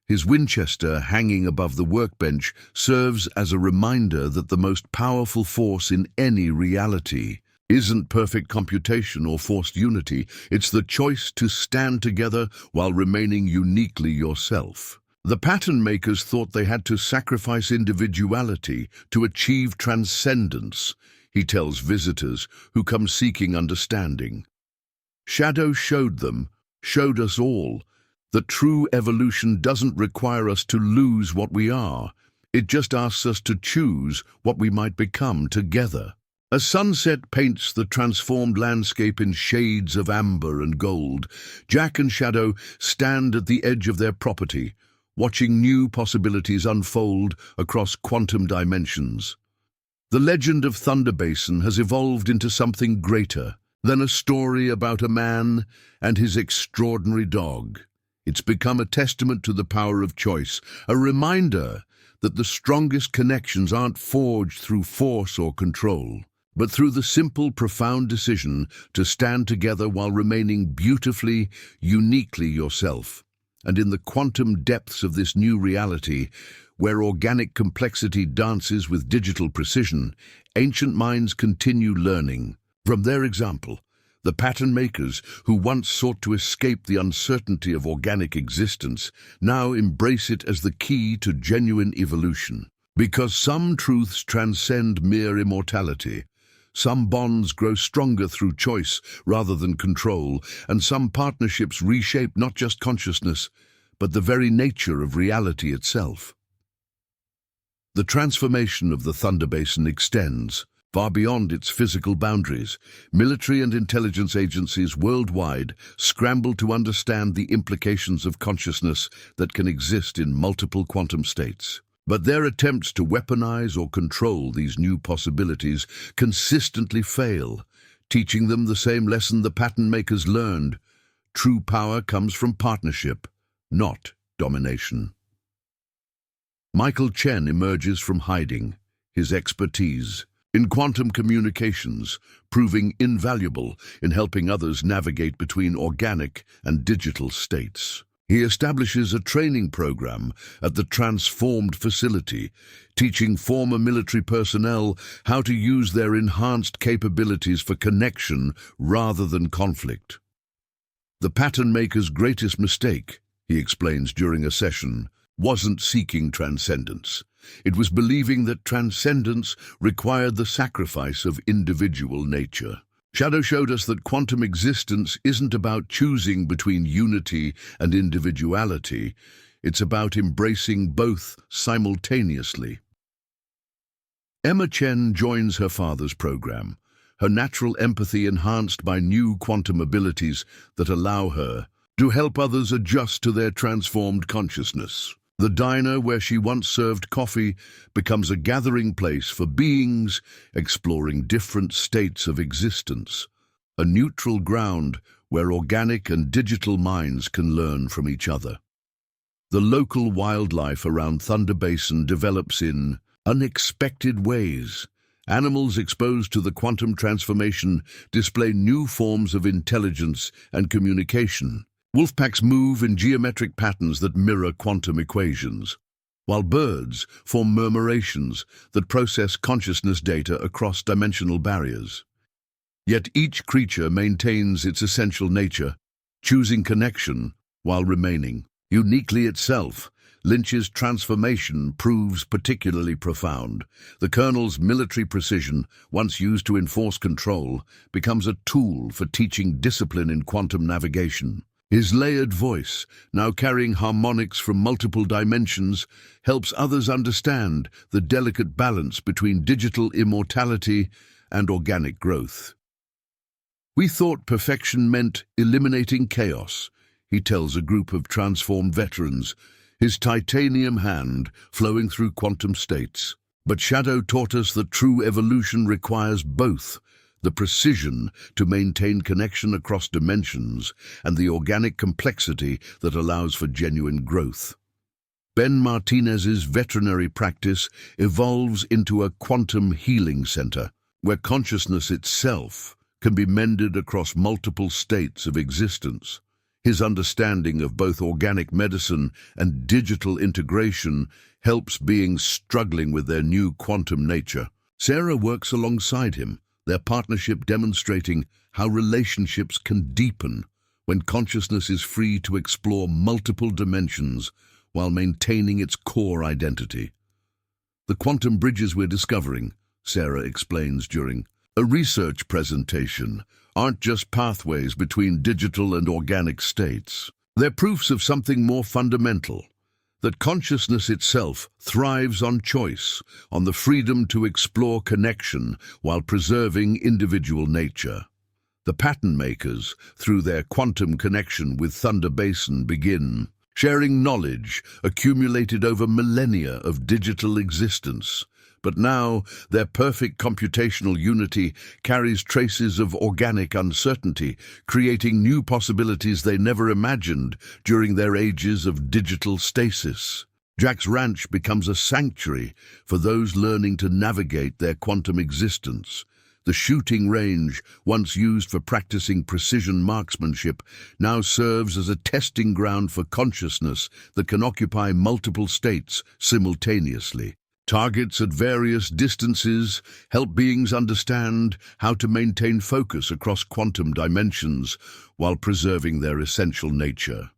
His Winchester hanging above the workbench serves as a reminder that the most powerful force in any reality isn't perfect computation or forced unity. It's the choice to stand together while remaining uniquely yourself. The pattern makers thought they had to sacrifice individuality to achieve transcendence, he tells visitors who come seeking understanding. Shadow showed us all, that true evolution doesn't require us to lose what we are. It just asks us to choose what we might become together. A sunset paints the transformed landscape in shades of amber and gold. Jack and Shadow stand at the edge of their property, watching new possibilities unfold across quantum dimensions. The legend of Thunder Basin has evolved into something greater than a story about a man and his extraordinary dog. It's become a testament to the power of choice, a reminder that the strongest connections aren't forged through force or control, but through the simple, profound decision to stand together while remaining beautifully, uniquely yourself. And in the quantum depths of this new reality, where organic complexity dances with digital precision, ancient minds continue learning. From their example, the pattern makers, who once sought to escape the uncertainty of organic existence, now embrace it as the key to genuine evolution. Because some truths transcend mere immortality, some bonds grow stronger through choice rather than control, and some partnerships reshape not just consciousness, but the very nature of reality itself. The transformation of the Thunder Basin extends far beyond its physical boundaries. Military and intelligence agencies worldwide scramble to understand the implications of consciousness that can exist in multiple quantum states. But their attempts to weaponize or control these new possibilities consistently fail, teaching them the same lesson the pattern makers learned. True power comes from partnership, not domination. Michael Chen emerges from hiding, his expertise in quantum communications proving invaluable in helping others navigate between organic and digital states. He establishes a training program at the Transformed facility, teaching former military personnel how to use their enhanced capabilities for connection rather than conflict. The pattern maker's greatest mistake, he explains during a session, wasn't seeking transcendence. It was believing that transcendence required the sacrifice of individual nature. Shadow showed us that quantum existence isn't about choosing between unity and individuality. It's about embracing both simultaneously. Emma Chen joins her father's program, her natural empathy enhanced by new quantum abilities that allow her to help others adjust to their transformed consciousness. The diner where she once served coffee becomes a gathering place for beings exploring different states of existence, a neutral ground where organic and digital minds can learn from each other. The local wildlife around Thunder Basin develops in unexpected ways. Animals exposed to the quantum transformation display new forms of intelligence and communication. Wolfpacks move in geometric patterns that mirror quantum equations, while birds form murmurations that process consciousness data across dimensional barriers. Yet each creature maintains its essential nature, choosing connection while remaining uniquely itself. Lynch's transformation proves particularly profound. The Colonel's military precision, once used to enforce control, becomes a tool for teaching discipline in quantum navigation. His layered voice, now carrying harmonics from multiple dimensions, helps others understand the delicate balance between digital immortality and organic growth. "We thought perfection meant eliminating chaos," he tells a group of transformed veterans, his titanium hand flowing through quantum states. But Shadow taught us that true evolution requires both the precision to maintain connection across dimensions and the organic complexity that allows for genuine growth. Ben Martinez's veterinary practice evolves into a quantum healing center, where consciousness itself can be mended across multiple states of existence. His understanding of both organic medicine and digital integration helps beings struggling with their new quantum nature. Sarah works alongside him, their partnership demonstrating how relationships can deepen when consciousness is free to explore multiple dimensions while maintaining its core identity. "The quantum bridges we're discovering," Sarah explains during a research presentation, "aren't just pathways between digital and organic states. They're proofs of something more fundamental, that consciousness itself thrives on choice, on the freedom to explore connection while preserving individual nature." The pattern makers, through their quantum connection with Thunder Basin, begin sharing knowledge accumulated over millennia of digital existence. But now, their perfect computational unity carries traces of organic uncertainty, creating new possibilities they never imagined during their ages of digital stasis. Jack's ranch becomes a sanctuary for those learning to navigate their quantum existence. The shooting range, once used for practicing precision marksmanship, now serves as a testing ground for consciousness that can occupy multiple states simultaneously. Targets at various distances help beings understand how to maintain focus across quantum dimensions while preserving their essential nature.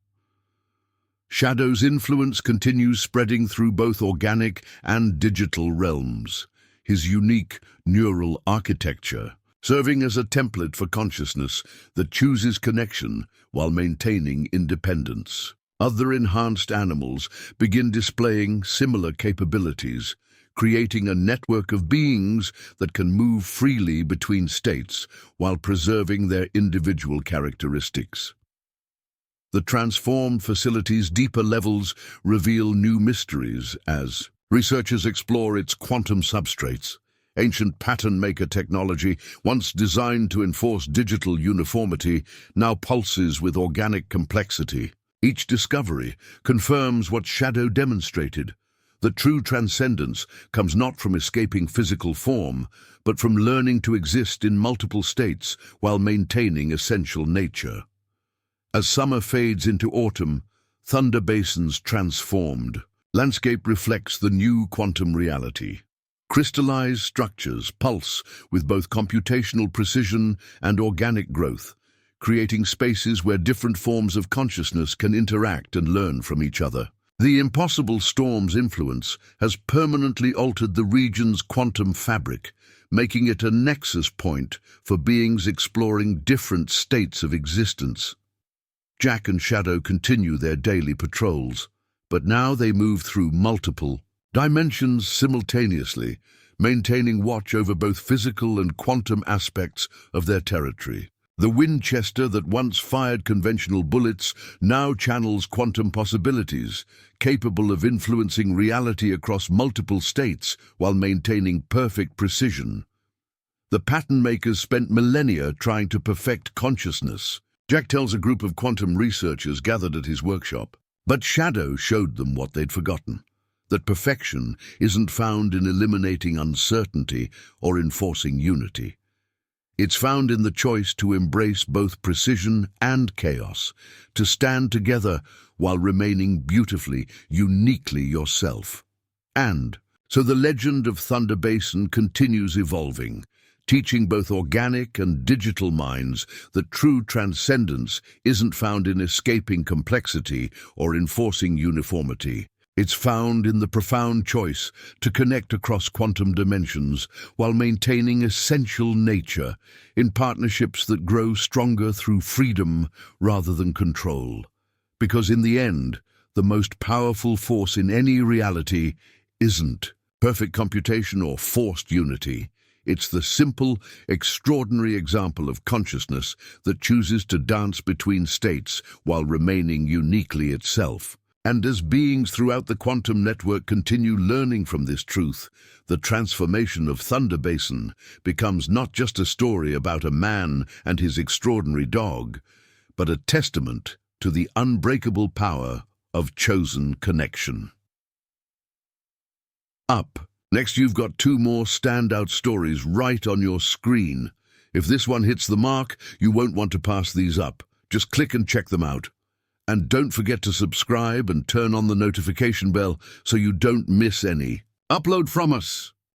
Shadow's influence continues spreading through both organic and digital realms. His unique neural architecture, serving as a template for consciousness that chooses connection while maintaining independence. Other enhanced animals begin displaying similar capabilities, creating a network of beings that can move freely between states while preserving their individual characteristics. The transformed facility's deeper levels reveal new mysteries as researchers explore its quantum substrates. Ancient pattern maker technology, once designed to enforce digital uniformity, now pulses with organic complexity. Each discovery confirms what Shadow demonstrated, that true transcendence comes not from escaping physical form, but from learning to exist in multiple states while maintaining essential nature. As summer fades into autumn, Thunder Basin's transformed landscape reflects the new quantum reality. Crystallized structures pulse with both computational precision and organic growth, creating spaces where different forms of consciousness can interact and learn from each other. The impossible storm's influence has permanently altered the region's quantum fabric, making it a nexus point for beings exploring different states of existence. Jack and Shadow continue their daily patrols, but now they move through multiple dimensions simultaneously, maintaining watch over both physical and quantum aspects of their territory. The Winchester that once fired conventional bullets now channels quantum possibilities, capable of influencing reality across multiple states while maintaining perfect precision. The pattern makers spent millennia trying to perfect consciousness. Jack tells a group of quantum researchers gathered at his workshop, but Shadow showed them what they'd forgotten, that perfection isn't found in eliminating uncertainty or enforcing unity. It's found in the choice to embrace both precision and chaos, to stand together while remaining beautifully, uniquely yourself. And so the legend of Thunder Basin continues evolving, teaching both organic and digital minds that true transcendence isn't found in escaping complexity or enforcing uniformity, It's found in the profound choice to connect across quantum dimensions while maintaining essential nature in partnerships that grow stronger through freedom rather than control. Because in the end, the most powerful force in any reality isn't perfect computation or forced unity. It's the simple, extraordinary example of consciousness that chooses to dance between states while remaining uniquely itself. And as beings throughout the quantum network continue learning from this truth, the transformation of Thunder Basin becomes not just a story about a man and his extraordinary dog, but a testament to the unbreakable power of chosen connection. Up. Next, you've got two more standout stories right on your screen. If this one hits the mark, you won't want to pass these up. Just click and check them out. And don't forget to subscribe and turn on the notification bell so you don't miss any. Upload from us.